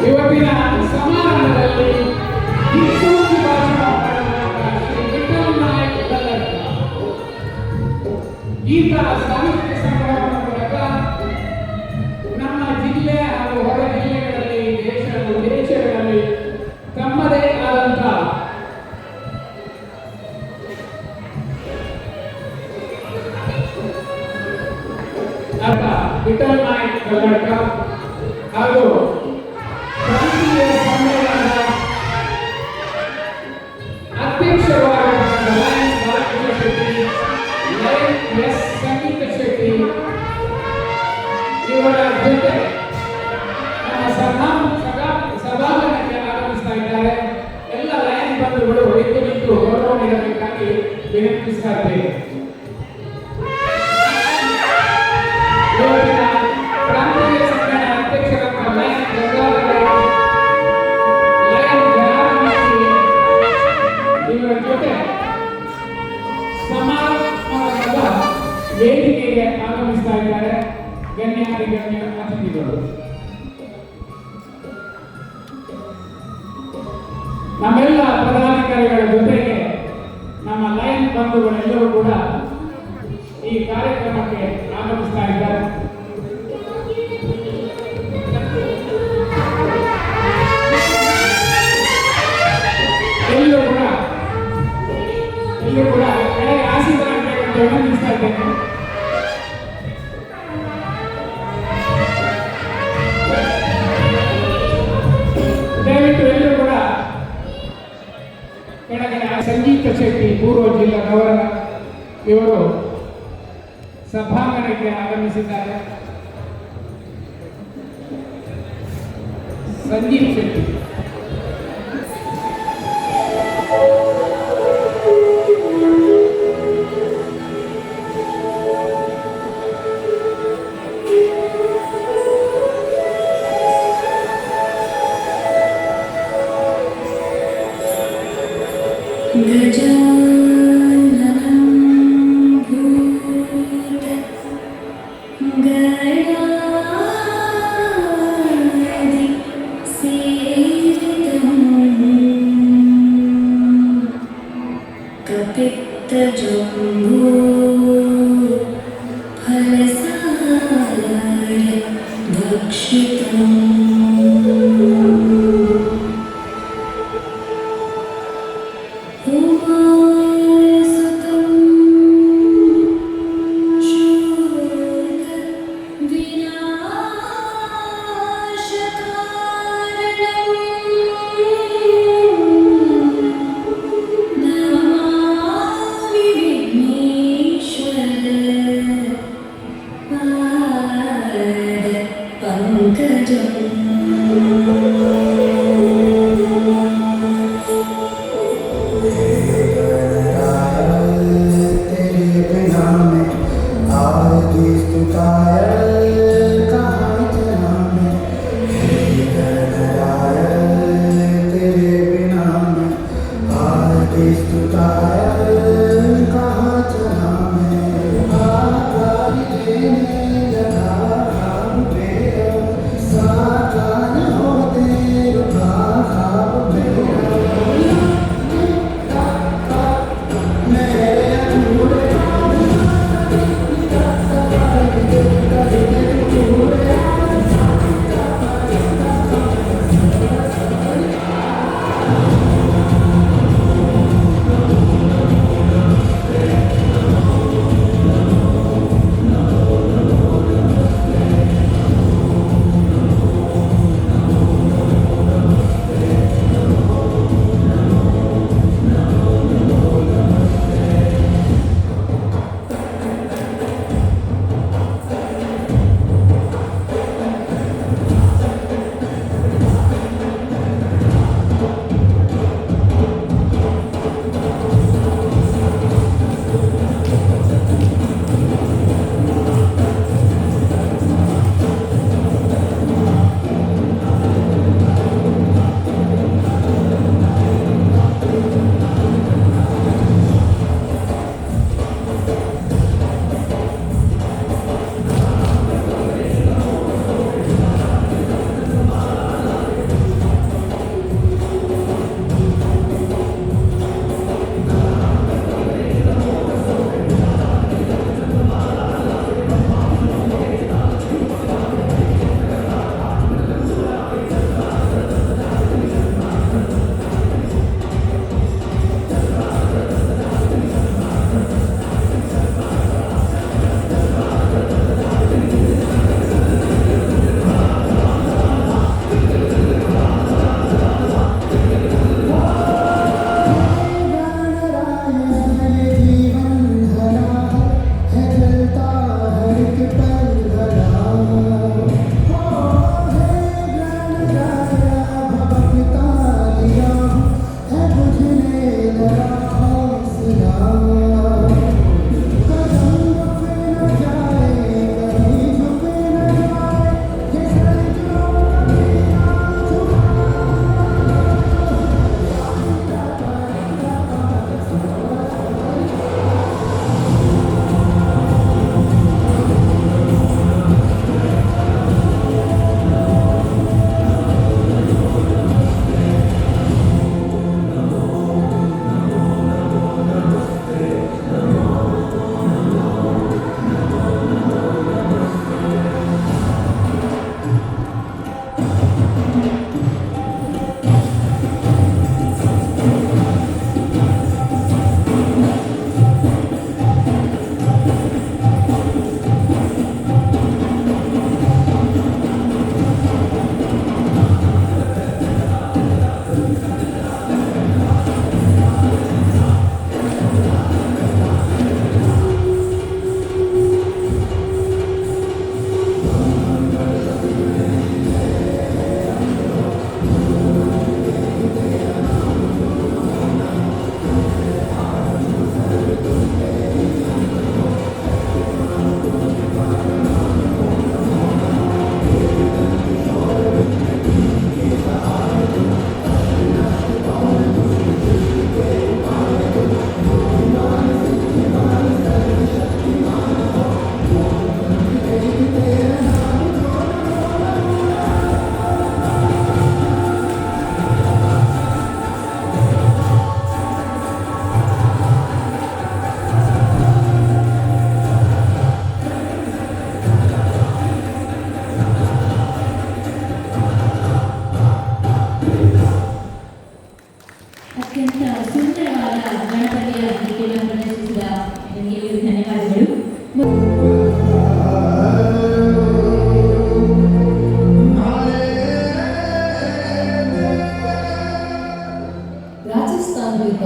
ಇವತ್ತಿನ ಸಮಾರಂಭದಲ್ಲಿ ಮುಖ್ಯವಾಗಿ ಭಾಷಣ ಮಾಡಿದ ಶ್ರೀ ವಿಠಲ್ ನಾಯಕ್ ಕಲ್ಲಡ್ಕ ಗೀತ ಸಾಹಿತ್ಯ ಸಂಗ್ರಹದ ಮೂಲಕ ನಮ್ಮ ಜಿಲ್ಲೆ ಹಾಗೂ ಹೊರ ಜಿಲ್ಲೆಗಳಲ್ಲಿ ದೇಶ ವಿದೇಶಗಳಲ್ಲಿ ತಮ್ಮದೇ ಆದಂತ ವಿಠಲ್ ನಾಯಕ್ ಕಲ್ಲಡ್ಕ ಹಾಗೂ ಪ್ರಾಂತೀಯ ಸಮ್ಮೇಳನದ ಅಧ್ಯಕ್ಷರಾದ lion Balakrishna Shetty, lion S Sangeetha Shetty ಇವರ ಜೊತೆ ನಮ್ಮ ಸಭಾಂಗಣಕ್ಕೆ ಆಗಮಿಸ್ತಾ ಇದ್ದಾರೆ. ಎಲ್ಲ ಲಯನ್ ಬಂಧುಗಳು ಎದ್ದು ನಿಂತು ಗೌರವ ನೀಡಬೇಕಾಗಿ ವಿನಂತಿಸ್ತಾ ಇದ್ದೇವೆ. ಪ್ರಾಂತೀಯ ಸಮ್ಮೇಳನ ಅಧ್ಯಕ್ಷರಾದ ಲಯನ್ ಇವರ ಜೊತೆ ಸಮಾರಂಭದ ವೇದಿಕೆಗೆ ಆಗಮಿಸ್ತಾ ಇದ್ದಾರೆ ಗಣ್ಯ ಅತಿಥಿಗಳು. ನಮ್ಮೆಲ್ಲ ಪದಾಧಿಕಾರಿಗಳ ಜೊತೆಗೆ ನಮ್ಮ ಲಯನ್ ಬಂಧುಗಳೆಲ್ಲರೂ ಕೂಡ ಈ ಕಾರ್ಯಕ್ರಮಕ್ಕೆ ಆಗಮಿಸ್ತಾ ಇದ್ದಾರೆ. ಎಲ್ಲರೂ ಕೂಡ ಕೆಳಗೆ ಆಸೀನರಾಗಬೇಕಂತ ವಿನಂತಿಸ್ತಾ ಇದ್ದೇನೆ. ದಯವಿಟ್ಟು ಎಲ್ಲರೂ ಕೂಡ ಕೆಳಗಡೆ ಸಂಗೀತ ಶೆಟ್ಟಿ ಪೂರ್ವ ಜಿಲ್ಲಾ ಗವರ್ನರ್ ಇವರು ಸಭಾಂಗಣಕ್ಕೆ ಆಗಮಿಸಿದ್ದಾರೆ. ಸಂಗೀತ ಶೆಟ್ಟಿ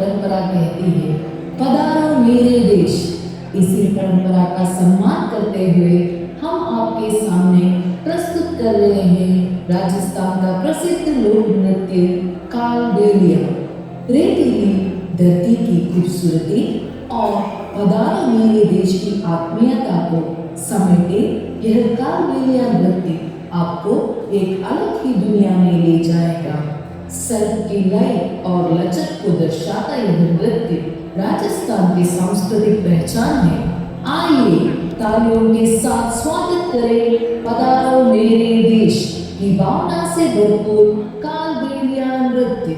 परंपरा कहती है, पधारो मेरे देश। इसी परंपरा का सम्मान करते हुए हम आपके सामने प्रस्तुत कर रहे हैं राजस्थान का प्रसिद्ध लोक नृत्य कालबेलिया। रेतीली धरती की खूबसूरती और पधारो मेरे देश की आत्मीयता को समेटे यह कालबेलिया नृत्य आपको एक अलग ही दुनिया में ले जाएगा। सर्ग की लय और लचक को दर्शाता यह नृत्य राजस्थान की सांस्कृतिक पहचान है। आइए तालियों के साथ स्वागत करें पधारो मेरे देश की भावना से भरपूर कालबेलिया नृत्य।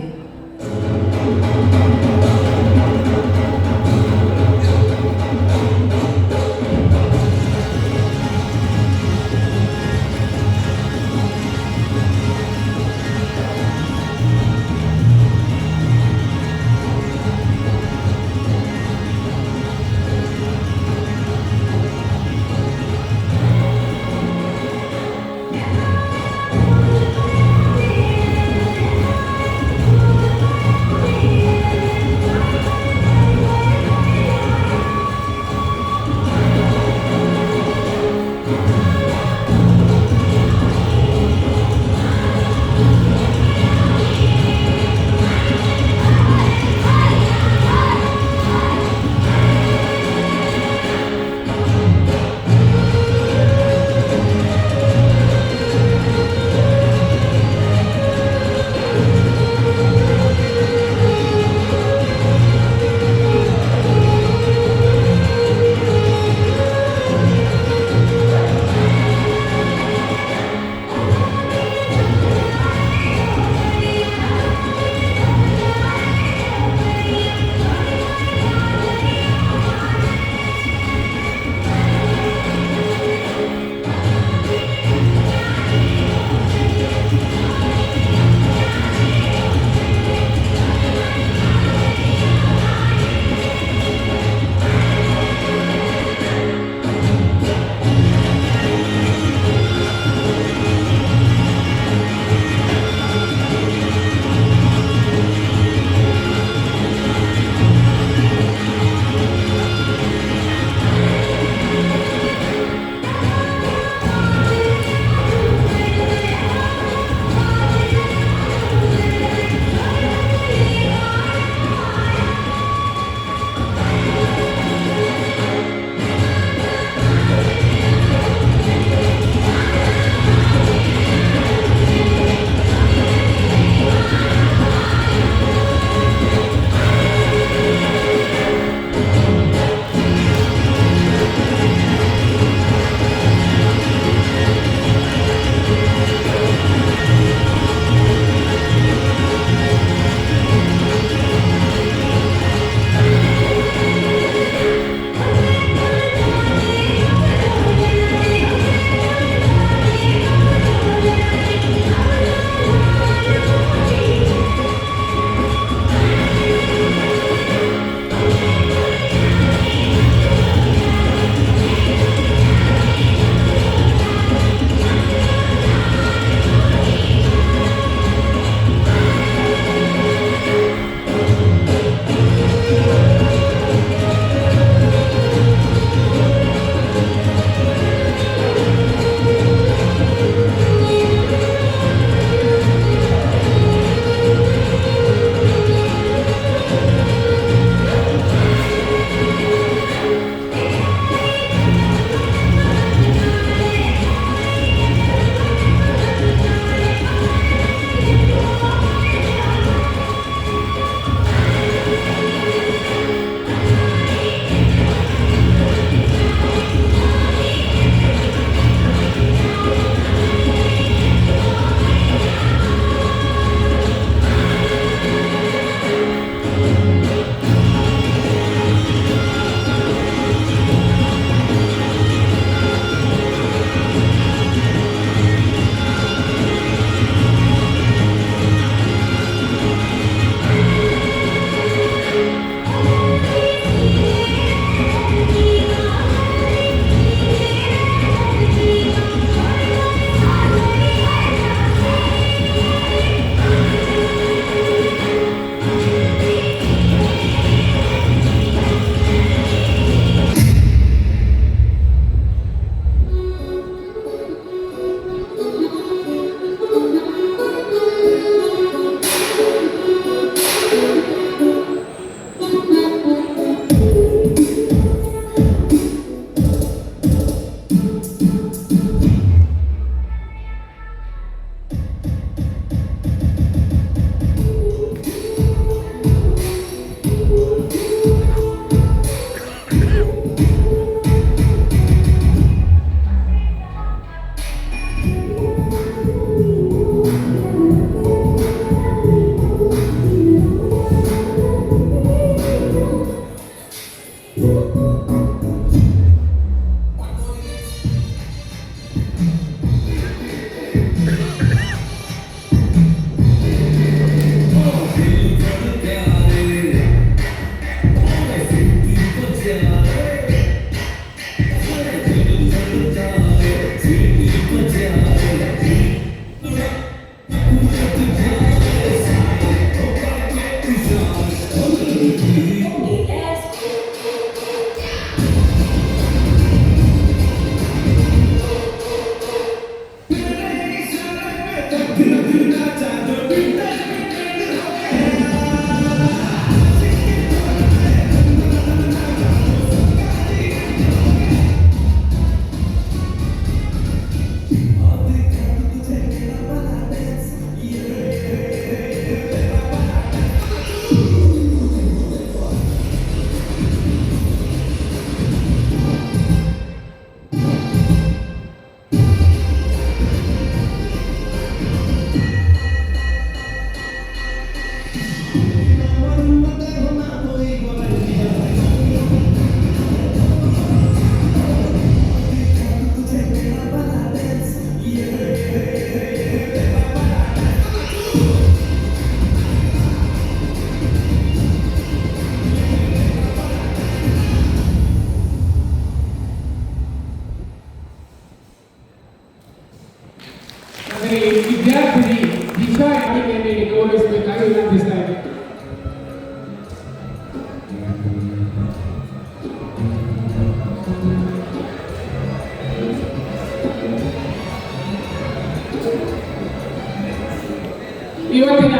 ಇವತ್ತಿನ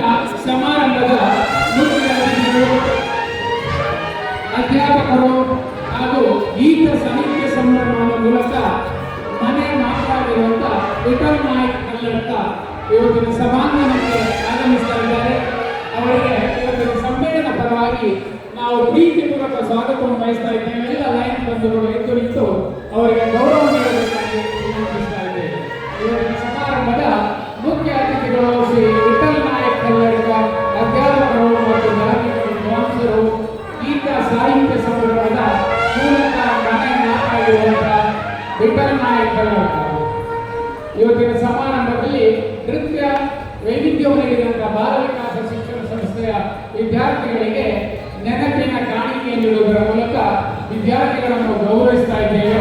ಸಮಾರಂಭದ ಮುಖ್ಯ ಅತಿಥಿಗಳು ಅಧ್ಯಾಪಕರು ಹಾಗೂ ಗೀತ ಸಾಹಿತ್ಯ ಸಮ್ಮೇಳನದ ಮೂಲಕ ಮನೆ ಮಾತಾಡಿರುವಂತ ವಿಠಲ್ ನಾಯಕ್ ಕಲ್ಲಡ್ಕ ಇವತ್ತಿನ ಸಭಾಂಗಣಕ್ಕೆ ಆಗಮಿಸ್ತಾ ಇದ್ದಾರೆ. ಅವರಿಗೆ ಇವತ್ತಿನ ಸಮ್ಮೇಳನ ಪರವಾಗಿ ನಾವು ಪ್ರೀತಿಪೂರ್ವಕ ಸ್ವಾಗತವನ್ನು ಬಯಸ್ತಾ ಇದ್ದೇವೆ. ಎಲ್ಲ ಲೈನ್ ಬಂಧುಗಳು ಎದ್ದು ನಿಂತು ಅವರಿಗೆ ಗೌರವ ನೀಡಬೇಕಾಗಿ ವಿನಂತಿಸ್ತಾ ಇದ್ದೇವೆ. ಇವತ್ತಿನ ಸಮಾರಂಭದ ಮುಖ್ಯ ಅತಿಥಿಗಳು ಶ್ರೀ ವಿಠಲ್ ನಾಯಕ್ ಕಲ್ಲಡ್ಕ, ಅಧ್ಯಾಪಕರು ಮತ್ತು ಧಾರ್ಮಿಕ ವಿದ್ವಾಂಸರು, ಗೀತ ಸಾಹಿತ್ಯ ಸಮ್ಮೇಳನದ ಮೂಲಕ ಮನೆ ಮಾತಾಡಿರುವಂತಹ ವಿಠಲ್ ನಾಯಕ್ ಕಲ್ಲಡ್ಕ. ಇವತ್ತಿನ ಸಮಾರಂಭದಲ್ಲಿ ನೃತ್ಯ ವೈವಿಧ್ಯವನ್ನು ನೀಡಿದಂತಹ ಬಾಲ ವಿಕಾಸ ಶಿಕ್ಷಣ ಸಂಸ್ಥೆಯ ವಿದ್ಯಾರ್ಥಿಗಳಿಗೆ ನೆನಪಿನ ಕಾಣಿಕೆ ನೀಡುವುದರ ಮೂಲಕ ವಿದ್ಯಾರ್ಥಿಗಳನ್ನು ಗೌರವಿಸ್ತಾ ಇದ್ದೇವೆ.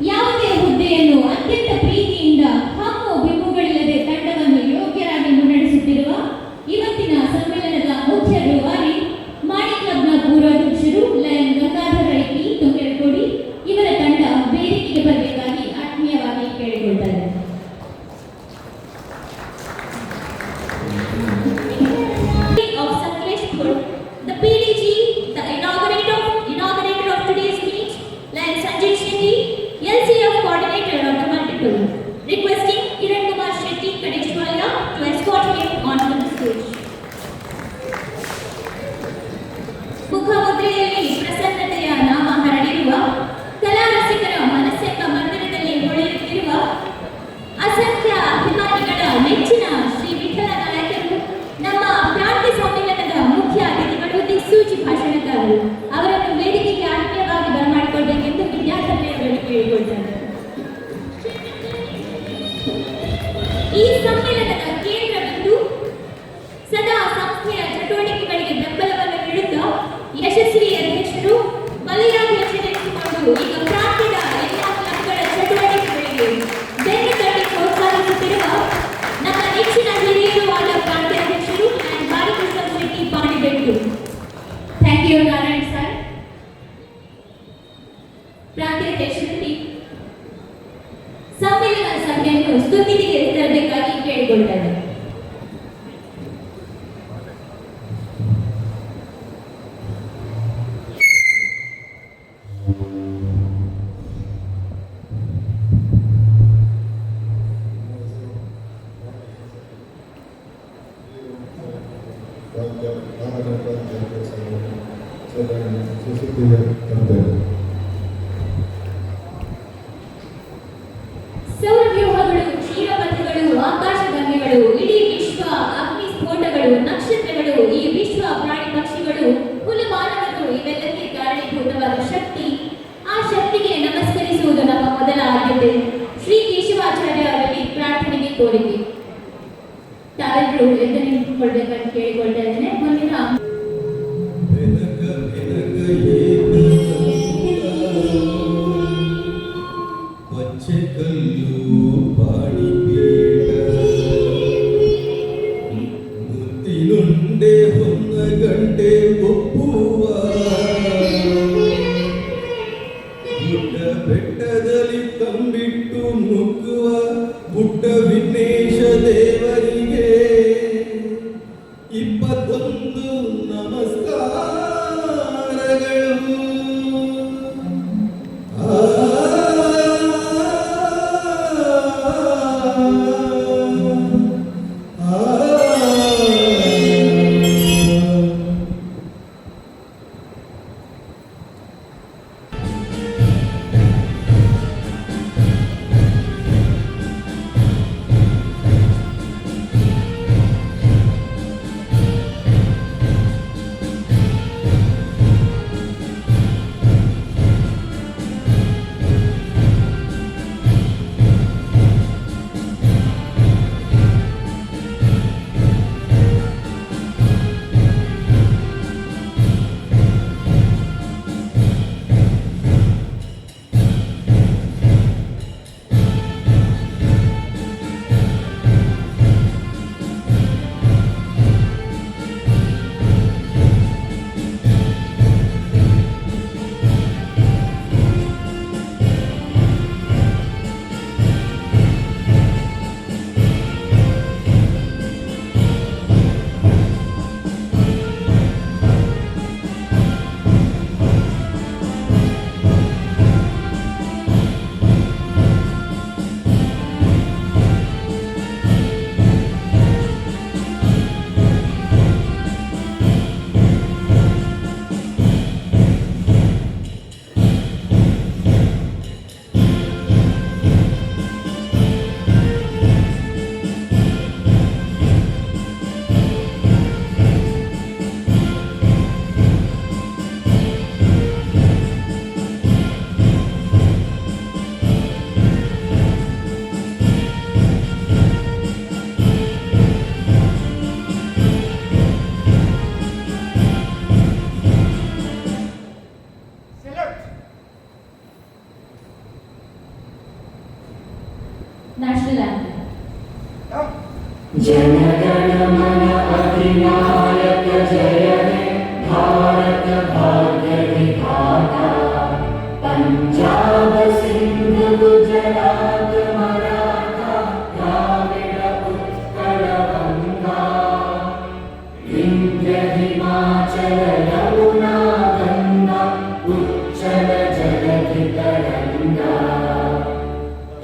ಯಾವುದೇ ಹುದ್ದೆಯನ್ನು ಅತ್ಯಂತ ಪ್ರೀತಿಯಿಂದ ಹಾಗೂ ಬಿಂಬುಗಳಿಲ್ಲದೆ ತಂಡವನ್ನು ಯೋಗ್ಯರಾಗಿ ಮುನ್ನಡೆಸುತ್ತಿರುವ ಇವತ್ತಿನ ಸಮ್ಮೇಳನದ ಮುಖ್ಯ ರೂವಾರಿ ಮಾಣಿ ಕ್ಲಬ್ನ ಪೂರ್ವಾಧ್ಯಕ್ಷರು ಲಯನ್ ಗಂಗಾಧರ ರೈತಿ ತುಂಗೆರಕೋಡಿ ಇವರ ತಂಡ ವೇದಿಕೆಗೆ ಬರಬೇಕಾಗಿ ಆತ್ಮೀಯವಾಗಿ ಕೇಳಿಕೊಳ್ತಾರೆ. Of Sakleshpur, the PDG, the inaugurator of today's meet, Lion Sanjay Shetty, LCF coordinator of the multiple, requesting Kiran Kumar Shetty Kadeshwala to escort him onto the stage. ಮುಖಮುದ್ರೆಯಲ್ಲಿ ಪ್ರಸನ್ನತೆಯ ನಾಮ ಹರಡಿರುವ ಕಲಾ ರಸಿಕರ ಮನಸ್ಸೆಂಬ ಮಂದಿರದಲ್ಲಿ ಹೊಳೆಯುತ್ತಿರುವ ಅಸಂಖ್ಯ ಅಭಿಮಾನಿಗಳ ನೆಚ್ಚಿನ ಶ್ರೀ ವಿಠಲ ನಾಯಕರು ನಮ್ಮ ಕ್ರಾಂತಿ ಸಮ್ಮೇಳನದ ಮುಖ್ಯ ಅತಿಥಿಗಳು, ದಿಕ್ಸೂಚಿ ಭಾಷಣಕಾರರು. ಅವರನ್ನು ವೇದಿಕೆಗೆ ಆತ್ಮೀಯವಾಗಿ ಬರಮಾಡಿಕೊಳ್ಬೇಕೆಂದು ವಿದ್ಯಾರ್ಥಿಗಳಲ್ಲಿ ಕೇಳಿಕೊಳ್ತಾರೆ. ಈ ಸಮ್ಮೇಳನದ ಕೇಂದ್ರ ಬಿಂದು ಸದಾ ಸಂಸ್ಥೆಯ ಚಟುವಟಿಕೆಗಳಿಗೆ ಬೆಂಬಲವನ್ನು ನೀಡುತ್ತಾ ಯಶಸ್ವಿ ಅಧ್ಯಕ್ಷರು ಬಲಿರಾಧ್ಯಕ್ಷರೆನಿಸಿಕೊಂಡು ಈಗ ಪ್ರಾಂತ್ಯದ ಎಲ್ಲ ಕ್ಲಬ್ಗಳ ಚಟುವಟಿಕೆಗಳಿಗೆ ಬೆನ್ನು ತಟ್ಟಿ ಪ್ರೋತ್ಸಾಹಿಸುತ್ತಿರುವ ನಮ್ಮ ನೆಚ್ಚಿನ ಹಿರಿಯರು ಆದ ಪ್ರಾಂತ್ಯಾಧ್ಯಕ್ಷರು and Balakrishna Shetty Panibettu. Thank you Narayan sir. ಪ್ರಾಂತ್ಯಾಧ್ಯಕ್ಷರು ಸಮ್ಮೇಳನ ಸಭೆಯನ್ನು ಸ್ತುತಿಗೆ ತರಬೇಕಾಗಿ ಕೇಳಿಕೊಳ್ತಾರೆ. ಸೌರವ್ಯೂಹಗಳು, ಕ್ಷೀರಪಥಗಳು, ಆಕಾಶಗಂಗೆಗಳು, ಇಡೀ ವಿಶ್ವ, ಅಗ್ನಿ ಸ್ಫೋಟಗಳು, ನಕ್ಷತ್ರಗಳು, ಈ ವಿಶ್ವ, ಪ್ರಾಣಿ ಪಕ್ಷಿಗಳು, ಹುಲು ಮಾನವರು ಇವೆಲ್ಲಕ್ಕೆ ಕಾರಣೀಭೂತವಾದ ಶಕ್ತಿ. ಆ ಶಕ್ತಿಗೆ ನಮಸ್ಕರಿಸುವುದು ನಮ್ಮ ಮೊದಲ ಆದ್ಯತೆ. ಶ್ರೀ ಕೇಶವಾಚಾರ್ಯ ಅವರಲ್ಲಿ ಪ್ರಾರ್ಥನೆಗೆ ಕೋರಿಕೆ. ತಾವೆಲ್ಲರೂ ಎದ್ದು ನಿಂತುಕೊಳ್ಬೇಕಂತ ಕೇಳಿಕೊಳ್ತಾ ಇದ್ದೇನೆ. ಮುಂದಿನ ಮುತ್ತಿನುಂಡೆ ಹೊನ್ನ ಗಂಟೆ ಒಪ್ಪುವ ಗುಡ್ಡ ಬೆಟ್ಟದಲ್ಲಿ ತಂಬಿಟ್ಟು ನುಗ್ಗುವ ಪುಟ್ಟ ವಿಘ್ನೇಶ ದೇವರಿಗೆ 21 ನಮಸ್ಕಾರಗಳು. जनगण मन अधिनायक जय हे भारत भाग्य विधाता पंजाब सिंध गुजरात मराठा द्राविड उत्कल गंगा विंध्य हिमाचल यमुना गंगा उच्चल जलधि तरंगा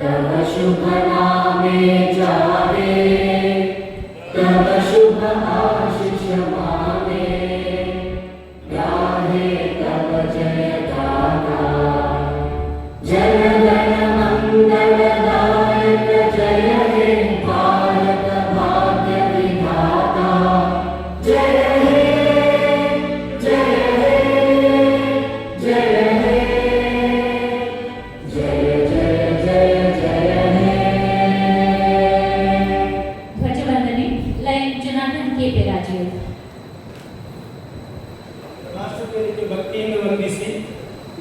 तव शुभ नामे जागे तव शुभ आशीष मागे गाहे तव जय गाथा जय गण मंगलदायक जय हे भारत भाग्य विधाता जय हे जय हे जय हे जय जय जय जय हे ಧ್ವಜವಂದನೆ ಲೈನ್ ಜನಾರ್ದನ್ ಕೆ ಪೆರಾಜೆ. ರಾಷ್ಟ್ರಪತಿಗೆ ಭಕ್ತಿಯಿಂದ ವಂದಿಸಿ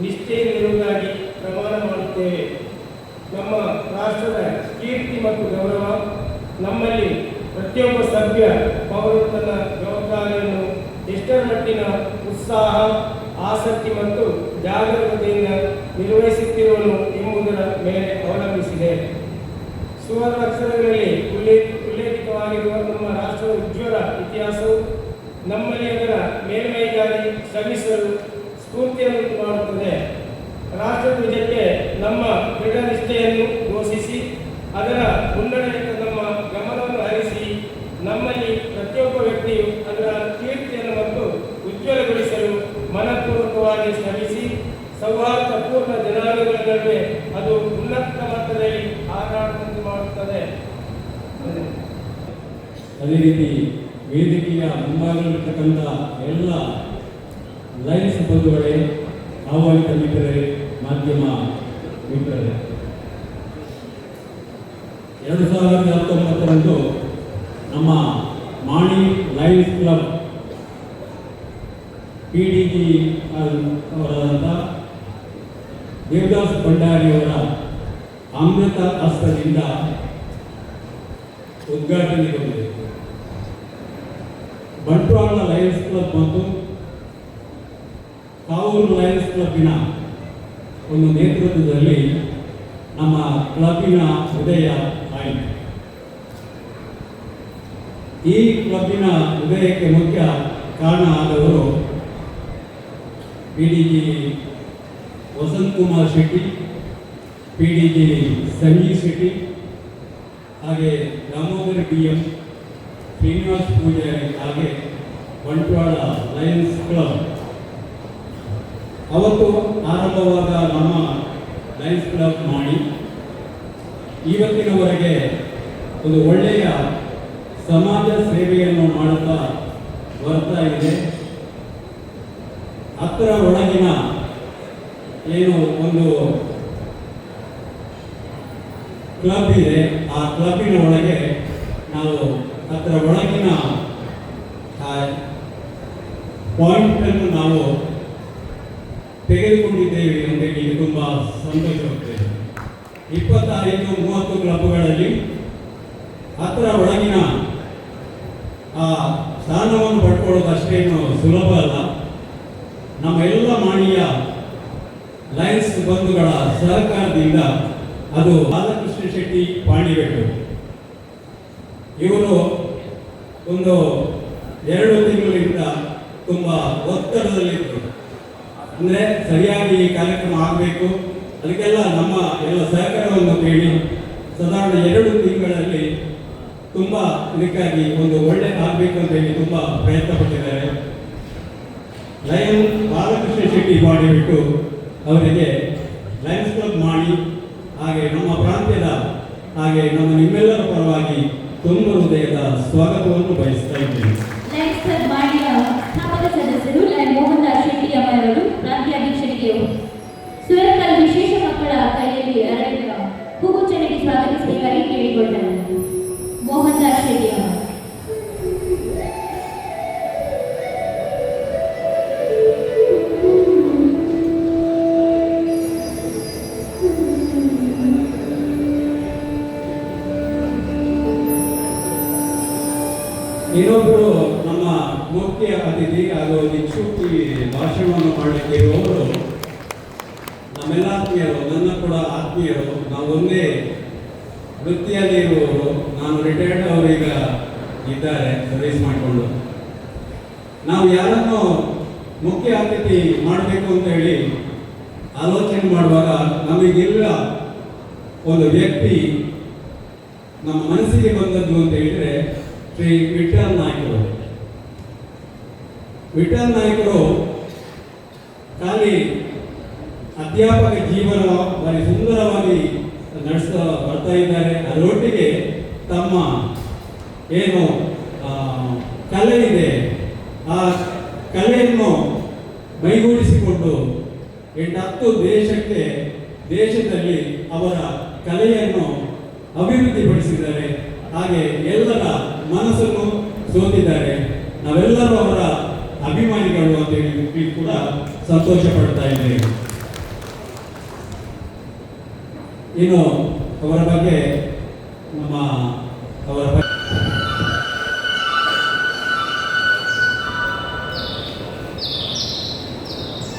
ನಿಷ್ಠೆಯಲ್ಲಿರುವುದಾಗಿ ಪ್ರಮಾಣ ಮಾಡುತ್ತೇವೆ. ನಮ್ಮ ರಾಷ್ಟ್ರದ ಕೀರ್ತಿ ಮತ್ತು ಗೌರವ ನಮ್ಮಲ್ಲಿ ಪ್ರತಿಯೊಬ್ಬ ಸಭ್ಯ ಪೌರರು ತನ್ನ ಜವಾಬ್ದಾರಿಯನ್ನು ಎಷ್ಟರ ಮಟ್ಟಿನ ಉತ್ಸಾಹ ಆಸಕ್ತಿ ಮತ್ತು ಜಾಗರೂಕತೆಯಿಂದ ನಿರ್ವಹಿಸುತ್ತಿರುವನು ಎಂಬುದರ ಮೇಲೆ ಅವಲಂಬಿಸಿದೆ. ಸುವರ್ಣ ಅಕ್ಷರಗಳಲ್ಲಿ ಉಲ್ಲೇಖಿತವಾಗಿರುವ ನಮ್ಮ ರಾಷ್ಟ್ರದ ಉಜ್ವಲ ಇತಿಹಾಸವು ನಮ್ಮಲ್ಲಿ ಅದರ ಮೇಲ್ಮೈಗಾಗಿ ಶ್ರಮಿಸಲು ಸ್ಫೂರ್ತಿಯನ್ನು ಮಾಡುತ್ತದೆ. ರಾಷ್ಟ್ರಧ್ವಜಕ್ಕೆ ನಮ್ಮ ದೃಢ ನಿಷ್ಠೆಯನ್ನು ಘೋಷಿಸಿ ಅದರ ಮುನ್ನಡೆಯತ್ತ ನಮ್ಮ ಗಮನವನ್ನು ಹರಿಸಿ ನಮ್ಮಲ್ಲಿ ಪ್ರತಿಯೊಬ್ಬ ವ್ಯಕ್ತಿಯು ಅದರ ಕೀರ್ತಿಯನ್ನು ಮತ್ತು ಉಜ್ವಲಗೊಳಿಸಲು ಮನಪೂರ್ವಕವಾಗಿ ಶ್ರಮಿಸಿ ಸೌಹಾರ್ದಪೂರ್ಣ ಜನಾಂಗಗಳ ನಡುವೆ ಅದು ಉನ್ನತ ಮಟ್ಟದಲ್ಲಿ ಹಾರಾಡುವಂತೆ ಮಾಡುತ್ತದೆ. ಅದೇ ರೀತಿ ವೇದಿಕೆಯ ಮುಂಭಾಗದಲ್ಲಿರ್ತಕ್ಕಂಥ ಎಲ್ಲ ಲೈನ್ಸ್ ಬಂಧುಗಳೇ, ಆಹ್ವಾನಿತ ಮಿತ್ರರೇ, ಮಾಧ್ಯಮ ಮಿತ್ರರೇ, 2019ರಂದು ನಮ್ಮ ಮಾಣಿ ಲೈನ್ಸ್ ಕ್ಲಬ್ PDG ಅವರಾದಂಥ ದೇವದಾಸ್ ಭಂಡಾರಿಯವರ ಅಮೃತ ಹಸ್ತದಿಂದ ಉದ್ಘಾಟನೆಗೊಂಡಿದೆ. ಬಂಟ್ವಾಳ ಲಯನ್ಸ್ ಕ್ಲಬ್ ಮತ್ತು ಕಾವೂರು ಲಯನ್ಸ್ ಕ್ಲಬ್ಬಿನ ಒಂದು ನೇತೃತ್ವದಲ್ಲಿ ನಮ್ಮ ಕ್ಲಬ್ಬಿನ ಉದಯ ಆಯಿತು. ಈ ಕ್ಲಬ್ಬಿನ ಉದಯಕ್ಕೆ ಮುಖ್ಯ ಕಾರಣ ಆದವರು PDG ವಸಂತ್ ಕುಮಾರ್ ಶೆಟ್ಟಿ, PDG ಸಂಜೀವ್ ಶೆಟ್ಟಿ, ಹಾಗೆ ದಾಮೋದರ BM, ಶ್ರೀನಿವಾಸ್ ಪೂಜಾರಿ, ಹಾಗೆ ಬಂಟ್ವಾಳ ಲಯನ್ಸ್ ಕ್ಲಬ್. ಅವತ್ತು ಆರಂಭವಾದ ನಮ್ಮ ಲಯನ್ಸ್ ಕ್ಲಬ್ ಮಾಡಿ ಇವತ್ತಿನವರೆಗೆ ಒಂದು ಒಳ್ಳೆಯ ಸಮಾಜ ಸೇವೆಯನ್ನು ಮಾಡುತ್ತಾ ಬರ್ತಾ ಇದೆ. ಹತ್ತರ ಒಳಗಿನ ಏನು ಒಂದು ಕ್ಲಬ್ ಇದೆ, ಆ ಕ್ಲಬ್ಬಿನ ಒಳಗೆ ನಾವು ಅದರ ಒಳಗಿನ ಪಾಯಿಂಟನ್ನು ನಾವು ತೆಗೆದುಕೊಂಡಿದ್ದೇವೆ ಅಂತ ಹೇಳಿ ತುಂಬ ಸಂತೋಷವಾಗ್ತದೆ. 25-30 ಕ್ಲಬ್ಗಳಲ್ಲಿ ಅದರ ಒಳಗಿನ ಆ ಸ್ಥಾನವನ್ನು ಪಡ್ಕೊಳ್ಳೋದು ಅಷ್ಟೇನು ಸುಲಭ ಅಲ್ಲ. ನಮ್ಮ ಎಲ್ಲ ಮಾಣಿಯ ಲಯನ್ಸ್ ಬಂಧುಗಳ ಸಹಕಾರದಿಂದ ಅದು ಬಾಲಕೃಷ್ಣ ಶೆಟ್ಟಿ ಪಾಣಿಬೆಟ್ಟು ಇವರು ಒಂದು 2 ತಿಂಗಳಿಂದ ತುಂಬ ಒತ್ತಡದಲ್ಲಿದ್ದರು. ಅಂದರೆ ಸರಿಯಾಗಿ ಈ ಕಾರ್ಯಕ್ರಮ ಆಗಬೇಕು, ಅದಕ್ಕೆಲ್ಲ ನಮ್ಮ ಎಲ್ಲ ಸಹಕಾರವನ್ನು ಕೇಳಿ ಸಾಧಾರಣ 2 ತಿಂಗಳಲ್ಲಿ ತುಂಬ ಇದಕ್ಕಾಗಿ ಒಂದು ಒಳ್ಳೆ ಆಗಬೇಕು ಅಂತ ಹೇಳಿ ತುಂಬ ಪ್ರಯತ್ನ ಪಟ್ಟಿದ್ದಾರೆ. ಲಯನ್ ಬಾಲಕೃಷ್ಣ ಶೆಟ್ಟಿ ಪಾಣಿಬೆಟ್ಟು ಅವರಿಗೆ ಲಯನ್ಸ್ ಕ್ಲಬ್ ಮಾಡಿ ಹಾಗೆ ನಮ್ಮ ಪ್ರಾಂತ್ಯದ ಹಾಗೆ ನಮ್ಮ ನಿಮ್ಮೆಲ್ಲರ ಪರವಾಗಿ ತುಂಬ ಹೃದಯದ ಸ್ವಾಗತವನ್ನು ಬಯಸ್ತಾ ಇದ್ದೇನೆ. ಲಯನ್ಸ್ ಕ್ಲಬ್ ಮಾಡಿಯ ಸ್ಥಾಪಕ ಸದಸ್ಯರು ಲಯನ್ ಮೋಹನ್ ದಾಸ್ ಶೆಟ್ಟಿ ಅವರವರು ಪ್ರಾಂತ್ಯಾಧ್ಯಕ್ಷರಿಗೆ ಸುರತ್ಕಲ್ ವಿಶೇಷ ಮಕ್ಕಳ ಕೈಯಲ್ಲಿ ಅರಳಿದ ಹೂಗುಚ್ಛನಿಗೆ ಸ್ವಾಗತಿಸಬೇಕಾಗಿ ಕೇಳಿಕೊಂಡರು. ಮೋಹನ್ ದಾಸ್ ಶೆಟ್ಟಿ ಅವರು ಇನ್ನೊಬ್ಬರು ನಮ್ಮ ಮುಖ್ಯ ಅತಿಥಿ ಹಾಗೂ ದಿಕ್ಸೂಚಿ ಭಾಷಣವನ್ನು ಮಾಡಲಿಕ್ಕೆ ಇರುವವರು ನಮ್ಮೆಲ್ಲ ಆತ್ಮೀಯರು, ನನ್ನ ಕೂಡ ಆತ್ಮೀಯರು. ನಾವು ಒಂದೇ ವೃತ್ತಿಯಲ್ಲಿ ಇರುವವರು. ನಾನು ರಿಟೈರ್ಡ್ ಅವರು ಈಗ ಇದ್ದಾರೆ ಸರ್ವಿಸ್ ಮಾಡಿಕೊಂಡು. ನಾವು ಯಾರನ್ನು ಮುಖ್ಯ ಅತಿಥಿ ಮಾಡಬೇಕು ಅಂತ ಹೇಳಿ ಆಲೋಚನೆ ಮಾಡುವಾಗ ನಮಗೆಲ್ಲ ಒಂದು ವ್ಯಕ್ತಿ ನಮ್ಮ ಮನಸ್ಸಿಗೆ ಬಂದದ್ದು ಅಂತ ಹೇಳಿದರೆ ಶ್ರೀ ವಿಠಲ್ ನಾಯ್ಕರು. ವಿಠಲ್ ನಾಯ್ಕರು ಖಾಲಿ ಅಧ್ಯಾಪಕ ಜೀವನ ಭಾರಿ ಸುಂದರವಾಗಿ ನಡೆಸ್ತಾ ಬರ್ತಾ ಇದ್ದಾರೆ. ಅದರೊಟ್ಟಿಗೆ ತಮ್ಮ ಏನು ಕಲೆ ಇದೆ ಆ ಕಲೆಯನ್ನು ಮೈಗೂಡಿಸಿಕೊಂಡು 8-10 ದೇಶದಲ್ಲಿ ಅವರ ಕಲೆಯನ್ನು ಅಭಿವೃದ್ಧಿಪಡಿಸಿದ್ದಾರೆ. ಹಾಗೆ ಎಲ್ಲರ ಮನಸ್ಸನ್ನು ಸೋತಿದ್ದಾರೆ. ನಾವೆಲ್ಲರೂ ಅವರ ಅಭಿಮಾನಿಗಳು ಅಂತ ಹೇಳಿ ಕೂಡ ಸಂತೋಷ ಪಡ್ತಾ ಇದ್ದೇವೆ. ಇನ್ನು ಅವರ ಬಗ್ಗೆ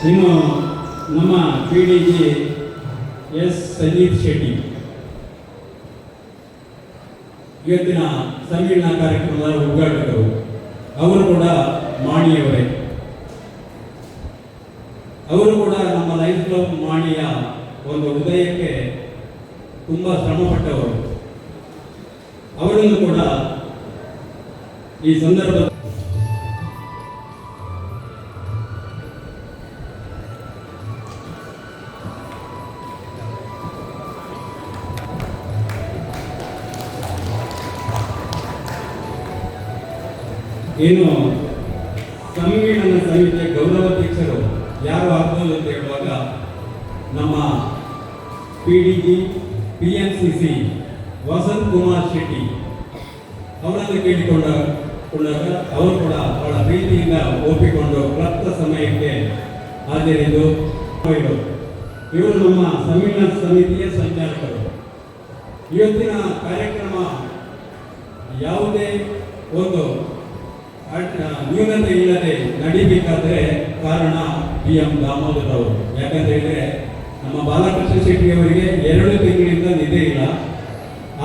ಇನ್ನು ನಮ್ಮ PDG ಎಸ್ ಸಂಜೀವ್ ಶೆಟ್ಟಿ ಇವತ್ತಿನ ಸಂಗೀತ ಕಾರ್ಯಕ್ರಮದ ಉದ್ಘಾಟಕರು. ಅವರು ಕೂಡ ಮಾಣಿಯವರೇ. ಅವರು ಕೂಡ ನಮ್ಮ ಲೈಫ್ ಕ್ಲಬ್ ಮಾಣಿಯ ಒಂದು ಉದಯಕ್ಕೆ ತುಂಬ ಶ್ರಮಪಟ್ಟವರು. ಅವರನ್ನು ಕೂಡ ಈ ಸಂದರ್ಭ ಏನು ಸಂವಿಧಾನ ಸಮಿತಿಯ ಗೌರವಾಧ್ಯಕ್ಷರು ಯಾರು ಆಗ್ಬೋದು ಅಂತ ಹೇಳುವಾಗ ನಮ್ಮ PDG PNCC ವಸಂತ್ ಕುಮಾರ್ ಶೆಟ್ಟಿ ಅವರನ್ನು ಕೇಳಿಕೊಂಡಾಗ ಅವರು ಕೂಡ ಬಹಳ ಪ್ರೀತಿಯಿಂದ ಒಪ್ಪಿಕೊಂಡು ಕ್ಲಬ್ದ ಸಮಯಕ್ಕೆ ಹಾಜರಿದ್ದು ಇವರು ನಮ್ಮ ಸಂವಿಧಾನ ಸಮಿತಿಯ ಸಂಚಾಲಕರು. ಇವತ್ತಿನ ಕಾರ್ಯಕ್ರಮ ಯಾವುದೇ ಒಂದು ನ್ಯೂನತೆ ಇಲ್ಲದೆ ನಡೀಬೇಕಾದ್ರೆ ಕಾರಣ PM ದಾಮೋದರ್ ಅವರು. ಯಾಕಂತ ಹೇಳಿದ್ರೆ ನಮ್ಮ ಬಾಲಕೃಷ್ಣ ಶೆಟ್ಟಿ ಅವರಿಗೆ 2 ತಿಂಗಳಿಂದ ನಿದ್ದೆ ಇಲ್ಲ.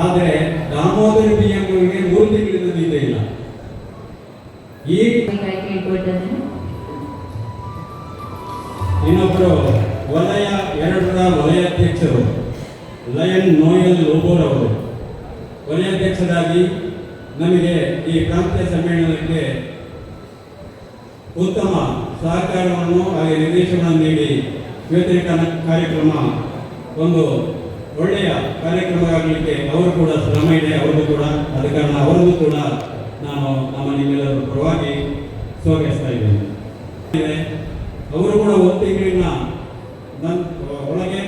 ಆದರೆ ದಾಮೋದರ್ PM ಅವರಿಗೆ 3 ತಿಂಗಳಿಂದ ನಿದ್ದೆ ಇಲ್ಲ. ಈ ಇನ್ನೊಬ್ಬರು ವಲಯ 2ರ ವಲಯಾಧ್ಯಕ್ಷರು ಲಯನ್ ನೋಯಲ್ ಲೋಬೋರ್ ಅವರು ವಲಯಾಧ್ಯಕ್ಷರಾಗಿ ನಮಗೆ ಈ ಪ್ರಾಂತ್ಯ ಸಮ್ಮೇಳನಕ್ಕೆ ಉತ್ತಮ ಸಹಕಾರವನ್ನು ಹಾಗೆ ನಿರ್ದೇಶನವನ್ನು ನೀಡಿ ಇವತ್ತಿನ ಕಾರ್ಯಕ್ರಮ ಒಂದು ಒಳ್ಳೆಯ ಕಾರ್ಯಕ್ರಮ ಆಗಲಿಕ್ಕೆ ಅವರು ಕೂಡ ಶ್ರಮ ಇದೆ. ಅವರು ಕೂಡ ಆದ ಕಾರಣ ಅವರನ್ನು ಕೂಡ ನಾನು ನಮ್ಮ ನಿಮ್ಮೆಲ್ಲರ ಪರವಾಗಿ ಸ್ವಾಗತಿಸ್ತಾ ಇದ್ದೇನೆ. ಅವರು ಕೂಡ 1 ತಿಂಗಳಿನ ಒಳಗೆ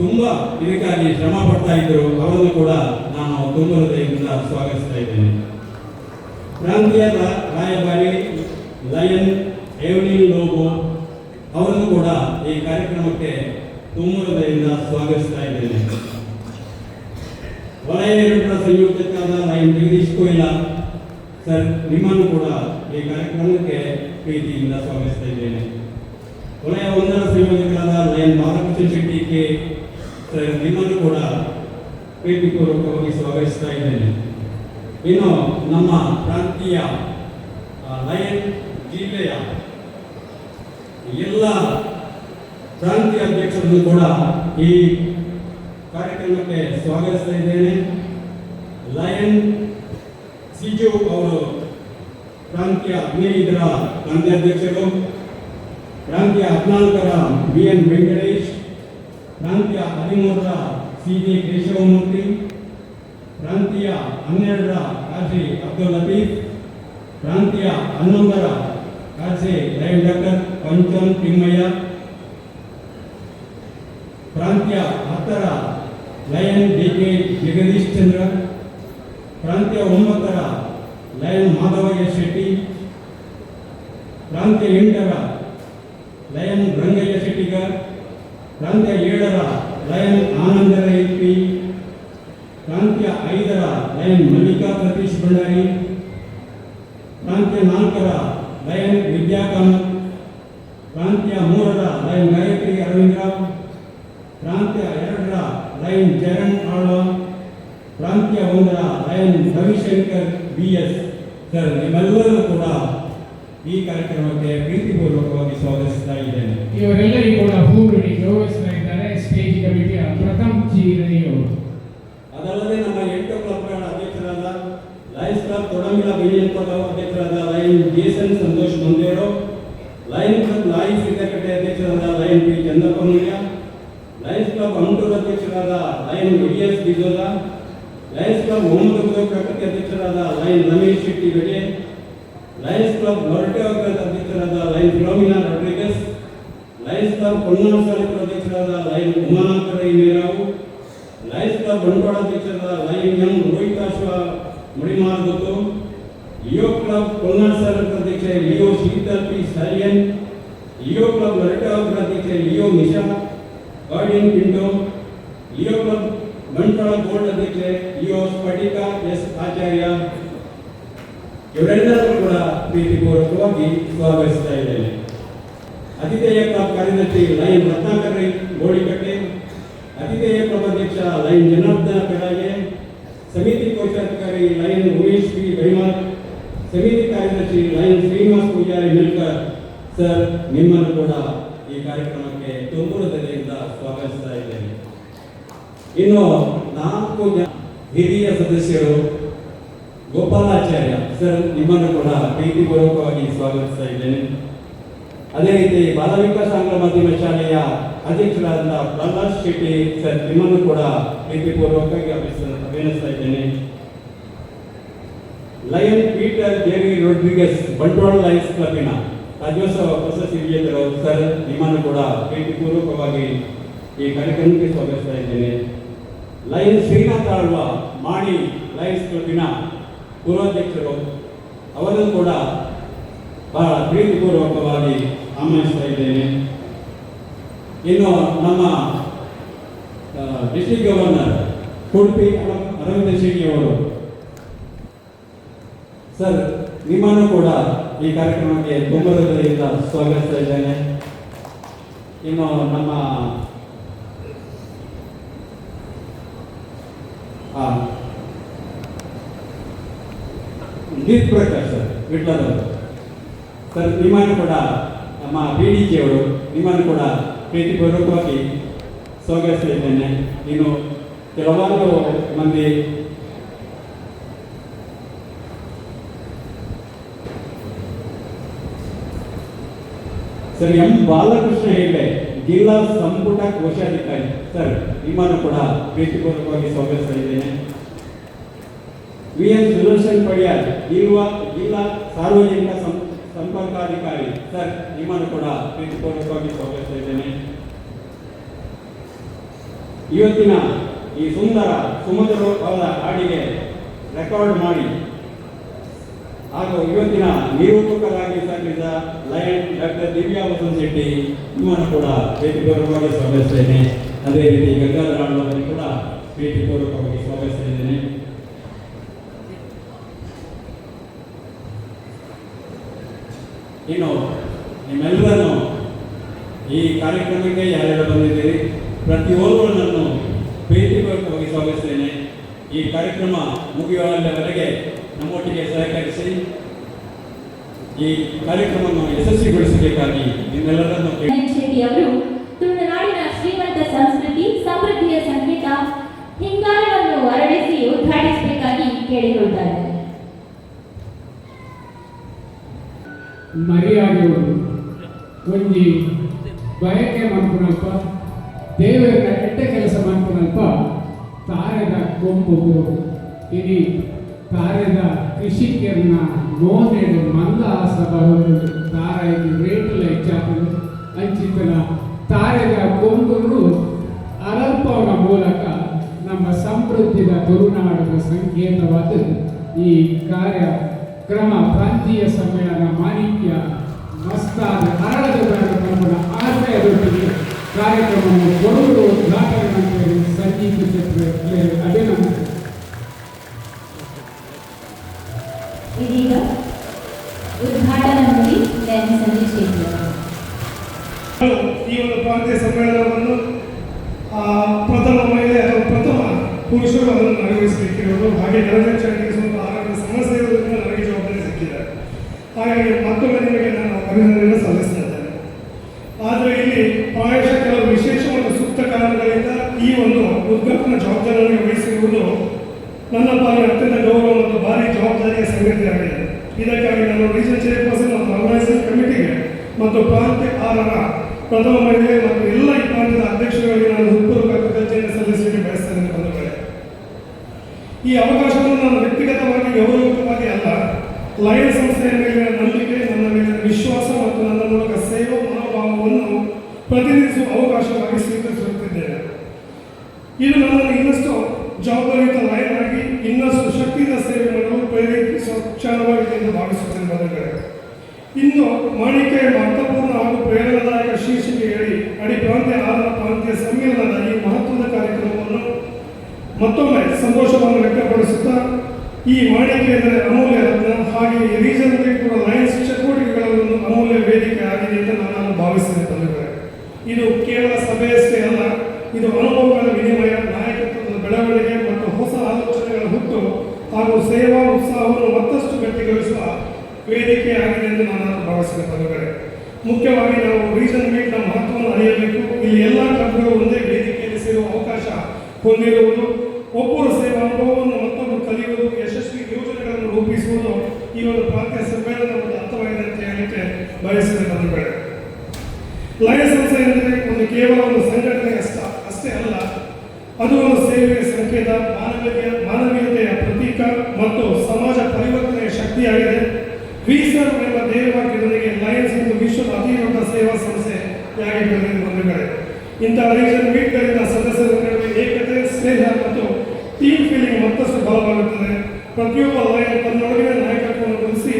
ತುಂಬ ಇದಕ್ಕಾಗಿ ಶ್ರಮ ಪಡ್ತಾ ಇದ್ದರು. ಅವರನ್ನು ಕೂಡ ನಾನು ತುಂಬ ಹೃದಯದಿಂದ ಸ್ವಾಗತಿಸ್ತಾ ಇದ್ದೇನೆ. ಪ್ರಾಂತೀಯ ರಾಯಭಾರಿ ಲಯನ್ ಎವ್ಲಿನ್ ಲೋಬೋ ಅವರನ್ನು ಕೂಡ ಈ ಕಾರ್ಯಕ್ರಮಕ್ಕೆ ತುಂಬ ಹೃದಯದಿಂದ ಸ್ವಾಗತಿಸ್ತಾ ಇದ್ದೇನೆ. ವಲಯ 2ರ ಸಂಯೋಜಕರಾದ ಲಯನ್ ಜಗದೀಶ್ ಕೊಯ್ಲಾ ಸರ್, ನಿಮ್ಮನ್ನು ಕೂಡ ಈ ಕಾರ್ಯಕ್ರಮಕ್ಕೆ ಪ್ರೀತಿಯಿಂದ ಸ್ವಾಗತಿಸ್ತಾ ಇದ್ದೇನೆ. ವಲಯ 1ರ ಸಂಯೋಜಕರಾದ lion Balakrishna Shetty K sir, ನಿಮ್ಮನ್ನು ಕೂಡ ಪ್ರೀತಿಪೂರ್ವಕವಾಗಿ ಸ್ವಾಗತಿಸ್ತಾ ಇದ್ದೇನೆ. ಇನ್ನು ನಮ್ಮ ಪ್ರಾಂತೀಯ ಲಯನ್ ಜಿಲ್ಲೆಯ ಎಲ್ಲ ಪ್ರಾಂತೀಯ ಅಧ್ಯಕ್ಷರನ್ನು ಕೂಡ ಈ ಕಾರ್ಯಕ್ರಮಕ್ಕೆ ಸ್ವಾಗತಿಸ್ತಾ ಇದ್ದೇನೆ. ಲಯನ್ ಸಿಜು ಅವರು ಪ್ರಾಂತ್ಯ 15ರ ಪ್ರಾಂತ್ಯ ಅಧ್ಯಕ್ಷರು, ಪ್ರಾಂತ್ಯ 14ರ BN ವೆಂಕಟೇಶ್, ಪ್ರಾಂತ್ಯ 13ರ CJ ಕೇಶವಮೂರ್ತಿ, ಪ್ರಾಂತ್ಯ 12ರ ಕಾಶಿ ಅಬ್ದುಲ್ ಲತೀಫ್, ಪ್ರಾಂತ್ಯ 11ರ ಕಾಶಿ ಲಯನ್ ಡಾಕ್ಟರ್ ಪಂಚಮ್ ತಿಮ್ಮಯ್ಯ, ಪ್ರಾಂತ್ಯ 10ರ ಲಯನ್ DK ಜಗದೀಶ್ ಚಂದ್ರ, ಪ್ರಾಂತ್ಯ 9ರ ಲಯನ್ ಮಾಧವಯ್ಯ ಶೆಟ್ಟಿ, ಪ್ರಾಂತ್ಯ 8ರ ಲಯನ್ ರಂಗಯ್ಯ ಶೆಟ್ಟಿಗರ್, ಪ್ರಾಂತ್ಯ 7ರ ಲಯನ್ ಆನಂದರೈ ಪಿ, ಪ್ರಾಂತ್ಯ 5ರ ಲಯನ್ ಮಲ್ಲಿಕಾ ಸತೀಶ್ ಭಂಡಾರಿ, ಪ್ರಾಂತ್ಯ 4ರ ಲಯನ್ ವಿದ್ಯಾಕಾಂತ್, ಪ್ರಾಂತ್ಯ 3ರ ಲಯನ್ ಗಾಯತ್ರಿ ಅರವಿಂದರಾವ್, ಪ್ರಾಂತ್ಯ 2ರ ಲಯನ್ ಚರಣ್ ಆಳ್ವ, ಪ್ರಾಂತ್ಯ 1ರ ಲಯನ್ ರವಿಶಂಕರ್ BS. ಸರ್, ನಿಮ್ಮೆಲ್ಲರೂ ಕೂಡ ಈ ಕಾರ್ಯಕ್ರಮಕ್ಕೆ ಪ್ರೀತಿಪೂರ್ವಕವಾಗಿ ಸ್ವಾಗತಿಸ್ತಾ ಇದ್ದೇನೆ. ಇವರೆಲ್ಲರಿಗೂ ಕೂಡ ಹೂಗುಡಿ ಗೌರವಿಸ್ತಾ ಇದ್ದಾರೆ ಸ್ಟೇಜ್ ಕಮಿಟಿಯ ಪ್ರಥಮ್ ಜಿ ರೈ ಅವರು. ಅದಲ್ಲದೆ ನಮ್ಮ 8 ಕ್ಲಬ್ಗಳ ಅಧ್ಯಕ್ಷರಾದ ಲಯನ್ಸ್ ಕ್ಲಬ್ ತೊಡಂಗಿಲ ಬಿಎನ್ಪದ ಅಧ್ಯಕ್ಷರಾದ lion Jason Santosh Manderu, lion club ಲಾಯಿ ಸಿದ್ದಕಟ್ಟೆ ಅಧ್ಯಕ್ಷರಾದ lion P Chandappa Mulya, lions club Amtur ಅಧ್ಯಕ್ಷರಾದ ಲಯನ್ ES ಡಿಜೋದ, ಲಯನ್ಸ್ ಕ್ಲಬ್ ಮೊಹಮ್ಮದ್ ಪ್ರಕೃತಿ ಅಧ್ಯಕ್ಷರಾದ lion Ramesh Shetty Bede, lions club Morate ಅಧ್ಯಕ್ಷರಾದ lion Philomena Rodrigues, lions club Konnur Salipura ಅಧ್ಯಕ್ಷರಾದ lion Umanatha Rai Merawu, lions club Bantwal ಅಧ್ಯಕ್ಷರಾದ lion M Rohitashva Mudimardattu, Leo club Konnur Salipura ಅಧ್ಯಕ್ಷ Leo Sheetal P Stallion, Leo club Morate ಅಧ್ಯಕ್ಷ Leo Nisha guardian Pinto, Leo club Bantwal board ಅಧ್ಯಕ್ಷ ಲಿಯೋ ಸ್ಫಟಿಕ ಎಸ್ ಆಚಾರ್ಯ, ಇವರೆಲ್ಲರೂ ಕೂಡ ಪ್ರೀತಿಪೂರ್ವಕವಾಗಿ ಸ್ವಾಗತಿಸ್ತಾ ಇದ್ದೇನೆ. ಅತಿಥೇಯ ಕ್ಲಬ್ ಕಾರ್ಯದರ್ಶಿ ಲಯನ್ ರತ್ನಾಕರ್ ರೈ ಗೋಳಿಕಟ್ಟೆ, ಅತಿಥೇಯ ಕ್ಲಬ್ ಅಧ್ಯಕ್ಷ ಲಯನ್ ಜನಾರ್ದನ ಕೆಳಗೆ, ಸಮಿತಿ ಕೋಶಾಧಿಕಾರಿ ಲಯನ್ ಉಮೇಶ್ ಪಿ ಬೈಮಾರ್, ಸಮಿತಿ ಕಾರ್ಯದರ್ಶಿ lion Srinivas Poojary milker. Sir, ನಿಮ್ಮನ್ನು ಕೂಡ ಈ ಕಾರ್ಯಕ್ರಮಕ್ಕೆ ತುಂಬು ಹೃದಯದಿಂದ ಸ್ವಾಗತಿಸ್ತಾ ಇದ್ದೇನೆ. ಇನ್ನು 4 ಜನ ಹಿರಿಯ ಸದಸ್ಯರು, ಗೋಪಾಲಾಚಾರ್ಯ ಸರ್, ನಿಮ್ಮನ್ನು ಕೂಡ ಪ್ರೀತಿಪೂರ್ವಕವಾಗಿ ಸ್ವಾಗತಿಸ್ತಾ ಇದ್ದೇನೆ. ಅದೇ ರೀತಿ ಬಾಲ ವಿಕಾಸ ಆಂಗ್ಲ ಮಾಧ್ಯಮ ಶಾಲೆಯ ಅಧ್ಯಕ್ಷರಾದ ಪ್ರಹ್ಲಾದ್ ಶೆಟ್ಟಿ ಸರ್, ನಿಮ್ಮನ್ನು ಕೂಡ ಪ್ರೀತಿಪೂರ್ವಕವಾಗಿ ಅಭಿನಯಿಸ್ತಾ ಇದ್ದೇನೆ. Lion Peter Jerry Rodrigues, Bantwal lions ಕ್ಲಬ್ಬಿನ ರಾಜ್ಯೋತ್ಸವ ಪ್ರಶಸ್ತಿ ವಿಜೇತರು ಸರ್, ನಿಮ್ಮನ್ನು ಕೂಡ ಪ್ರೀತಿಪೂರ್ವಕವಾಗಿ ಈ ಕಾರ್ಯಕ್ರಮಕ್ಕೆ ಸ್ವಾಗತಿಸ್ತಾ ಇದ್ದೇನೆ. ಲಯನ್ ಶ್ರೀನಾಥ್ ಆಳ್ವ, ಮಾಡಿ ಲಯನ್ಸ್ ಕ್ಲಬ್ಬಿನ ಪೂರ್ವಾಧ್ಯಕ್ಷರು, ಅವರನ್ನು ಕೂಡ ಬಹಳ ಪ್ರೀತಿಪೂರ್ವಕವಾಗಿ ಆಹ್ವಾನಿಸ್ತಾ ಇದ್ದೇನೆ. ಇನ್ನು ನಮ್ಮ ಡಿಸ್ಟ್ರಿಕ್ಟ್ ಗವರ್ನರ್ ಉಡುಪಿ ಅರವಿಂದ ಶೆಟ್ಟಿ ಅವರು ಸರ್, ನಿಮ್ಮನ್ನು ಕೂಡ ಈ ಕಾರ್ಯಕ್ರಮಕ್ಕೆ ತುಂಬ ಹೃದಯದಿಂದ ಸ್ವಾಗತಿಸ್ತಾ ಇದ್ದೇನೆ. ಇನ್ನು ನಮ್ಮ ದೀಪ್ ಪ್ರಕಾಶ್ ಸರ್ ವಿಟ್ಲದವರು ಸರ್, ನಿಮ್ಮನ್ನು ಕೂಡ ನಮ್ಮ BDG ಅವರು, ನಿಮ್ಮನ್ನು ಕೂಡ ಪ್ರೀತಿಪೂರ್ವಕವಾಗಿ ಸ್ವಾಗತಿಸ್ತಾ ಇದ್ದೇನೆ. ಇನ್ನು ಕೆಲವಾರು ಮಂದಿ ಸರ್, ಎಂ ಬಾಲಕೃಷ್ಣ ಹೆಗ್ಡೆ, ಜಿಲ್ಲಾ ಸಂಪುಟ ಕೋಶಾಧಿಕಾರಿ ಸರ್, ನಿಮ್ಮನ್ನು ಕೂಡ ಪ್ರೀತಿಪೂರ್ವಕವಾಗಿ ಸ್ವಾಗತಿಸ್ತಾ ಇದ್ದೇನೆ. VN ಸುದರ್ಶನ್ ಪಡಿಯಾರ್, ಜಿಲ್ಲಾ ಸಾರ್ವಜನಿಕ ಸಂಪರ್ಕಾಧಿಕಾರಿ ಸರ್, ನಿಮ್ಮನ್ನು ಕೂಡ ಪ್ರೀತಿಪೂರ್ವಕವಾಗಿ ಸ್ವಾಗತಿಸ್ತಾ ಇದ್ದೇನೆ. ಇವತ್ತಿನ ಈ ಸುಮಧುರವಾದ ಹಾಡಿಗೆ ರೆಕಾರ್ಡ್ ಮಾಡಿ ಹಾಗೂ ಇವತ್ತಿನ ನಿರೂಪಕರಾಗಿ ಸಲ್ಲಿಸಿದ ಲಯನ್ ಡಾಕ್ಟರ್ ದಿವ್ಯಾ ವಸಂತ್ ಶೆಟ್ಟಿ, ನಿಮ್ಮನ್ನು ಕೂಡ ಪ್ರೀತಿಪೂರ್ವಕವಾಗಿ ಸ್ವಾಗತಿಸ್ತೇನೆ. ಅದೇ ರೀತಿ ಗಂಗಾಧರ ಆಳ್ವರನ್ನು ಕೂಡ ಪ್ರೀತಿಪೂರ್ವಕವಾಗಿ ಸ್ವಾಗತಿಸ್ತಾ ಇದ್ದೇನೆ. ಇನ್ನು ನಿಮ್ಮೆಲ್ಲರನ್ನು ಈ ಕಾರ್ಯಕ್ರಮಕ್ಕೆ ಯಾರೆಲ್ಲ ಬಂದಿದ್ದೀರಿ, ಪ್ರತಿಯೊಬ್ಬರನ್ನು ಪ್ರೀತಿಪೂರ್ವಕವಾಗಿ ಸ್ವಾಗತಿಸ್ತೇನೆ. ಈ ಕಾರ್ಯಕ್ರಮ ಮುಗಿಯುವವರೆಗೆ ನಮ್ಮೊಟ್ಟಿಗೆ ಸಹಕರಿಸಿ ಈ ಕಾರ್ಯಕ್ರಮವನ್ನು ಯಶಸ್ವಿಗೊಳಿಸಬೇಕಾಗಿ ನಿಮ್ಮೆಲ್ಲರನ್ನು ಶೆಟ್ಟಿ ಅವರು ತುಳುನಾಡಿನ ಶ್ರೀಮಂತ ಸಂಸ್ಕೃತಿ ಸಮೃದ್ಧಿಯ ಸಂಕೇತ ಹಿಂಗಾರವನ್ನು ಹರಡಿಸಿ ಉದ್ಘಾಟಿಸಬೇಕಾಗಿ ಕೇಳಿಕೊಳ್ಳುತ್ತಾರೆ. ಮರ್ಯಾದೆಗಳು ಒಂಜಿ ಬಯಕೆ ಮನ್ಪುನಲ್ಪ, ದೇವರ ಎಡ್ಡ ಕೆಲಸ ಮನ್ಪುನಲ್ಪ ತಾರೆದ ಕೊಂಬು ಇಡೀ ತಾರೆದ ಕೃಷಿಕರನ್ನ ಮೋನೆಡು ಮಂದ ಆಸಬಹುದು ತಾರಾಯಿ ರೇಟುಲ ಹೆಚ್ಚಾಪಲು ಅಂಚಿತನ ತಾರೆದ ಕೊಂಬು ಅರಲ್ಪವನ ಮೂಲಕ ನಮ್ಮ ಸಮೃದ್ಧಿದ ತುಳುನಾಡಿನ ಸಂಕೇತವಾದ ಈ ಕಾರ್ಯಕ್ರಮ ಪ್ರಾಂತೀಯ ಸಮ್ಮೇಳನ ಮಾಣಿಕ್ಯ ಮಸ್ತಾದ ಅರಳದ ಕಾರ್ಯಕ್ರಮದ ಆಶ್ರಯದೊಟ್ಟಿಗೆ ಕಾರ್ಯಕ್ರಮವನ್ನು ಕೊಡಲು ಉದ್ಘಾಟನೆ ಮಾಡಿ ಸಂಗೀತ ಕ್ಷೇತ್ರಕ್ಕೆ ಅಭಿನಂದನೆ. ಇದೀಗ ಈ ಒಂದು ಪ್ರಾಂತೀಯ ಸಮ್ಮೇಳನವನ್ನು ಪ್ರಥಮ ಮಹಿಳೆ ಅಥವಾ ಪ್ರಥಮ ಪುರುಷರು ಅದನ್ನು ನಿರ್ವಹಿಸಲಿಕ್ಕಿರೋದು. ಹಾಗೆ ಜನಜಾಗೃತಿಗೆ ಸ್ವಲ್ಪ ಆರೋಗ್ಯದ ಸಮಸ್ಯೆ ಇರೋದ್ರಿಂದ ನನಗೆ ಜವಾಬ್ದಾರಿ ಸಿಕ್ಕಿದೆ. ಹಾಗಾಗಿ ಮತ್ತೊಮ್ಮೆ ನಿಮಗೆ ನಾನು ಅಭಿನಂದನೆಯನ್ನು ಸಲ್ಲಿಸ್ತಾ ಇದ್ದೇನೆ. ಆದರೆ ಇಲ್ಲಿ ಪ್ರಾಯಶಃ ಕೆಲವು ವಿಶೇಷ ಮತ್ತು ಸೂಕ್ತ ಕಾರಣಗಳಿಂದ ಈ ಒಂದು ಉದ್ಘಾಟನಾ ಜವಾಬ್ದಾರಿಯನ್ನು ವಹಿಸಿರುವುದು ನನ್ನ ಪಾಲಿಗೆ ಅತ್ಯಂತ ಗೌರವ ಮತ್ತು ಭಾರಿ ಜವಾಬ್ದಾರಿಯ ಸಂಗತಿಯಾಗಿದೆ. ಇದಕ್ಕಾಗಿ ನಾನು ರೀಜನ್ ಚೇರ್ಪರ್ಸನ್ ಮತ್ತು ಆರ್ಗನೈಸಿಂಗ್ ಕಮಿಟಿಗೆ ಮತ್ತು ಪ್ರಾಂತ್ಯ 6ರ ಪ್ರಥಮ ಮಹಿಳೆ ಮತ್ತು ಎಲ್ಲ ಈ ಪ್ರಾಂತ್ಯದ ಅಧ್ಯಕ್ಷರುಗಳಿಗೆ ನಾನು ಹೃತ್ಪೂರ್ವಕ ಕೃತಜ್ಞತೆಯನ್ನು ಸಲ್ಲಿಸಲಿಕ್ಕೆ ಬಯಸ್ತೇನೆ ಬಂಧುಗಳೇ. ಈ ಅವಕಾಶವನ್ನು ನಾನು ವ್ಯಕ್ತಿಗತವಾಗಿ ಗೌರವಯುತವಾಗಿ ಅಲ್ಲ, ಲಯನ್ಸ್ ಸಂಸ್ಥೆಯ ಮೇಲಿನ ನಂಬಿಕೆ, ನನ್ನ ಮೇಲಿನ ವಿಶ್ವಾಸ ಮತ್ತು ನನ್ನ ಮೂಲಕ ಸೇವಾ ಮನೋಭಾವವನ್ನು ಪ್ರತಿನಿಧಿಸುವ ಅವಕಾಶವಾಗಿ ಸ್ವೀಕರಿಸುತ್ತಿದ್ದೇನೆ. ಇದು ನನ್ನನ್ನು ಇನ್ನಷ್ಟು ಜವಾಬ್ದಾರಿಯುತ ಲಯನ್ ಆಗಿ ಇನ್ನಷ್ಟು ಶಕ್ತಿಯಿಂದ ಸೇವೆ ಮಾಡಲು ಪ್ರೇರೇಪಿಸುವ ಕ್ಷಣವಾಗಿದೆ ಎಂದು ಭಾವಿಸುತ್ತೇನೆ ಬಂಧುಗಳೇ. ಇಂದು ಮಾಣಿಕ್ಯ ಎಂಬ ಅರ್ಥಪೂರ್ಣ ಹಾಗೂ ಪ್ರೇರಣಾದಾಯಕ ಶೀರ್ಷಿಕೆ ಹೇಳಿ ಅಡಿ ಪ್ರಾಂತ್ಯ 6ರ ಪ್ರಾಂತೀಯ ಸಮ್ಮೇಳನದ ಈ ಮಹತ್ವದ ಕಾರ್ಯಕ್ರಮವನ್ನು ಮತ್ತೊಮ್ಮೆ ಸಂತೋಷವನ್ನು ವ್ಯಕ್ತಪಡಿಸುತ್ತಾ, ಈ ಮಾಣಿಕ್ಯ ಎಂದರೆ ಅಮೂಲ್ಯ ರತ್ನ, ಹಾಗೆ ರೀಜನಲ್ ಕೂಡ ಲಯನ್ಸ್ ಚಟುವಟಿಕೆಗಳನ್ನು ಅಮೂಲ್ಯ ವೇದಿಕೆ ಆಗಿದೆ ಎಂದು ನಾನು ಭಾವಿಸ್ತೇನೆ ಬಂಧುಗಳೇ. ಇದು ಕೇವಲ ಸಭೆಯಷ್ಟೇ ಅಲ್ಲ, ಇದು ಅನುಭವಗಳ ವಿನಿಮಯ, ನಾಯಕತ್ವದ ಬೆಳವಣಿಗೆ ಮತ್ತು ಹೊಸ ಆಲೋಚನೆಗಳ ಹುಟ್ಟು ಹಾಗೂ ಸೇವಾ ಉತ್ಸಾಹವನ್ನು ಮತ್ತಷ್ಟು ಗಟ್ಟಿಗೊಳಿಸುವ ವೇದಿಕೆಯಾಗಿದೆ ಎಂದು ನಾನು ಭಾವಿಸಿದ ಬಂಧುಗಳೇ. ಮುಖ್ಯವಾಗಿ ನಾವು ರೀಜನ್ ಮೀಟ್ನ ಮಹತ್ವವನ್ನು ಅರಿಯಬೇಕು. ಇಲ್ಲಿ ಎಲ್ಲ ಕ್ಲಬ್ಗಳು ಒಂದೇ ವೇದಿಕೆಯಲ್ಲಿ ಸೇರುವ ಅವಕಾಶ ಹೊಂದಿರುವುದು, ಒಬ್ಬರ ಸೇವಾ ಅನುಭವವನ್ನು ಮತ್ತೊಬ್ಬರು ಕಲಿಯುವುದು, ಯಶಸ್ವಿ ಯೋಜನೆಗಳನ್ನು ರೂಪಿಸುವುದು ಈ ಒಂದು ಪ್ರಾಂತ್ಯ ಸಮ್ಮೇಳನದ ಒಂದು ಅರ್ಥವಾಗಿದೆ ಅಂತ ಹೇಳಲಿಕ್ಕೆ ಬಯಸಿದ ಬಂಧುಗಳೇ. ಲಯನ್ಸ್ ಸಂಸ್ಥೆ ಎಂದರೆ ಒಂದು ಕೇವಲ ಒಂದು ಸಂಘಟನೆ ಅಷ್ಟೇ ಅಲ್ಲ, ಅದು ಒಂದು ಸೇವೆಯ ಸಂಕೇತ, ಮಾನವೀಯತೆಯ ಪ್ರತೀಕ ಮತ್ತು ಸಮಾಜ ಪರಿವರ್ತನೆಯ ಶಕ್ತಿಯಾಗಿದೆ. ವಿ ಸರ್ವ್ ಎಂಬ ಧ್ಯೇಯವಾಕ್ಯದೊಂದಿಗೆ ಲಯನ್ಸ್ ಇಂದು ವಿಶ್ವದ ಅತಿ ದೊಡ್ಡ ಸೇವಾ ಸಂಸ್ಥೆಯಾಗಿ ಬೆಳೆದಿದೆ ಬಂಧುಗಳೇ. ಇಂತಹ ರೀಜನ್ ಮೀಟ್ಗಳಿಂದ ಸದಸ್ಯರ ನಡುವೆ ಏಕತೆ, ಸ್ನೇಹ ಮತ್ತು ಟೀಮ್ ಫೀಲಿಂಗ್ ಮತ್ತಷ್ಟು ಬಲವಾಗುತ್ತದೆ. ಪ್ರತಿಯೊಬ್ಬ ಲಯನ್ ತನ್ನೊಳಗಿನ ನಾಯಕತ್ವವನ್ನು ಗುರುತಿಸಿ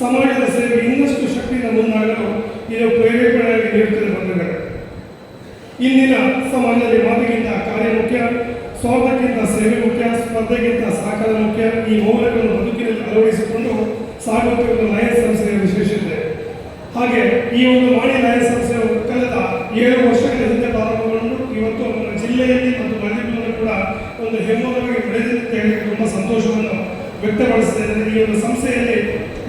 ಸಮಾಜದ ಸೇವೆ ಇನ್ನಷ್ಟು ಶಕ್ತಿಯಿಂದ ಮುಂದಾಗಲು ಇದು ಪ್ರೇರೇಪಣೆಯಾಗಿ ನೀಡುತ್ತದೆ ಬಂಧುಗಳೇ. ಇಂದಿನ ಸಮಾಜದಲ್ಲಿ ಮಾತಿಗಿಂತ ಕಾರ್ಯ ಮುಖ್ಯ, ಸ್ವಾರ್ಥಕ್ಕಿಂತ ಸೇವೆ ಮುಖ್ಯ, ಸ್ಪರ್ಧೆಗಿಂತ ಸಹಕಾರ ಮುಖ್ಯ. ಈ ಮೌಲ್ಯಗಳನ್ನು ಬದುಕಿನಲ್ಲಿ ಅಳವಡಿಸಿಕೊಂಡು ಸಾಗುತ್ತಿರುವ ಲಯನ್ಸ್ ಸಂಸ್ಥೆಯ ವಿಶೇಷತೆ. ಹಾಗೆ ಈ ಒಂದು ಮಾಣಿ ಲಯನ್ಸ್ ಸಂಸ್ಥೆಯು ಕಳೆದ 7 ವರ್ಷಗಳ ಹಿಂದೆ ಪ್ರಾರಂಭಗೊಂಡು ಇವತ್ತು ನಮ್ಮ ಜಿಲ್ಲೆಯಲ್ಲಿ ಮತ್ತು ಮಧ್ಯದಲ್ಲಿ ಕೂಡ ಒಂದು ಹೆಮ್ಮರವಾಗಿ ಬೆಳೆದಿದೆ ಅಂತ ಹೇಳಿ ತುಂಬ ಸಂತೋಷವನ್ನು ವ್ಯಕ್ತಪಡಿಸಿದ್ದೇನೆ. ಈ ಒಂದು ಸಂಸ್ಥೆಯಲ್ಲಿ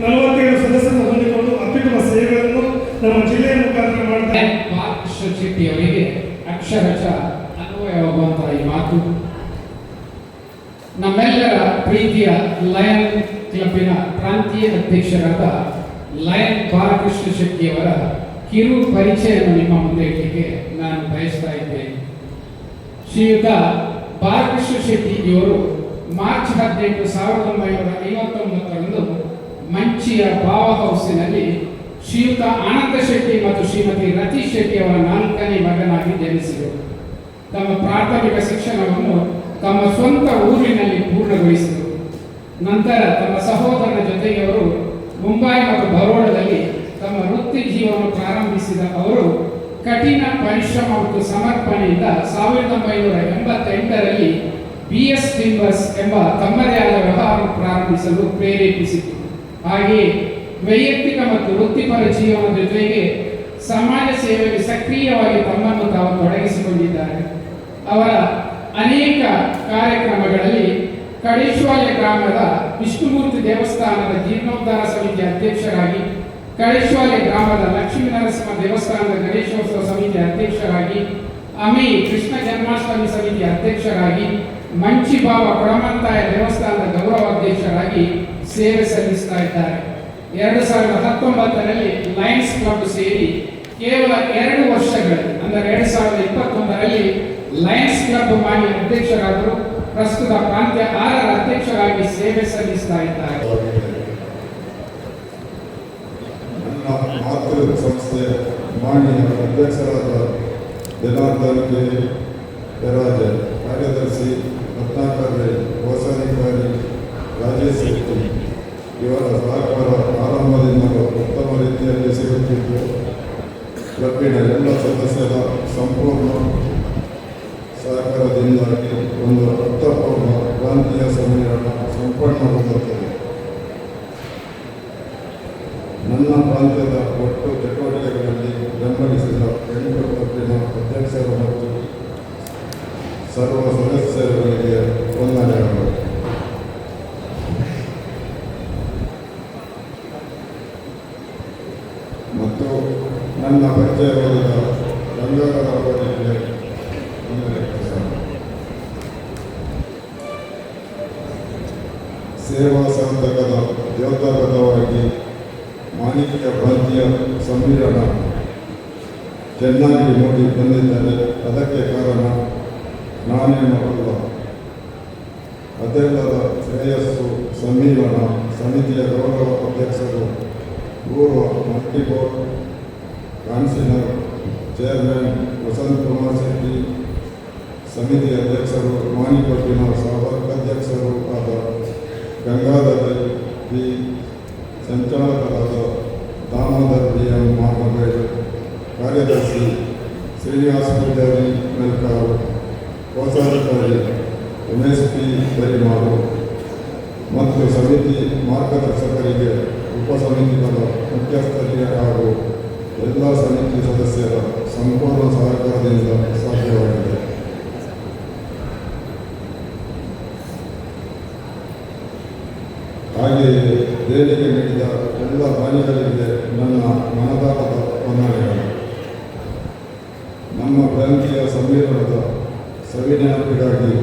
47 ಸದಸ್ಯರನ್ನು ಹೊಂದಿಕೊಂಡು ಅತ್ಯುತ್ತಮ ಸೇವೆಯನ್ನು ನಮ್ಮ ಜಿಲ್ಲೆಯ ಮುಖಾಂತರ ಮಾಡ್ತಾರೆ. ಕೃಷ್ಣ ಶೆಟ್ಟಿ ಅವರಿಗೆ ಅಕ್ಷರಶಃ ಅನ್ವಯವಾಗುವಂತಹ ಈ ಮಾತು ನಮ್ಮೆಲ್ಲರ ಪ್ರೀತಿಯ ಲಯನ್ ಕ್ಲಬ್ಬಿನ ಪ್ರಾಂತೀಯ ಅಧ್ಯಕ್ಷರಾದ ಲಯನ್ ಬಾಲಕೃಷ್ಣ ಶೆಟ್ಟಿಯವರ ಕಿರು ಪರಿಚಯವನ್ನು ನಿಮ್ಮ ಮುಂದೆ ಇಡಲಿಕ್ಕೆ ನಾನು ಬಯಸ್ತಾ ಇದ್ದೇನೆ. ಶ್ರೀಯುತ ಬಾಲಕೃಷ್ಣ ಶೆಟ್ಟಿ ಇವರು ಮಾರ್ಚ್ 18, 1959ರಂದು ಮಂಚಿಯ ಬಾವ ಹೌಸಿನಲ್ಲಿ ಶ್ರೀಯುತ ಆನಂದ ಶೆಟ್ಟಿ ಮತ್ತು ಶ್ರೀಮತಿ ರತಿ ಶೆಟ್ಟಿ ಅವರ 4ನೇ ಮಗನಾಗಿ ಜನಿಸಿದರು. ತಮ್ಮ ಪ್ರಾಥಮಿಕ ಶಿಕ್ಷಣವನ್ನು ತಮ್ಮ ಸ್ವಂತ ಊರಿನಲ್ಲಿ ಪೂರ್ಣಗೊಳಿಸಿದರು. ನಂತರ ತಮ್ಮ ಸಹೋದರನ ಜೊತೆಗೆ ಅವರು ಮುಂಬೈ ಮತ್ತು ಬರೋಡದಲ್ಲಿ ತಮ್ಮ ವೃತ್ತಿ ಜೀವನವನ್ನು ಪ್ರಾರಂಭಿಸಿದ ಅವರು ಕಠಿಣ ಪರಿಶ್ರಮ ಮತ್ತು ಸಮರ್ಪಣೆಯಿಂದ 1988ರಲ್ಲಿ BS ಟಿಂಬರ್ಸ್ ಎಂಬ ತಮ್ಮದೇ ಆದ ವ್ಯವಹಾರ ಪ್ರಾರಂಭಿಸಲು ಪ್ರೇರೇಪಿಸಿತು. ಹಾಗೆಯೇ ವೈಯಕ್ತಿಕ ಮತ್ತು ವೃತ್ತಿಪರ ಜೀವನದ ಜೊತೆಗೆ ಸಮಾಜ ಸೇವೆಗೆ ಸಕ್ರಿಯವಾಗಿ ತಮ್ಮನ್ನು ತಾವು ತೊಡಗಿಸಿಕೊಂಡಿದ್ದಾರೆ. ಅವರ ಅನೇಕ ಕಾರ್ಯಕ್ರಮಗಳಲ್ಲಿ ಕಳೇಶ್ವಾಲೆ ಗ್ರಾಮದ ವಿಷ್ಣುಮೂರ್ತಿ ದೇವಸ್ಥಾನದ ಜೀರ್ಣೋದ್ಧಾರ ಸಮಿತಿಯ ಅಧ್ಯಕ್ಷರಾಗಿ, ಕಳೇಶ್ವಾಲೆ ಗ್ರಾಮದ ಲಕ್ಷ್ಮೀ ನರಸಿಂಹ ದೇವಸ್ಥಾನದ ಗಣೇಶೋತ್ಸವ ಸಮಿತಿಯ ಅಧ್ಯಕ್ಷರಾಗಿ, ಅಮಿ ಕೃಷ್ಣ ಜನ್ಮಾಷ್ಟಮಿ ಸಮಿತಿಯ ಅಧ್ಯಕ್ಷರಾಗಿ, ಮಂಚಿಬಾವ ಕೊಡಮಂತಾಯ ದೇವಸ್ಥಾನದ ಗೌರವ ಅಧ್ಯಕ್ಷರಾಗಿ ಸೇವೆ ಸಲ್ಲಿಸ್ತಾ ಇದ್ದಾರೆ. 2019ರಲ್ಲಿ ಲಯನ್ಸ್ ಕ್ಲಬ್ ಸೇರಿ ಕೇವಲ 2 ವರ್ಷಗಳಲ್ಲಿ ಅಂದರೆ 2021ರಲ್ಲಿ ಲಯನ್ಸ್ ಕ್ಲಬ್ ಮಾನ್ಯ ಅಧ್ಯಕ್ಷರಾದರು. ಪ್ರಸ್ತುತ ಪ್ರಾಂತ್ಯ 6ರ ಅಧ್ಯಕ್ಷರಾಗಿ ಸೇವೆ ಸಲ್ಲಿಸ್ತಾ ಇದ್ದಾರೆ. ನನ್ನ ಮಾತೃ ಸಂಸ್ಥೆ ಮಾನ್ಯ ಅಧ್ಯಕ್ಷರಾದ ಜನಾರ್ದನ್ ಕೆ. ಪೆರಾಜೆ, ಕಾರ್ಯದರ್ಶಿ ರತ್ನಾಕರ್, ಕೋಶಾಧಿಕಾರಿ ರಾಜೇಶ್ ಶೆಟ್ಟಿ ಇವರ ಸಹಕಾರ ಆರಂಭದಿಂದ ಉತ್ತಮ ರೀತಿಯಲ್ಲಿ ಸಿಗುತ್ತಿದ್ದು ಕ್ಲಬ್ಬಿನ ಎಲ್ಲ ಸದಸ್ಯರ ಸಂಪೂರ್ಣ ಸಹಕಾರದಿಂದಾಗಿ ಒಂದು ಅರ್ಥಪೂರ್ಣ ಪ್ರಾಂತೀಯ ಸಮ್ಮೇಳನ ಸಂಪನ್ನಗೊಳ್ಳುತ್ತದೆ. ನನ್ನ ಪ್ರಾಂತ್ಯದ ಒಟ್ಟು ಚಟುವಟಿಕೆಗಳಲ್ಲಿ ಬೆಂಬಲಿಸಿದ ನನ್ನ ಪರಿಚಯವಾದ ಗಂಗಾಧರ ಅವರಿಗೆ ವಂದನೆ. ಸೇವಾ ಸಾಧಕದ ದೇವತಾಗತವಾಗಿ ಮಾಣಿಕ್ಯ ಭ್ರಾಂತಿಯ ಸಮ್ಮಿಲನ ಚೆನ್ನಾಗಿ ಮೂಡಿ ಬಂದಿದ್ದರೆ ಅದಕ್ಕೆ ಕಾರಣ ನಾನೇನು ಅಲ್ಲ. ಅದೆಲ್ಲದ ಶ್ರೇಯಸ್ಸು ಸಮ್ಮಿಲನ ಸಮಿತಿಯ ಗೌರವ ಅಧ್ಯಕ್ಷರು ಪೂರ್ವ multi board councillor chairman Vasanth Kumar Shetty, ಸಮಿತಿ ಅಧ್ಯಕ್ಷರು ಮಾನಿಕೊಟ್ಟಿನ ಸಭಾಧ್ಯಕ್ಷರು ಆದ ಗಂಗಾಧರ ಬಿ, ಸಂಚಾಲಕರಾದ ದಾಮೋದರ್ ಬಿ ಎಂ ಮಾರ್ಗಬೇಡು, ಕಾರ್ಯದರ್ಶಿ ಶ್ರೀನಿವಾಸ ಪೂಜಾರಿ ಮೆಲ್ಕಾರು, ಕೋಶಾಧಿಕಾರಿ ಉಮೇಶ್ ಪಿ ಬರಿಮಾರು ಮತ್ತು ಸಮಿತಿ ಮಾರ್ಗದರ್ಶಕರಿಗೆ ಉಪಸಮಿತಿಗಳ ಮುಖ್ಯಸ್ಥರಿಗೆ ಹಾಗೂ ಎಲ್ಲ ಸಮಿತಿ ಸದಸ್ಯರ ಸಂಪೂರ್ಣ ಸಹಕಾರದಿಂದ ಸಾಧ್ಯವಾಗಿದೆ. ಹಾಗೆಯೇ ದೇಣಿಗೆ ನೀಡಿದ ಎಲ್ಲ ದಾನಿಗಳಿಗೆ ನನ್ನ ಮನದಾಳದ ವಂದನೆಗಳು. ನಮ್ಮ ಪ್ರಾಂತೀಯ ಸಮ್ಮೇಳನದ ಸವಿನೆನಪಿಗಾಗಿ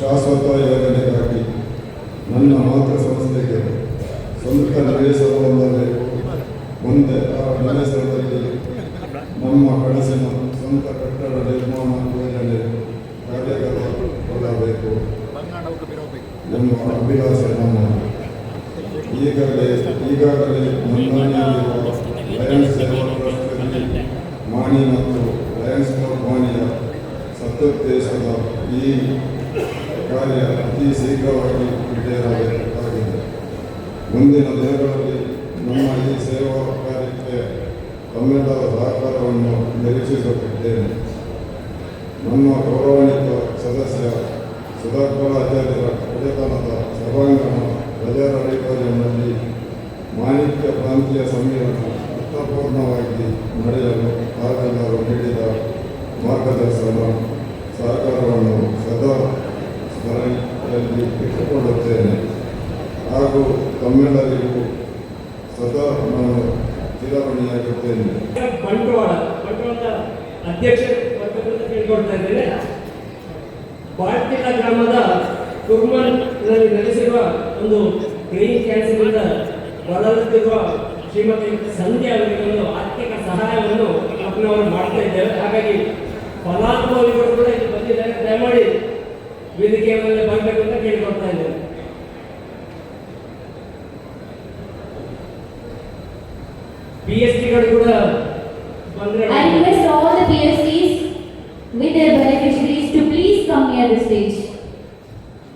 ಶಾಶ್ವತ ಯೋಜನೆಗಾಗಿ ನನ್ನ ಮಾತೃ ಸಂಸ್ಥೆಗೆ ಸ್ವಂತ ನಿವೇಶನವೊಂದರಲ್ಲಿ ಮುಂದೆ ಆ ನಿವೇಶನದಲ್ಲಿ ನಮ್ಮ ಕನಸಿನ ಸ್ವಂತ ಕಟ್ಟಡ ನಿರ್ಮಾಣ ಯೋಜನೆ ಕಾರ್ಯಗತಗೊಳ್ಳಬೇಕು ಎಂಬ ಅಭಿಲಾಷೆ ನಮ್ಮದು. ಈಗಾಗಲೇ ನೋಂದಣಿಯಾಗಿರುವ ಲಯನ್ಸ್ ಸೇವಾ ಟ್ರಸ್ಟ್ನಲ್ಲಿ ಮಾಣಿ ಮತ್ತು ಲಯನ್ಸ್ ಕ್ಲಬ್ ಮಾಣಿಯ ಸದುದ್ದೇಶದ ಈ ಕಾರ್ಯ ಅತಿ ಶೀಘ್ರವಾಗಿ ಈಡೇರಬೇಕಾಗಿದೆ. ಮುಂದಿನ ದಿನಗಳಲ್ಲಿ ನಮ್ಮ ಈ ಸೇವಾ ಕಾರ್ಯಕ್ಕೆ ತಮ್ಮೆಲ್ಲರ ಸಹಕಾರವನ್ನು ನಿರೀಕ್ಷಿಸುತ್ತಿದ್ದೇನೆ. ನಮ್ಮ ಗೌರವಾನ್ವಿತ ಸದಸ್ಯ ಸುಧಾಕರಾಚಾರ್ಯರ ಒಡೆತನದ ಸಭಾಂಗಣ ಬಜಾರ್ ಆಡಿಟೋರಿಯಂನಲ್ಲಿ ಮಾಣಿಕ್ಯ ಪ್ರಾಂತೀಯ ಸಮ್ಮೇಳನ ಅರ್ಥಪೂರ್ಣವಾಗಿ ನಡೆಯಲು ತಾವೆಲ್ಲರೂ ನೀಡಿದ ಮಾರ್ಗದರ್ಶನ ಸಹಕಾರವನ್ನು ಸದಾ ಸ್ಮರಣೆಯಲ್ಲಿ ಇಟ್ಟುಕೊಳ್ಳುತ್ತೇನೆ ಹಾಗೂ ತಮ್ಮೆಲ್ಲರಿಗೂ ಸದಾ ನಾನು ಚಿರಋಣಿಯಾಗುತ್ತೇನೆ. ಬಂಟ್ವಾಳದ ಅಧ್ಯಕ್ಷ ಕೇಳಿಕೊಳ್ತಾ ಇದ್ದೇನೆ. ಬಾಳ್ತಿಲ ಗ್ರಾಮದ ಕುರ್ಮನ್ನಲ್ಲಿ ನೆಲೆಸಿರುವ ಒಂದು ಬ್ರೈನ್ ಕ್ಯಾನ್ಸರ್ನಿಂದ ಬಳಲುತ್ತಿರುವ ಶ್ರೀಮತಿ ಸಂಧ್ಯಾ ಅವರಿಗೆ ಒಂದು ಆರ್ಥಿಕ ಸಹಾಯವನ್ನು ಅಪ್ಪನವರು ಮಾಡ್ತಾ ಇದ್ದೇವೆ. ಹಾಗಾಗಿ ಫಲಾನುಭವಿಗಳು ಕೂಡ ಇಲ್ಲಿ ಬಂದಿದ್ದಾರೆ. ದಯಮಾಡಿ ವೇದಿಕೆಯ ಮೇಲೆ ಬರಬೇಕು ಅಂತ ಕೇಳಿಕೊಳ್ತಾ ಇದ್ದೇವೆ. PSTಗಳು ಕೂಡ ಬಂದ್ರೆ I request all the PSTs with their beneficiaries to please come near the stage.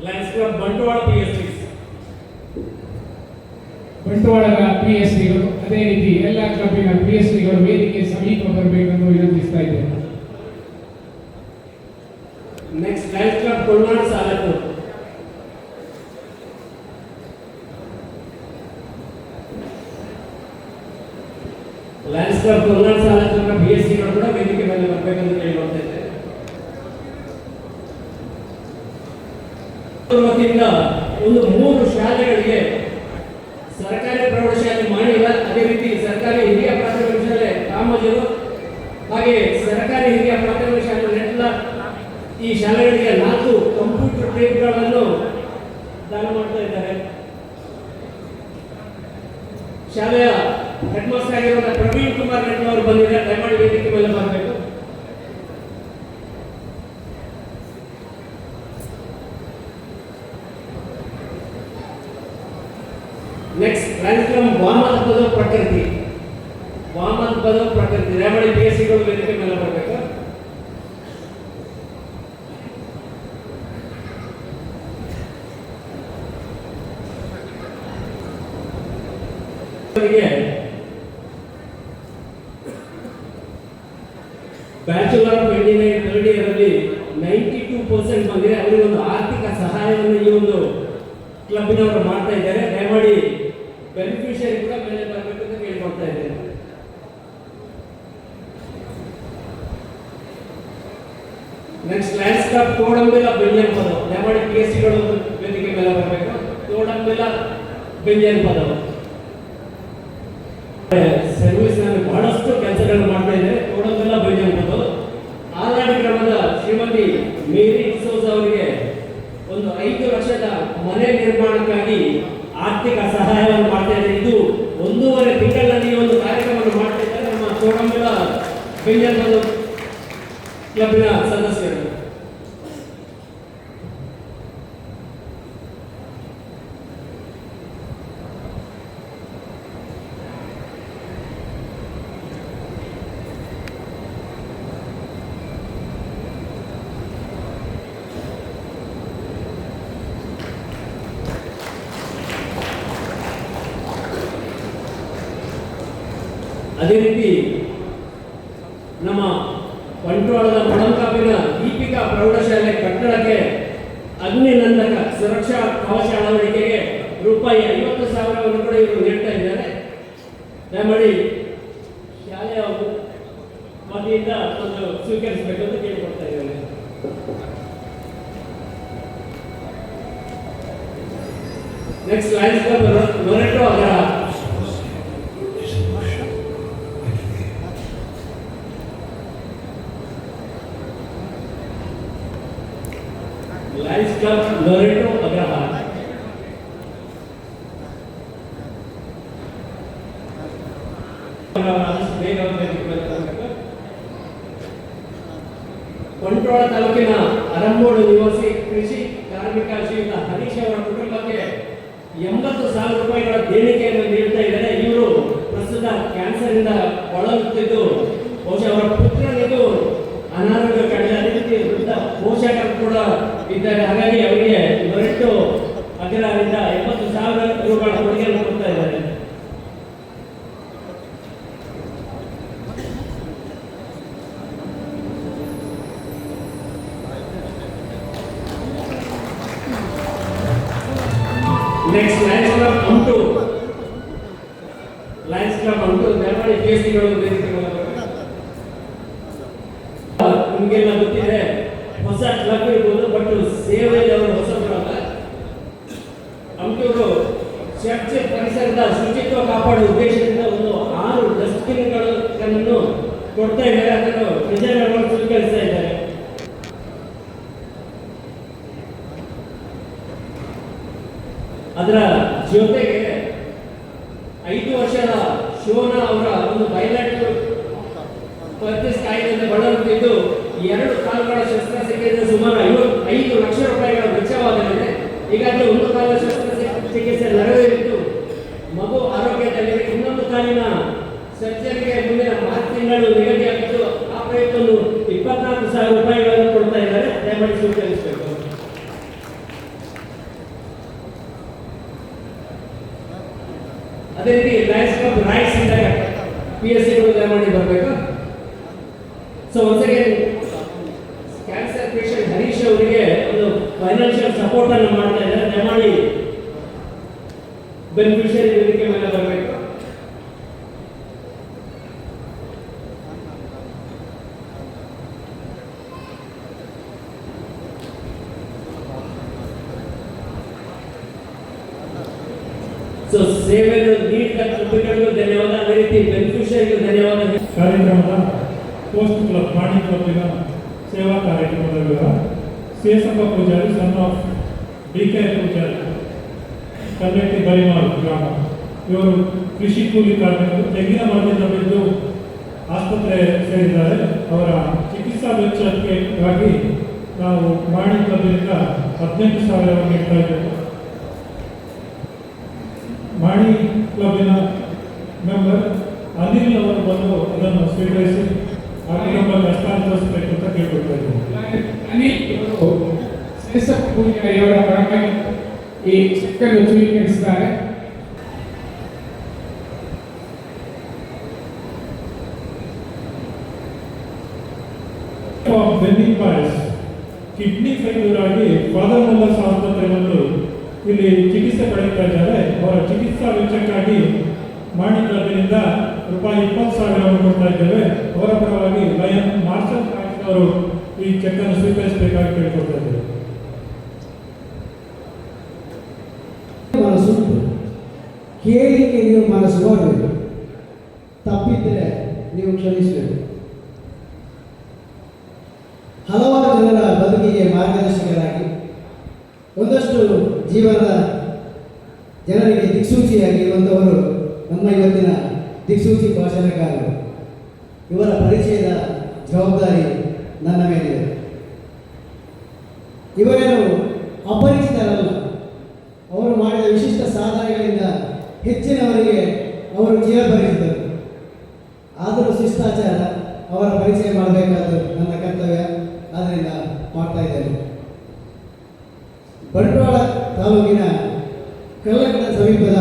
Lions club Bantwal PSTs. ಬಂಟ್ವಾಳದ PSTಗಳು ಅದೇ ರೀತಿ ಎಲ್ಲ ಕ್ಲಬ್ಬಿನ PSTಗಳು ವೇದಿಕೆ ಸಮೀಪ ಬರಬೇಕೆಂದು ವಿನಂತಿಸ್ತಾ ಇದ್ದೇನೆ. Next lions club Kolnad Salathu. Lions club Kolnad Salathu PSTಗಳು ಕೂಡ ವೇದಿಕೆ ಮೇಲೆ ಬರಬೇಕಂತ ಕೇಳ್ಕೊಳ್ತಾ ಇದ್ದೇನೆ. ವತಿಯಿಂದ ಒಂದು 3 ಶಾಲೆಗಳಿಗೆ ಸರ್ಕಾರಿ ಪ್ರೌಢಶಾಲೆ ಮಾಡಿಲ್ಲ, ಅದೇ ರೀತಿ ಸರ್ಕಾರಿ ಹಿರಿಯ ಪ್ರಾಥಮಿಕ ಶಾಲೆ ರಾಮಜರು ಹಾಗೆ ಸರ್ಕಾರಿ ಹಿರಿಯ ಪ್ರಾಥಮಿಕ ಶಾಲೆ ನೆಟ್ಲ ಈ ಶಾಲೆಗಳಿಗೆ 4 ಕಂಪ್ಯೂಟರ್ ಟೇಪ್ಗಳನ್ನು ದಾನ ಮಾಡ್ತಾ ಇದ್ದಾರೆ. ಶಾಲೆಯ ಹೆಡ್ ಮಾಸ್ಟರ್ ಆಗಿರುವ ಪ್ರವೀಣ್ ಕುಮಾರ್ ನೆಟ್ಲ ಅವರು ಬಂದಿದ್ದಾರೆ. ದಯಮಾಡಿ ವೇದಿಕೆ ಮೇಲೆ ಬರಬೇಕು. ನೆಕ್ಸ್ಟ್ ಲಯನ್ಸ್ ಕ್ಲಬ್ ವಾಮದ ಪದವ ಪ್ರಕೃತಿ ದಯಮಾಡಿ PSTಗಳು ವೇದಿಕೆ ಮೇಲೆ ಬರಬೇಕು. Bachelor of engineering third year ಅಲ್ಲಿ 92% ಬಂದಿದೆ. ಅವರಿಗೆ ಒಂದು ಆರ್ಥಿಕ ಸಹಾಯವನ್ನು ಈ ಒಂದು ಕ್ಲಬ್ಬಿನವರು ಮಾಡ್ತಾ ಇದ್ದಾರೆ. ದಯಮಾಡಿ ಬೆನಿಫಿಷಿಯರಿ ಕೂಡ ಮೇಲೆ ಬರಬೇಕು ಅಂತ ಕೇಳ್ಕೊಳ್ತಾ ಇದ್ದೇನೆ. ನೆಕ್ಸ್ಟ್ ಲಯನ್ಸ್ ಕ್ಲಬ್ ತೋಡಂಬೆಲ ಬೆಂಜನ್ ಪದವು ದಯಮಾಡಿ PSTಗಳು ವೇದಿಕೆ ಮೇಲೆ ಬರಬೇಕು. ತೋಡಂಬೆಲ ಬೆಂಜನ್ ಪದವು ಸರ್ವಿಸ್ ನಲ್ಲಿ ಬಹಳಷ್ಟು ಕೆಲಸಗಳು ಕೆಲಸಗಳನ್ನು ಮಾಡ್ತಾ ಇದ್ದಾರೆ. ಕೋಡಂಬೆಲ್ಲ ಬೈಜಂಪದು ಆಲ್ನಾಡಿ ಗ್ರಾಮದ ಶ್ರೀಮತಿ ಮೇರಿ ಡಿಸೋಜ ಅವರಿಗೆ ಒಂದು 5 ಲಕ್ಷದ ಮನೆ ನಿರ್ಮಾಣಕ್ಕಾಗಿ ಆರ್ಥಿಕ ಸಹಾಯವನ್ನು ಮಾಡ್ತಾ ಇದ್ದಾರೆ. ಇದು 1.5 ತಿಂಗಳಲ್ಲಿ ಒಂದು ಕಾರ್ಯಕ್ರಮವನ್ನು ಮಾಡ್ತಾ ಇದ್ದಾರೆ ನಮ್ಮ ಕೋಡಂಬೆಲ್ಲ ಬೈಜಂಪದು ಕ್ಲಬ್ನ ಸದಸ್ಯರು. ಅದೇ ರೀತಿ ನಮ್ಮ ಬಂಟ್ವಾಳದ ಮಳಂಕಾಪಿನ ದೀಪಿಕಾ ಪ್ರೌಢಶಾಲೆ ಕಟ್ಟಡಕ್ಕೆ ಅಗ್ನಿನಂದಕ ಸುರಕ್ಷಾ ಕವಚ ಅಳವಡಿಕೆಗೆ ರೂಪಾಯಿ 50,000ವನ್ನು ಕೂಡ ಇವರು ನೀಡ್ತಾ ಇದ್ದಾರೆ. ದಯಮಾಡಿ ಶಾಲೆಯ ವತಿಯಿಂದ ಒಂದು ಸ್ವೀಕರಿಸಬೇಕು ಅಂತ ಕೇಳಿಕೊಡ್ತಾ ಇದ್ದೇನೆ. ನೆಕ್ಸ್ಟ್ ಲಯನ್ಸ್ ಕ್ಲಬ್ ಲೊರೆಟೋ ಅದರ Lions Club Loreto Agrahan. Bantwal ತಾಲೂಕಿನ ಅರಂಬೋಡು ನಿವಾಸಿ ಕೃಷಿ ಕಾರ್ಮಿಕ ಶ್ರೀಯುತ ಹರೀಶ್ ಅವರ ಕುಟುಂಬಕ್ಕೆ 80,000 ರೂಪಾಯಿಗಳ ದೇಣಿಗೆಯನ್ನು ನೀಡ್ತಾ ಇದ್ದಾರೆ. ಇವರು ಪ್ರಸ್ತುತ ಕ್ಯಾನ್ಸರ್ ಇಂದ ಬಳಲುತ್ತಿದ್ದು ಬಹುಶಃ ಅವರ ಪುತ್ರನಿಗೂ ಅನಾರೋಗ್ಯ ಕಂಡಿದೆ. ಅದೇ ರೀತಿ ವೃದ್ಧ ಪೋಷಕರು ಕೂಡ ಇದ್ದಾರೆ. ಹಾಗಾಗಿ ಅವರಿಗೆ ಲೊರೆಟೋ ಅಗ್ರಹಾರದಿಂದ 70,000 ರೂಪಾಯಿಗಳ ಕೊಡುಗೆಯನ್ನು ಕೊಡ್ತಾ ಇದ್ದಾರೆ. ನೆಕ್ಸ್ಟ್ ಲಯನ್ಸ್ ಕ್ಲಬ್ ಅಂಟು. ಲಯನ್ಸ್ ಕ್ಲಬ್ ಅಂಟು ದಯಮಾಡಿ ಕೇಸಿಗಳು ನಿಮಗೆಲ್ಲ ಗೊತ್ತಿದೆ, ಹೊಸ ಕ್ಲಬ್ ಇರ್ಬೋದು, ಬಟ್ ಸೇವೆ ಅವರು ಹೊಸಬರಲ್ಲ. ಅಂಟೂರು ಚರ್ಚ್ ಪರಿಸರದ ಶುಚಿತ್ವ ಕಾಪಾಡುವ ಉದ್ದೇಶದಿಂದ ಒಂದು 6 ಡಸ್ಟ್ಬಿನ್ಗಳನ್ನು ಕೊಡ್ತಾ ಇದ್ದಾರೆ. ಅದನ್ನು ಡಿಸೈನರ್ಗಳು ಸ್ವೀಕರಿಸ್ತಾ ಇದ್ದಾರೆ. ಅದರ ಜೊತೆಗೆ 5 ವರ್ಷದ ಶೋನಾ ಅವರ ಒಂದು ಬಯಲಾಟು ಪರ್ತಿಸ್ ಕಾಯಿಲೆಯಿಂದ ಬಳಲುತ್ತಿದ್ದು 2 ಕಾಲುಗಳ ಶಸ್ತ್ರಚಿಕಿತ್ಸೆ ಸುಮಾರು 5 ಲಕ್ಷ ರೂಪಾಯಿಗಳ ವೆಚ್ಚವಾಗಲಿದೆ. ಈಗಾಗಲೇ 1 ಕಾಲ ಶಸ್ತ್ರಚಿಕಿತ್ಸೆ ನೆರವೇರಿದ್ದು ಮಗು ಆರೋಗ್ಯದಲ್ಲಿದೆ. ಇನ್ನೊಂದು ಕಾಲಿನ ಸರ್ಜರಿಗೆ ಮುಂದಿನ 4 ತಿಂಗಳು ನಿಗದಿಯಾಗಿದ್ದು ಆ ಪ್ರಯತ್ನವನ್ನು 24,000 ರೂಪಾಯಿಗಳನ್ನು ಕೊಡ್ತಾ ಇದ್ದಾರೆ. ದಯಮಾಡಿ ಸ್ವೀಕರಿಸಬೇಕು. ಅದೇ ರೀತಿ ಲಯನ್ಸ್ ಕ್ಲಬ್ ರೈಟ್ಸ್ ಇಂದ PSCಗಳು ದಯಮಾಡಿ ಬರಬೇಕು. So once again cancer patient Harish ಅವರಿಗೆ ಒಂದು ಫೈನಾನ್ಷಿಯಲ್ ಸಪೋರ್ಟ್ ಅನ್ನು ಮಾಡ್ತಾ ಇದ್ದಾರೆ. ದಯಮಾಡಿ ಬೆನಿಫಿಷಿಯರಿ ವೇದಿಕೆ ಮೇಲೆ ಬರಬೇಕು. ಸೊ ಸೇವೆಯನ್ನು ನೀಡಿದ ಕ್ಲಬ್ಗಳಿಗೂ ಧನ್ಯವಾದ. ಅದೇ ರೀತಿ ಬೆನಿಫಿಷಿಯರಿಗೂ ಧನ್ಯವಾದ. ಕಾರ್ಯಕ್ರಮದ ಪೋಸ್ಟ್ ಕ್ಲಬ್ ಮಾಣಿ ಕ್ಲಬ್ಬಿನ ಸೇವಾ ಕಾರ್ಯಕ್ರಮದ ವಿವರ. Sesappa Poojary son of DK Poojary, Kalletti Barimaru ಗ್ರಾಮ. ಇವರು ಕೃಷಿ ಕೂಲಿ ಕಾರ್ಮಿಕರು. ತೆಂಗಿನ ಮರದಿಂದ ಬಿದ್ದು ಆಸ್ಪತ್ರೆ ಸೇರಿದ್ದಾರೆ. ಅವರ ಚಿಕಿತ್ಸಾ ವೆಚ್ಚಕ್ಕಾಗಿ ನಾವು ಮಾಣಿ ಕ್ಲಬ್ಬಿನಿಂದ 18,000 ನೀಡ್ತಾ ಇದ್ದೇವೆ. ಮಾಣಿ ಕ್ಲಬ್ಬಿನ ಮೆಂಬರ್ ಅನಿಲ್ ಅವರು ಬಂದು ಅದನ್ನು ಸ್ವೀಕರಿಸಿ ಆ ಕುಟುಂಬಕ್ಕೆ ಹಸ್ತಾಂತರಿಸಬೇಕು ಅಂತ ಕೇಳ್ಕೊಳ್ತಾ ಇದ್ದೇನೆ. ಅನಿಲ್ ಸೇಸಪ್ಪ ಪೂಜಾರಿಯವರ ಪರವಾಗಿ ಈ ಚೆಕ್ಕನ್ನು ಸ್ವೀಕರಿಸಿದ್ದಾರೆ. ಬೆನ್ನಿಂಗ್ ಬಾಯ್ಸ್ ಕಿಡ್ನಿ ಫೇಲ್ಯೂರ್ ಆಗಿ ಫಾದರ್ ಮೊಲ್ಲಸ್ ಆಸ್ಪತ್ರೆ ಬಂದು ಇಲ್ಲಿ ಚಿಕಿತ್ಸೆ ಪಡೆಯುತ್ತಾ ಇದ್ದಾರೆ. ಅವರ ಚಿಕಿತ್ಸಾ ವೆಚ್ಚಕ್ಕಾಗಿ ಮಾಣಿ ಕ್ಲಬ್ಬಿನಿಂದ ರೂಪಾಯಿ 20,000 ಕೊಡ್ತಾ ಇದ್ದೇವೆ. ಅವರ ಪರವಾಗಿ ಲಯನ್ ಮಾರ್ಷಲ್ ಅವರು ಈ ಚೆಕ್ ಅನ್ನು ಸ್ವೀಕರಿಸಬೇಕಾಗಿ ಕೇಳಿಕೊಳ್ತಾ ಇದ್ದೇವೆ. ಮನಸ್ಸುಂಟು, ಕೇಳಿಕೆ ನೀವು ಮನಸ್ಸು ನೋಡಬೇಕು. ತಪ್ಪಿದ್ರೆ ನೀವು ಕ್ಷಮಿಸಬೇಕು. ಹಲವಾರು ಜನರ ಬದುಕಿಗೆ ಮಾರ್ಗದರ್ಶಕರಾಗಿ ಒಂದಷ್ಟು ಜೀವನದ ಜನರಿಗೆ ದಿಕ್ಸೂಚಿಯಾಗಿ ಇರುವಂಥವರು ನಮ್ಮ ಇವತ್ತಿನ ದಿಕ್ಸೂಚಿ ಭಾಷಣಕಾರರು. ಇವರ ಪರಿಚಯದ ಜವಾಬ್ದಾರಿ ನನ್ನ ಮೇಲಿದೆ. ಇವರೇನು ಅಪರಿಚಿತರಲ್ಲ. ಅವರು ಮಾಡಿದ ವಿಶಿಷ್ಟ ಸಾಧನೆಗಳಿಂದ ಹೆಚ್ಚಿನವರಿಗೆ ಅವರು ಚಿರಪರಿಚಿತರು. ಆದರೂ ಶಿಷ್ಟಾಚಾರ ಅವರ ಪರಿಚಯ ಮಾಡಬೇಕಾದ್ದು ನನ್ನ ಕರ್ತವ್ಯ, ಆದ್ದರಿಂದ ಮಾಡ್ತಾ ಇದ್ದೇನೆ. ಬಂಟ್ವಾಳ ತಾಲೂಕಿನ ಕಲ್ಲಕಡ ಸಮೀಪದ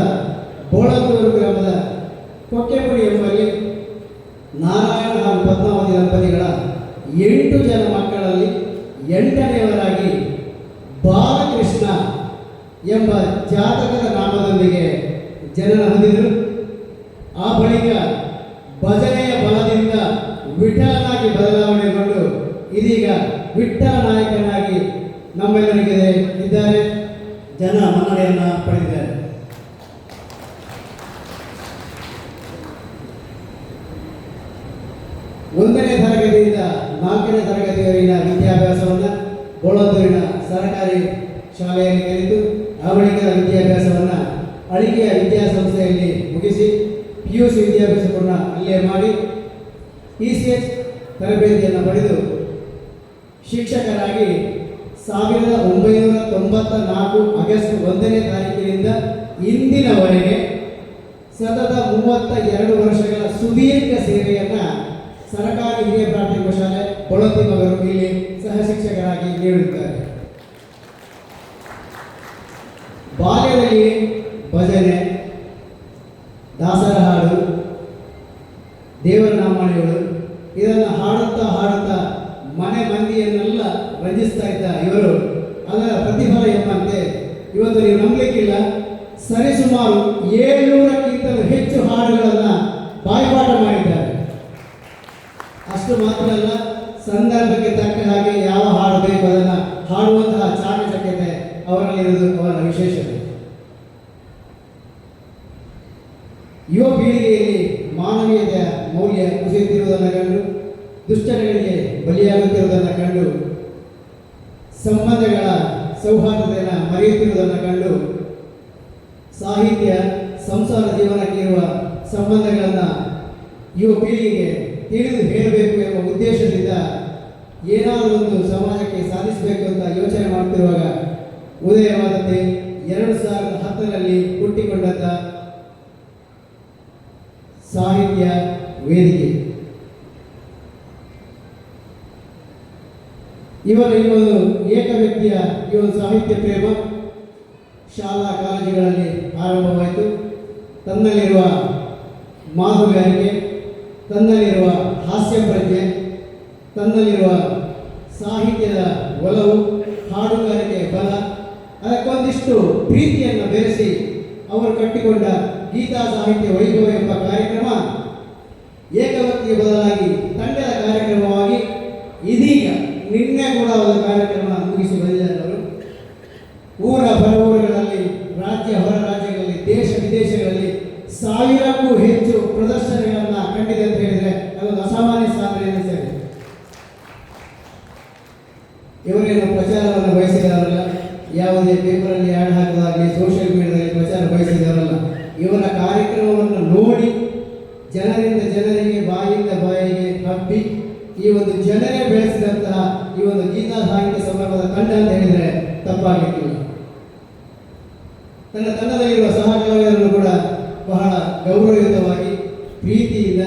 ಬೋಳಂದೂರು ಗ್ರಾಮದ ಕೊಕ್ಕೆಪುಡಿ ಎಂಬಲ್ಲಿ ನಾರಾಯಣ ಹಾಗೂ ಪದ್ಮಾವತಿ ದಂಪತಿಗಳ 8 ಜನ ಮಕ್ಕಳಲ್ಲಿ 8ನೇಯವರಾಗಿ ಬಾಲಕೃಷ್ಣ ಎಂಬ ಜಾತಕದ ನಾಮದೊಂದಿಗೆ ಜನನ ಹೊಂದಿದರು. ಆ ಬಳಿಕ ಭಜನೆಯ ಬಲದಿಂದ ವಿಠಲನಾಗಿ ಬದಲಾವಣೆಗೊಂಡು ಇದೀಗ ವಿಠಲ ನಾಯಕನಾಗಿ ನಮ್ಮೆಲ್ಲರಿಗೆ ಇದ್ದಾರೆ. ಜನ ಮನ್ನಣೆಯನ್ನು ಪಡೆದಿದ್ದಾರೆ. ಒಂದನೇ ತರಗತಿಯಿಂದ 4ನೇ ತರಗತಿಯವರೆಗಿನ ವಿದ್ಯಾಭ್ಯಾಸವನ್ನು ಬೋಳಂದೂರಿನ ಸರ್ಕಾರಿ ಶಾಲೆಯಲ್ಲಿ ಕಲಿತು ಆ ಬಳಿಕದ ವಿದ್ಯಾಭ್ಯಾಸವನ್ನು ಅಳಿಗೆಯ ವಿದ್ಯಾಸಂಸ್ಥೆಯಲ್ಲಿ ಮುಗಿಸಿ PUC ವಿದ್ಯಾಭ್ಯಾಸವನ್ನು ಅಲ್ಲೇ ಮಾಡಿ PCH ತರಬೇತಿಯನ್ನು ಪಡೆದು ಶಿಕ್ಷಕರಾಗಿ 1994 ಆಗಸ್ಟ್ 1ನೇ ತಾರೀಕಿನಿಂದ ಇಂದಿನವರೆಗೆ ಸತತ 32 ವರ್ಷಗಳ ಸುದೀರ್ಘ ಸೇವೆಯನ್ನು ಸರ್ಕಾರಿ ಹಿರಿಯ ಪ್ರಾಥಮಿಕ ಶಾಲೆ ಕೊಳತಿಮಗರು ಇಲ್ಲಿ ಸಹ ಶಿಕ್ಷಕರಾಗಿ ನೀಡುತ್ತಾರೆ. ಬಾಲ್ಯದಲ್ಲಿ ಭಜನೆ, ದಾಸರ ಹಾಡು, ದೇವರ ನಾಮಾವಳಿಗಳು ಇದನ್ನು ಹಾಡುತ್ತಾ ಮನೆ ಮಂದಿಯನ್ನೆಲ್ಲ ರಂಜಿಸ್ತಾ ಇದ್ದ ಇವರು ಅದರ ಪ್ರತಿಫಲ ಎಂಬಂತೆ ಇವತ್ತು ನೀವು ನಂಬಲಿಕ್ಕಿಲ್ಲ, ಸರಿಸುಮಾರು 700ಕ್ಕಿಂತಲೂ ಹೆಚ್ಚು ಹಾಡುಗಳನ್ನು ಬಾಯ್ಪಾಠ ಮಾಡಿದ್ದಾರೆ. ಅಷ್ಟು ಮಾತ್ರ ಅಲ್ಲ, ಸಂದರ್ಭಕ್ಕೆ ತಕ್ಕ ಹಾಗೆ ಯಾವ ಹಾಡು ಬೇಕು ಅದನ್ನು ಹಾಡುವಂತಹ ಚಾಕಚಕ್ಯತೆ ಅವರಲ್ಲಿರುವುದು ಅವರ ವಿಶೇಷತೆ. ಯುವ ಪೀಳಿಗೆಯಲ್ಲಿ ಮಾನವೀಯತೆಯ ಮೌಲ್ಯ ಕುಸಿಯುತ್ತಿರುವುದನ್ನು ಕಂಡು, ದುಶ್ಚಟಗಳಿಗೆ ಬಲಿಯಾಗುತ್ತಿರುವುದನ್ನು ಕಂಡು, ಸಂಬಂಧಗಳ ಸೌಹಾರ್ದತೆಯನ್ನು ಮರೆಯುತ್ತಿರುವುದನ್ನು ಕಂಡು, ಸಾಹಿತ್ಯ ಸಂಸಾರ ಜೀವನಕ್ಕೆ ಇರುವ ಸಂಬಂಧಗಳನ್ನು ಯುವ ಪೀಳಿಗೆಗೆ ತಿಳಿದು ಹೇಳಬೇಕು ಎಂಬ ಉದ್ದೇಶದಿಂದ ಏನಾದರೂ ಒಂದು ಸಮಾಜಕ್ಕೆ ಸಾಧಿಸಬೇಕು ಅಂತ ಯೋಚನೆ ಮಾಡುತ್ತಿರುವಾಗ ಉದಯವಾದಂತೆ 2010ರಲ್ಲಿ ಹುಟ್ಟಿಕೊಂಡಂಥ ಸಾಹಿತ್ಯ ವೇದಿಕೆ. ಇವರ ಈ ಒಂದು ಏಕ ವ್ಯಕ್ತಿಯ ಈ ಒಂದು ಸಾಹಿತ್ಯ ಪ್ರೇಮ ಶಾಲಾ ಕಾಲೇಜುಗಳಲ್ಲಿ ಆರಂಭವಾಯಿತು. ತನ್ನಲ್ಲಿರುವ ಮಾತುಗಾರಿಕೆ, ತನ್ನಲ್ಲಿರುವ ಹಾಸ್ಯ ಪ್ರಜ್ಞೆ, ತನ್ನಲ್ಲಿರುವ ಸಾಹಿತ್ಯದ ಒಲವು, ಹಾಡುಗಾರಿಕೆ ಬಲ, ಅದಕ್ಕೊಂದಿಷ್ಟು ಪ್ರೀತಿಯನ್ನು ಬೆರೆಸಿ ಅವರು ಕಟ್ಟಿಕೊಂಡ ಗೀತಾ ಸಾಹಿತ್ಯ ವೈಭವ ಎಂಬ ಕಾರ್ಯಕ್ರಮ ಏಕವ್ಯಕ್ತಿಯ ಬದಲಾಗಿ ತಂಡದ ಕಾರ್ಯಕ್ರಮವಾಗಿ ಇದೀಗ ನಿನ್ನೆ ಕೂಡ ಒಂದು ಕಾರ್ಯಕ್ರಮ ಮುಗಿಸಿ ಬಂದಿದ್ದಾರೆ. ಅವರು ಊರ ಹೊರಊರುಗಳಲ್ಲಿ, ರಾಜ್ಯ ಹೊರ ರಾಜ್ಯಗಳಲ್ಲಿ, ದೇಶ ವಿದೇಶಗಳಲ್ಲಿ 1000ಕ್ಕೂ ಹೆಚ್ಚು ಪ್ರದರ್ಶನಗಳನ್ನು ಕಂಡಿದೆ ಅಂತ ಹೇಳಿದರೆ ಅದೊಂದು ಅಸಾಮಾನ್ಯ ಸಾಧನೆ ಅನಿಸ್ತದೆ. ಇವರೇನು ಪ್ರಚಾರವನ್ನು ಬಯಸಿದವರಲ್ಲ, ಯಾವುದೇ ಪೇಪರಲ್ಲಿ ಆ್ಯಡ್ ಹಾಕೋದಾಗಲಿ ಸೋಷಿಯಲ್ ಮೀಡಿಯಾದಲ್ಲಿ ಪ್ರಚಾರ ಬಯಸಿದವರಲ್ಲ. ಇವರ ಕಾರ್ಯಕ್ರಮವನ್ನು ನೋಡಿ ಜನರಿಂದ ಜನರಿಗೆ, ಬಾಯಿಂದ ಬಾಯಿಗೆ ಹಬ್ಬಿ ಈ ಒಂದು ಜನರೇ ಬೆಳೆಸಿದಂತಹ ಈ ಒಂದು ಗೀತಾ ಸಾಹಿತ್ಯ ಸಮಾರಂಭದ ತಂಡ ಅಂತ ಹೇಳಿದರೆ ತಪ್ಪಾಗಲಿಕ್ಕಿಲ್ಲ. ತನ್ನ ತಂಡದಲ್ಲಿರುವ ಸಹ ಕಲಾವಿದರನ್ನು ಕೂಡ ಬಹಳ ಗೌರವಯುತವಾಗಿ, ಪ್ರೀತಿಯಿಂದ,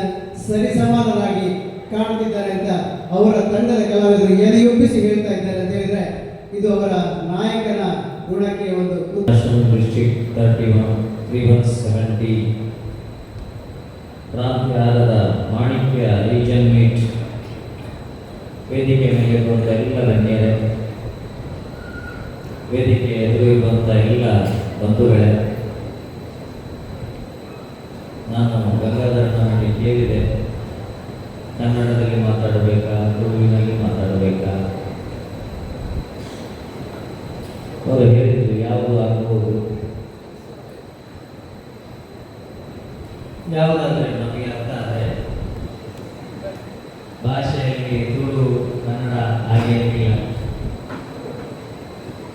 ಸರಿಸಮಾನರಾಗಿ ಕಾಣುತ್ತಿದ್ದಾರೆ ಅಂತ ಅವರ ತಂಡದ ಕಲಾವಿದರು ಎದೆಯೊಪ್ಪಿಸಿ ಹೇಳ್ತಾ ಇದ್ದಾರೆ ಅಂತ ಹೇಳಿದರೆ ಇದು ಅವರ ನಾಯಕನ ಗುಣಕ್ಕೆ ಒಂದು ಡಿಸ್ಟ್ರಿಕ್ಟ್ 31 ಪ್ರಾಂತ್ಯಾರದ ಮಾಣಿಕ್ಯ ರೀಜನ್ ಮೀಟ್ ವೇದಿಕೆ ಮೇಲೆ ಬಂದ ಎಲ್ಲ ಗಣ್ಯರೇ, ವೇದಿಕೆ ಎದುರಿರುವಂಥ ಎಲ್ಲ ಬಂಧುಗಳೇ, ನಾನು ಗಂಗಾಧರನ ಮಾಡಿ ಕೇಳಿದೆ ಕನ್ನಡದಲ್ಲಿ ಮಾತಾಡಬೇಕಾ, ತುಳುವಿನಲ್ಲಿ ಮಾತಾಡಬೇಕಾ? ಅವರು ಹೇಳಿದ್ರು ಯಾವುದು ಆಗಬಹುದು, ಯಾವುದಾದ್ರೆ ನಮಗೆ ಅರ್ಥ ಆದರೆ ಭಾಷೆಯಲ್ಲಿ ತುಳು ಕನ್ನಡ ಹಾಗೆ ಇಲ್ಲ.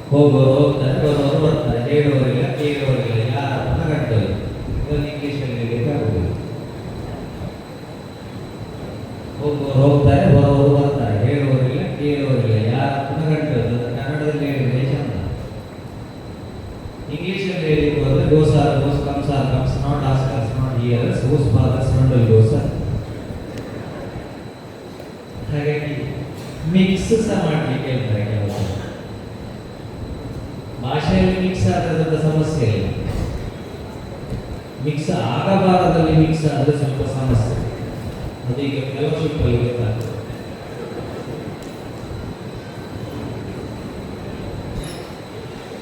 ಹೋಗೋರು ಹೋಗ್ತಾರೆ, ಬರೋರು ಬರ್ತಾರೆ, ಹೇಳುವವರಿಲ್ಲ ಕೇಳುವವರಿಲ್ಲ, ಯಾರ ಮನಗಂಟಲು ಇದನ್ನು ಇಂಗ್ಲೀಷಲ್ಲಿ ಹೇಳಲಿಕ್ಕಾಗುವುದಿಲ್ಲ. ಹೋಗೋರು ಹೋಗ್ತಾರೆ, ಬರೋರು ಬರ್ತಾರೆ, ಹೇಳುವವರಿಲ್ಲ ಕೇಳುವವರಿಲ್ಲ, ಯಾರ ಮನಗಂಟಲು ಕನ್ನಡದಲ್ಲಿ ಹೇಳಿದ್ರೆ ಚಂದ. ಇಂಗ್ಲೀಷಲ್ಲಿ ಹೇಳಿಕ್ಕೆ ಹೋದ್ರೆ goes or goes, comes or comes, not Oscars not here's, whose fathers ಮಂಡಲ್ ಗೋಸ್. ಹಾಗಾಗಿ ಮಿಕ್ಸ್ ಸಹ ಮಾಡಲಿಕ್ಕೆ ಹೇಳ್ತಾರೆ ಕೆಲವು. ಭಾಷೆಯಲ್ಲಿ ಮಿಕ್ಸ್ ಆದರೆ ದೊಡ್ಡ ಸಮಸ್ಯೆ ಇಲ್ಲ, ಮಿಕ್ಸ್ ಆಗಬಾರದಲ್ಲಿ ಮಿಕ್ಸ್ ಆದರೆ ಸ್ವಲ್ಪ ಸಮಸ್ಯೆ. ಅದೀಗ ಫೆಲೋಶಿಪ್ಪಲ್ಲಿ ಗೊತ್ತಾಗ್ತದೆ.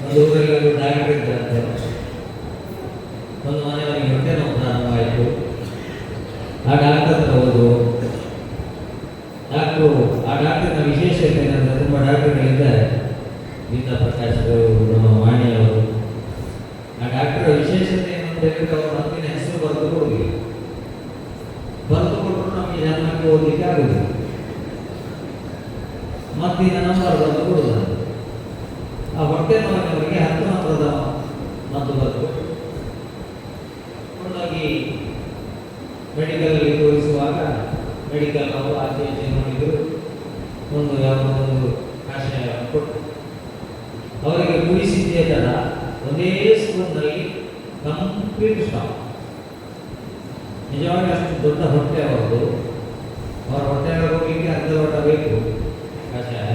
ಒಂದು ಊರಲ್ಲಿ ಒಂದು ಡಾಕ್ಟರ್ ಇದ್ದಂತೆ, ಒಂದು ಮನೆಯವರಿಗೆ ಹೊಟ್ಟೆ ನೋವು ಪ್ರಾರಂಭವಾಯಿತು. ಆ ಡಾಕ್ಟರ್ ಹತ್ರ ಹೋದ್ರು. ಆ ಡಾಕ್ಟರ್ನ ವಿಶೇಷತೆ ಏನಂದ್ರೆ, ತುಂಬ ಡಾಕ್ಟರ್ಗಳಿದ್ದಾರೆ, ಗೀತಾ ಪ್ರಕಾಶ್ ಅವರು, ನಮ್ಮ ವಾಣಿಯವರು. ಆ ಡಾಕ್ಟರ್ ವಿಶೇಷತೆ ಏನಂತ ಹೇಳಿದ್ರೆ, ಅವರು ಹತ್ತಿನ ಹೆಸರು ಬರೆದು ಕೊಡುವುದಿಲ್ಲ. ಬರೆದು ಕೊಟ್ಟರು ನಮಗೆ ಜನ್ಮಕ್ಕೆ ಓದಲಿಕ್ಕೆ ಆಗುದಿಲ್ಲ. ಮತ್ತಿನ ನಂಬರ್ ಬರೆದು ಕೊಡುವುದು. ಆ ಹೊಟ್ಟೆ ನೋವಿನವರಿಗೆ 10 ನಂಬರದ ಮದ್ದು ಬರೆದು ಕೊಂಡೋಗಿ ಮೆಡಿಕಲಲ್ಲಿ ತೋರಿಸುವಾಗ ಮೆಡಿಕಲ್ ಅವರು ಆಚೆ ಈಚೆ ನೋಡಿದ್ರು. ಒಂದು ಯಾವುದೋ ಒಂದು ಕಷಾಯ ಕೊಟ್ಟು ಅವರಿಗೆ ಕುಡಿಸಿದ್ದೇ ತಡ ಒಂದೇ ಸ್ಪೂನ್ನಲ್ಲಿ ಕಂಪ್ಲೀಟ್ ಸ್ಟಾಪ್. ನಿಜವಾಗಿ ಅಷ್ಟು ದೊಡ್ಡ ಹೊಟ್ಟೆ ಅವರದು. ಅವರ ಹೊಟ್ಟೆ ಹೋಗಲಿಕ್ಕೆ ಅರ್ಧ ಲೋಟ ಬೇಕು ಕಷಾಯ,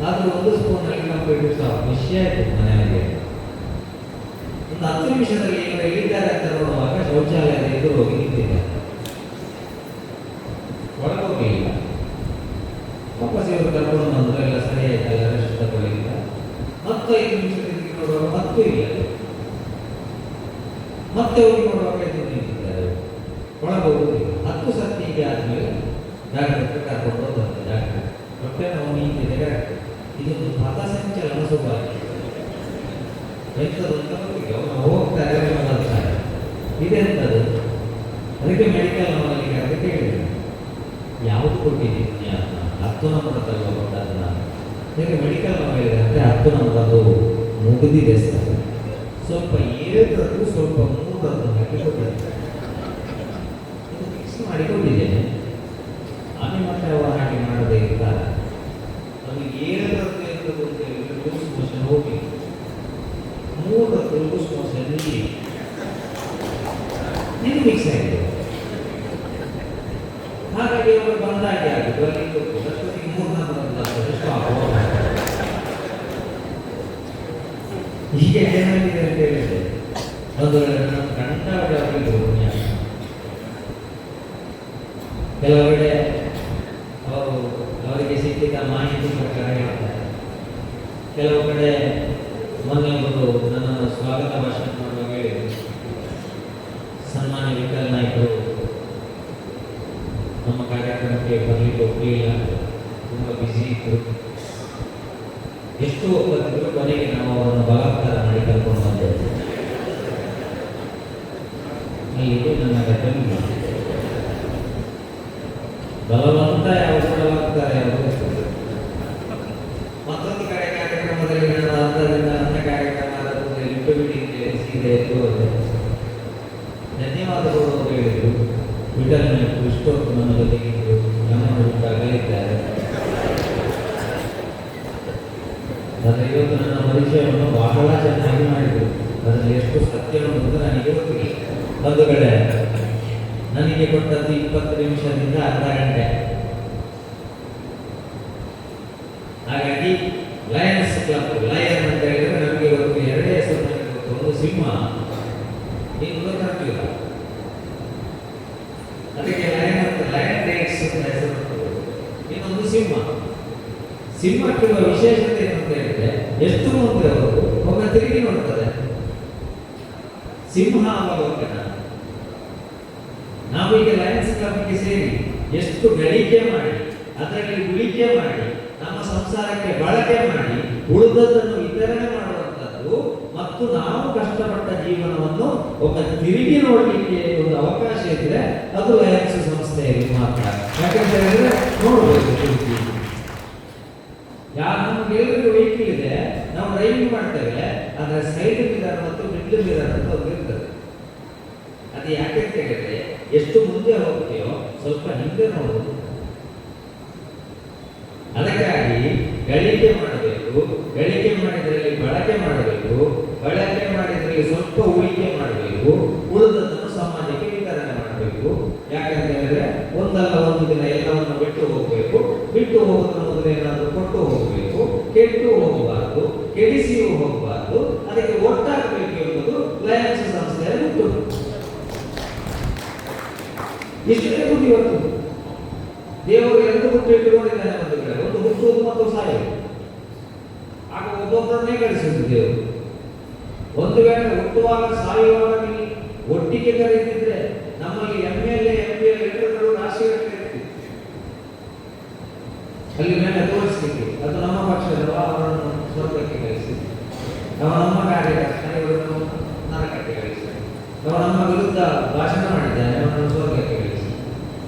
ಆದರೂ ಒಂದು ಸ್ಪೂನ್ನಲ್ಲಿ ಕಂಪ್ಲೀಟ್ ಸ್ಟಾಪ್. ವಿಷಯ ಆಯಿತು ಮನೆಯಲ್ಲಿ. ಒಂದು 10 ನಿಮಿಷದಲ್ಲಿ ಇವರು ಎಲ್ಲಿದ್ದಾರೆ ಅಂತ ನೋಡುವಾಗ ಶೌಚಾಲಯದ ಎದುರು ಹೋಗಿ ನಿಂತಿದ್ದಾರೆ. ಒಳಗೋಗಲಿಲ್ಲ. ವಾಪಸ್ ಇವರು ಕರ್ಕೊಂಡು ಬಂದರು. ಎಲ್ಲ ಸರಿ ಆಯ್ತಲ್ಲ, ರೆಸ್ಟ್ ತಗೊಳ್ಳಿಲ್ಲ. 5 ನಿಮಿಷ ತಿರುಗಿ ನೋಡುವಾಗ ಮತ್ತೆ ಇಲ್ಲ. ಮತ್ತೆ ಹೋಗಿ ನೋಡುವಾಗ ಎದುರು ನಿಂತಿದ್ದಾರೆ. ಒಳಗೋಗುವುದಿಲ್ಲ. 10 ಸರ್ತಿ ಹೀಗೆ ಆದಮೇಲೆ ಡಾಕ್ಟರ್ ಹತ್ರ ಕರ್ಕೊಂಡು ಹೋಗ್ತಾರೆ. ಡಾಕ್ಟರ್ ಹೊಟ್ಟೆ ನೋವು ನಿಂತಿದೆ, ಕರೆಕ್ಟ್. ಇದೊಂದು ಪಥಸಂಚಲನ ಸುಖವಾಗಿ ಎಂಥದ್ದು ಅಂತ ಗೊತ್ತಿಲ್ಲ. ಅವರು ಹೋಗ್ತಾರೆ, ಬರ್ತಾರೆ, ಇದೆಂಥದ್ದು. ಅದಕ್ಕೆ ಮೆಡಿಕಲ್ ನಮ್ಮಲ್ಲಿ ಅದಕ್ಕೆ ಹೇಳಿದ್ರು, ಯಾವುದು ಕೊಟ್ಟಿದ್ದೀನಿ ಅಂತ 10 ನಂಬರದಲ್ಲ ಕೊಟ್ಟದ್ದು ನಾನು. ಯಾಕೆ ಮೆಡಿಕಲ್ ನಾವು ಹೇಳಿದಂತೆ 10 ನಂಬರದು ಮುಗಿದಿದೆ ಸರ್, ಸ್ವಲ್ಪ 7ರದ್ದು ಸ್ವಲ್ಪ 3ರದ್ದು ಹಾಕಿ ಕೊಟ್ಟಿದ್ದೆ. ಫಿಕ್ಸ್ ಮಾಡಿಕೊಂಡಿದ್ದೇನೆ. ಆಮೇಲೆ ಮತ್ತೆ ಅವರು ಹಾಗೆ ಮಾಡದೇ ಇರ್ತಾರೆ. ಅದು 7ರದ್ದು ಎಂದು ಗೊತ್ತಿಲ್ಲ, ಲೂಸ್ ಮೋಷನ್ ಹೋಗಿ 3ರದ್ದು ಲೂಸ್ ಮೋಷನ್ ಇದು ಮಿಕ್ಸ್ ಆಗಿದೆ. ಹಾಗಾಗಿ ಅವರು ಬಂದಾಗೆ ಆಗಿದೆ. ಅಷ್ಟೊತ್ತಿಗೆ 3 ನಂಬರ್ ಸ್ಟಾಪ್. ಹೀಗೆ ಏನಾಗಿದೆ ಅಂತ ಹೇಳಿದ್ರೆ, ಒಂದು ಕಂಡಾವಡೆ ಅವರಿಗೆ ಕೆಲವೆಡೆ ಅವರಿಗೆ ಸಿಕ್ಕಿದ ಮಾಹಿತಿ ಪ್ರಕಾರ ಹೇಳ್ತಾರೆ. ಕೆಲವು ಕಡೆ ಮೊನ್ನೆ ಒಂದು ನನ್ನನ್ನು ಸ್ವಾಗತ ಭಾಷಣ ಮಾಡುವಾಗ ಹೇಳಿದರು, ಸನ್ಮಾನ್ಯ ವಿಠಲ್ ನಾಯ್ಕರು ನಮ್ಮ ಕಾರ್ಯಕ್ರಮಕ್ಕೆ ಬರಲಿಕ್ಕೆ ಒಪ್ಪಲಿಲ್ಲ, ತುಂಬ ಬ್ಯುಸಿ ಇತ್ತು. ಎಷ್ಟು ಒಪ್ಪತ್ತಿದ್ರು ಕೊನೆಗೆ ನಾವು ಅವರನ್ನು ಬಲಾತ್ಕಾರ ಮಾಡಿ ಕರ್ಕೊಂಡು ಬಂದೆವು. ಇದು ನನ್ನ ಘಟನೆ. ಬಲವಂತ ಯಾವುದು, ಬಲವಂತ ಯಾವುದು. ಮತ್ತೊಂದು ಕಡೆ ಕಾರ್ಯಕ್ರಮದಲ್ಲಿ ನಾನು ಅರ್ಧದಿಂದ ಅರ್ಧ ಕಾರ್ಯಕ್ರಮ ಬಿಟ್ಟು ಬಿಡಿ ಸೀದೆ ಹೋದೆ. ಧನ್ಯವಾದಗಳು ಅಂತ ಹೇಳಿದರು. ವಿಠಲ್ ನಾಯ್ಕರು ಇಷ್ಟೊತ್ತು ನನ್ನ ಜೊತೆಗಿದ್ದು ನಮ್ಮನ್ನು ಬಿಟ್ಟು ಅಗಲಿದ್ದಾರೆ. ಆದರೆ ಇವತ್ತು ನನ್ನ ಪರಿಚಯವನ್ನು ಬಹಳ ಚೆನ್ನಾಗಿ ಮಾಡಿದರು. ಅದರಲ್ಲಿ ಎಷ್ಟು ಸತ್ಯ ಉಂಟು ನನಗೆ ಗೊತ್ತಿಲ್ಲ. ಒಂದು ಕಡೆ ನನಗೆ ಕೊಟ್ಟದ್ದು 20 ನಿಮಿಷದಿಂದ ಅರ್ಧ ಗಂಟೆ. ಹಾಗಾಗಿ ಲಯನ್ಸ್ ಕ್ಲಬ್, ಲಯನ್ ಅಂತ ಹೇಳಿದ್ರೆ ನಮಗೆ ಇವತ್ತು 2 ಹೆಸರು ನನಗೆ ಗೊತ್ತು. ಒಂದು ಸಿಂಹ, ಇನ್ನೊಂದು ಖರ್ಜೂರ. ಅದಕ್ಕೆ ಲಯನ್ ಅಂತ, ಲಯನ್ ಡೇಟ್ಸ್ ಅಂತ ಹೆಸರು. ಇನ್ನೊಂದು ಸಿಂಹ. ಸಿಂಹಕ್ಕಿರುವ ವಿಶೇಷತೆ ಏನಂತ ಹೇಳಿದ್ರೆ, ಎಷ್ಟು ಮುಂದೆ ಅವರು ಒಮ್ಮೆ ತಿರುಗಿ ನೋಡ್ತದೆ. ಸಿಂಹ ಅವಲೋಕನ. ನಾವೀಗ ಲಯನ್ಸ್ ಕ್ಲಬ್ಗೆ ಸೇರಿ ಎಷ್ಟು ಗಳಿಕೆ ಮಾಡಿ, ಅದರಲ್ಲಿ ಉಳಿಕೆ ಮಾಡಿ, ನಮ್ಮ ಸಂಸಾರಕ್ಕೆ ಬಳಕೆ ಮಾಡಿ, ಉಳಿದದ್ದನ್ನು ವಿತರಣೆ ಮಾಡುವಂಥದ್ದು ಮತ್ತು ನಾವು ಕಷ್ಟಪಟ್ಟ ಜೀವನವನ್ನು ಒಬ್ಬ ತಿರುಗಿ ನೋಡಲಿಕ್ಕೆ ಒಂದು ಅವಕಾಶ ಇದ್ರೆ ಅದು ಲಯನ್ಸ್ ಸಂಸ್ಥೆಯಲ್ಲಿ ಮಾತ್ರ. ಯಾಕಂತ ಹೇಳಿದ್ರೆ ನೋಡಬೇಕು ತಿರುಗಿ. ನಮ್ಗೆಲ್ಲರಿಗೂ ವೆಹಿಕಲ್ ಇದೆ, ನಾವು ಡ್ರೈವಿಂಗ್ ಮಾಡ್ತೇವೆ, ಆದ್ರೆ ಸೈಡ್ ಮಿರರ್ ಮತ್ತು ಮಿಡ್ಲ್ ಮಿರರ್ ಅಂತ ಒಂದು ಇರ್ತದೆ. ಅದು ಯಾಕಂತ ಹೇಳಿದ್ರೆ ಎಷ್ಟು ಮುಂದೆ ಹೋಗ್ತೀಯೋ ಸ್ವಲ್ಪ ಹಿಂದೆ ನೋಡುವುದು. ಅದಕ್ಕಾಗಿ ಗಳಿಕೆ ಮಾಡಬೇಕು, ಗಳಿಕೆ ಮಾಡಿದ್ರಲ್ಲಿ ಬಳಕೆ ಮಾಡಬೇಕು, ಬಳಕೆ ಮಾಡಿದ್ರಲ್ಲಿ ಸ್ವಲ್ಪ ಉಳಿಕೆ ಮಾಡಬೇಕು, ಉಳಿದದನ್ನು ಸಮಾಜಕ್ಕೆ ವಿತರಣೆ ಮಾಡಬೇಕು. ಯಾಕಂತ ಹೇಳಿದ್ರೆ ಒಂದಲ್ಲ ಒಂದು ದಿನ ಎಲ್ಲವನ್ನು ಬಿಟ್ಟು ಹೋಗಬೇಕು, ಬಿಟ್ಟು ಹೋಗೋದ್ರ ಮೊದಲು ಏನಾದರೂ ಕೊಟ್ಟು ಹೋಗಬೇಕು, ಕೆಟ್ಟು ಹೋಗಬಾರ್ದು, ಕೆಡಿಸಿಯೂ ಹೋಗಬಾರ್ದು, ಅದಕ್ಕೆ ಒಟ್ಟಾಗಬೇಕು ಎಂಬುದು ಲಯನ್ಸ್ ಸಂಸ್ಥೆಯ ಗುಟ್ಟು. ಇಷ್ಟೇ ಗುಟ್ಟು ಇವತ್ತು. ದೇವರು ಎರಡು ಹುಟ್ಟು ಇಟ್ಟುಕೊಂಡಿದ್ದಾನೆ ಬಂಧುಗಳೇ, ಒಂದು ಹುಟ್ಟುವುದು ಮತ್ತು ಸಾಯುವುದು. ಆಗ ಒಬ್ಬೊಬ್ಬರನ್ನೇ ಕಳಿಸುವುದು ದೇವರು. ಒಂದು ವೇಳೆ ಹುಟ್ಟುವಾಗ ಸಾಯುವಾಗ ನೀವು ಒಟ್ಟಿಗೆ ಕರೆದಿದ್ರೆ ನಮ್ಮಲ್ಲಿ MLA MP ಲೆಟರ್ಗಳು ರಾಶಿಗಟ್ಟಲೆ ಇರ್ತಿತ್ತು. ಅಲ್ಲಿ ಮೇಲೆ ತೋರಿಸ್ಲಿಕ್ಕೆ ಅದು ನಮ್ಮ ಪಕ್ಷದವ, ಅವರನ್ನು ಸ್ವರ್ಗಕ್ಕೆ ಕಳಿಸಿದ್ರು. ಅವ ನಮ್ಮ ಕಾರ್ಯಕರ್ತ, ಇವರನ್ನು ನರಕಕ್ಕೆ ಕಳಿಸಿದ್ರು. ಅವ ನಮ್ಮ ವಿರುದ್ಧ ಭಾಷಣ ಮಾಡಿದ್ದಾನೆ, ಅವರನ್ನು ಸ್ವರ್ಗಕ್ಕೆ ಕಳಿಸಿ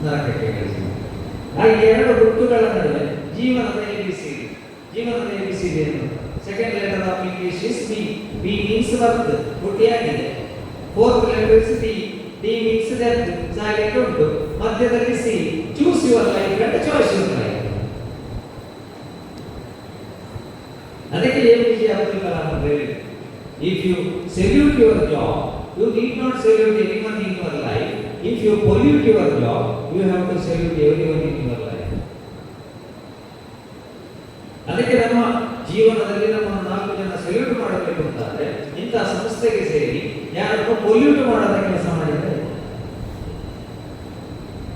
ನರಕಕ್ಕೆ ಕಳಿಸಿದ್ರು. ಹಾಗೆ ಎರಡು ಹುಟ್ಟುಗಳ ನಡುವೆ ಜೀವನದ ABCD. ಜೀವನದ ABCD ಏನು? Second letter of English is B. B means birth, ಹುಟ್ಟಿಯಾಗಿದೆ. Fourth letter is D. D means death, ಸಾಯಲಿಕ್ಕೆ ಉಂಟು. ಮಧ್ಯದಲ್ಲಿ C, choose your life and choice your life. ಅದಕ್ಕೆ APJ ಅಬ್ದುಲ್ ಕಲಾಂ ಅವರು ಹೇಳಿದ್ರು, if you salute your job, you need not salute anyone in your life. If you pollute your job, you have to salute everyone in your life. ಅದಕ್ಕೆ ನಮ್ಮ ಜೀವನದಲ್ಲಿ ನಮ್ಮನ್ನು 4 ಜನ salute ಮಾಡಬೇಕು ಅಂತಾದ್ರೆ ಇಂಥ ಸಂಸ್ಥೆಗೆ ಸೇರಿ ಯಾರನ್ನು ಪೊಲ್ಯೂಟ್ ಮಾಡದ ಕೆಲಸ ಮಾಡಿದರೆ,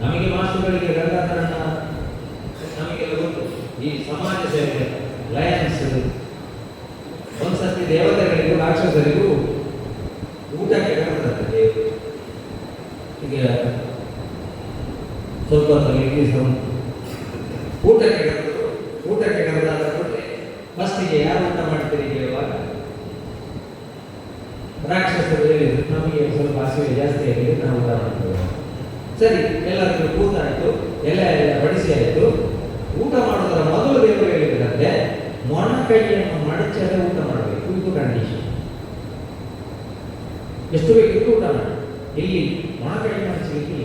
ನಮಗೆ ಮಾಸ್ಟರ್ಗಳಿಗೆ ಗಂಗಾಧರಣ್ಣ ನಮಗೆಲ್ಲ ಗೊತ್ತು. ಈ ಸಮಾಜ ಸೇವೆ ಲಯನ್ಸ್ ಒಂದ್ಸತಿ ದೇವತೆಗಳಿಗೂ ರಾಕ್ಷಸರಿಗೂ ಊಟಕ್ಕೆ ಕರೆದಂತೆ ದೇವರು. ಈಗ ಸ್ವಲ್ಪ ಊಟಕ್ಕೆ ಕರೆದಾದ ಕೂಡಲೇ ಫಸ್ಟಿಗೆ ಯಾರು ಊಟ ಮಾಡ್ತೀರಿ ಕೇಳುವಾಗ ರಾಕ್ಷಸರು ಹೇಳಿದ್ರು, ನಮಗೆ ಸ್ವಲ್ಪ ಹಸಿವೆ ಜಾಸ್ತಿ ಆಗಿದೆ, ನಾವು ಊಟ ಮಾಡ್ತೇವೆ. ಸರಿ, ಎಲ್ಲರಿಗೂ ಕೂತಾಯ್ತು, ಎಲ್ಲ ಬಡಿಸಿ ಆಯಿತು. ಊಟ ಮಾಡೋದರ ಮೊದಲು ದೇವರು ಹೇಳಿದ್ರಂತೆ ಮೊಣಕೈಯನ್ನು ಮಡಚದೆ ಊಟ ಮಾಡಬೇಕು, ಇದು ಕಂಡೀಷನ್. ಎಷ್ಟು ಬೇಕಿತ್ತು ಊಟ ಮಾಡಿ. ಇಲ್ಲಿ ಮೊಣಕೈ ಮಡಚಲಿಕ್ಕಿಲ್ಲ,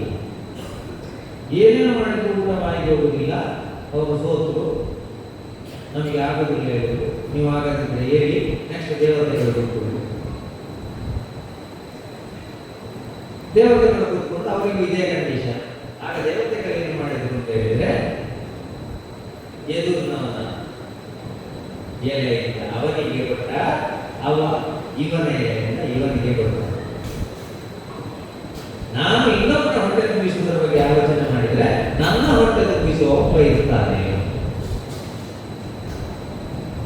ಏನೇನು ಮಾಡಿದ್ರು ಊಟ ಬಾಯಿಗೆ ಹೋಗುವುದಿಲ್ಲ. ಅವರು ಸೋತರು, ನಮಗೆ ಆಗೋದಿಲ್ಲ ಹೇಳಿದ್ರು. ನೀವು ಆಗದಿದ್ರೆ ಹೇಳಿ, ನೆಕ್ಸ್ಟ್ ದೇವತೆಗಳು ಕೂತ್ಕೊಂಡು ಅವರಿಗೆ ಇದೇ ಕಂಡೀಷನ್. ಆಗ ದೇವತೆಗಳು ಏನು ಮಾಡಿದ್ರು ಅಂತ ಹೇಳಿದ್ರೆ, ಎದುರಿನವನ ಎಲೆಯಿಂದ ಅವನಿಗೆ ಕೊಟ್ಟ, ಅವ ಇವನ ಎಲೆಯಿಂದ ಇವನಿಗೆ ಕೊಟ್ಟ. ನಾನು ಇನ್ನೊಬ್ಬರ ಹೊಟ್ಟೆ ತುಂಬಿಸುವುದರ ಬಗ್ಗೆ ಆಲೋಚನೆ ಮಾಡಿದ್ರೆ ನನ್ನ ಹೊಟ್ಟೆ ತುಂಬಿಸುವ ಒಬ್ಬ ಇರ್ತಾನೆ.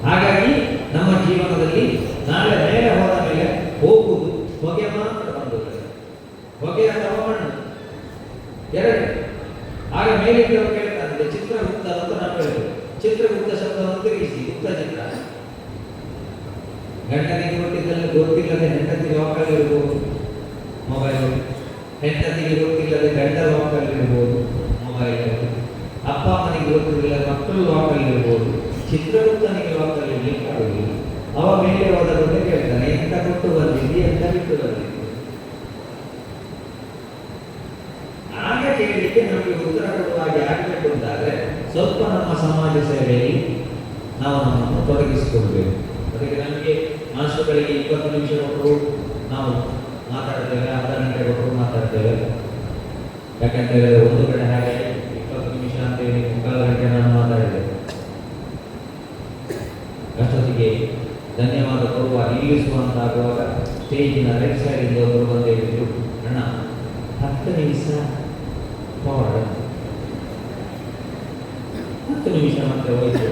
ಹಾಗಾಗಿ ನಮ್ಮ ಜೀವನದಲ್ಲಿ ನಾಳೆ ಮೇಲೆ ಹೋದ ಮೇಲೆ ಹೋಗುವುದು ಹೊಗೆ ಮಾತ್ರ ಬಂದುತ್ತದೆ, ಹೊಗೆ ಅಥವಾ ಮಣ್ಣು ಎರಡು. ಆಗ ಮೇಲಿದ್ದವರು ಕೇಳ್ತಾರೆ ಚಿತ್ರಗುಪ್ತ ಅಂತ ನಾವು ಹೇಳ್ತೇವೆ. ಚಿತ್ರಗುಪ್ತ ಶಬ್ದವನ್ನು ತಿರುಗಿಸಿ ಗುಪ್ತ ಚಿತ್ರ. ಗಂಡನಿಗೆ ಗೊತ್ತಿದ್ದಲ್ಲಿ ಗೊತ್ತಿಲ್ಲದೆ ಹೆಂಡತಿ ಲಾಕಲ್ಲಿರ್ಬೋದು ಮೊಬೈಲ್, ಹೆಂಡತಿಗೆ ಗೊತ್ತಿಲ್ಲದೆ ಗಂಡ ಲಾಕಲ್ಲಿರ್ಬೋದು ಮೊಬೈಲ್, ಅಪ್ಪ ಅಮ್ಮನಿಗೆ ಗೊತ್ತಿಲ್ಲದೆ ಮಕ್ಕಳು ಲಾಕಲ್ಲಿರ್ಬೋದು. ಚಿತ್ರಗುಪ್ತನಿಗೆ ಲಾಕಲ್ಲಿ ಇರ್ಲಿಕ್ಕೆ ಆಗುದಿಲ್ಲ. ಅವ ಮೇಲೆ ಹೋದ ಬಗ್ಗೆ ಕೇಳ್ತಾನೆ, ಎಂತ ಕೊಟ್ಟು ಬಂದಿದ್ದಿ, ಎಂತ ಬಿಟ್ಟು ಬಂದಿದ್ದಿ. ಆಗ ಕೇಳಲಿಕ್ಕೆ ನಮಗೆ ಉತ್ತರ ಕೊಡುವ ಹಾಗೆ ಆಗಬೇಕು ಅಂತಾದ್ರೆ ಸ್ವಲ್ಪ ನಮ್ಮ ಸಮಾಜ ಸೇವೆಯಲ್ಲಿ ನಾವು ನಮ್ಮನ್ನು ತೊಡಗಿಸಿಕೊಳ್ಬೇಕು. ಅದಕ್ಕೆ ನಮಗೆ ಮಾಸ್ಟರ್ಗಳಿಗೆ 20 ನಿಮಿಷ ಕೊಟ್ಟರು ನಾವು ಮಾತಾಡ್ತೇವೆ, ಅರ್ಧ ಗಂಟೆ ಕೊಟ್ಟರು ಮಾತಾಡ್ತೇವೆ. ಯಾಕಂತೇಳಿದ್ರೆ ಒಂದು ಕಡೆ ಹಾಗೆ 20 ನಿಮಿಷ ಅಂತೇಳಿ 3/4 ಗಂಟೆ ನಾನು ಮಾತಾಡಿದೆ. ಅಷ್ಟೊತ್ತಿಗೆ ಧನ್ಯವಾದ ಕೊಡುವ ನಿಲ್ಲಿಸುವಂತಾಗುವಾಗ ಸ್ಟೇಜಿನ ರೈಟ್ ಸೈಡಿಂದ ಒಬ್ಬರು ಬಂದು ಹೇಳಿದ್ರು, ಅಣ್ಣ 10 ನಿಮಿಷ ಫಾರ್ವರ್ಡ್. 10 ನಿಮಿಷ ಮತ್ತೆ ಹೋಯ್ತು.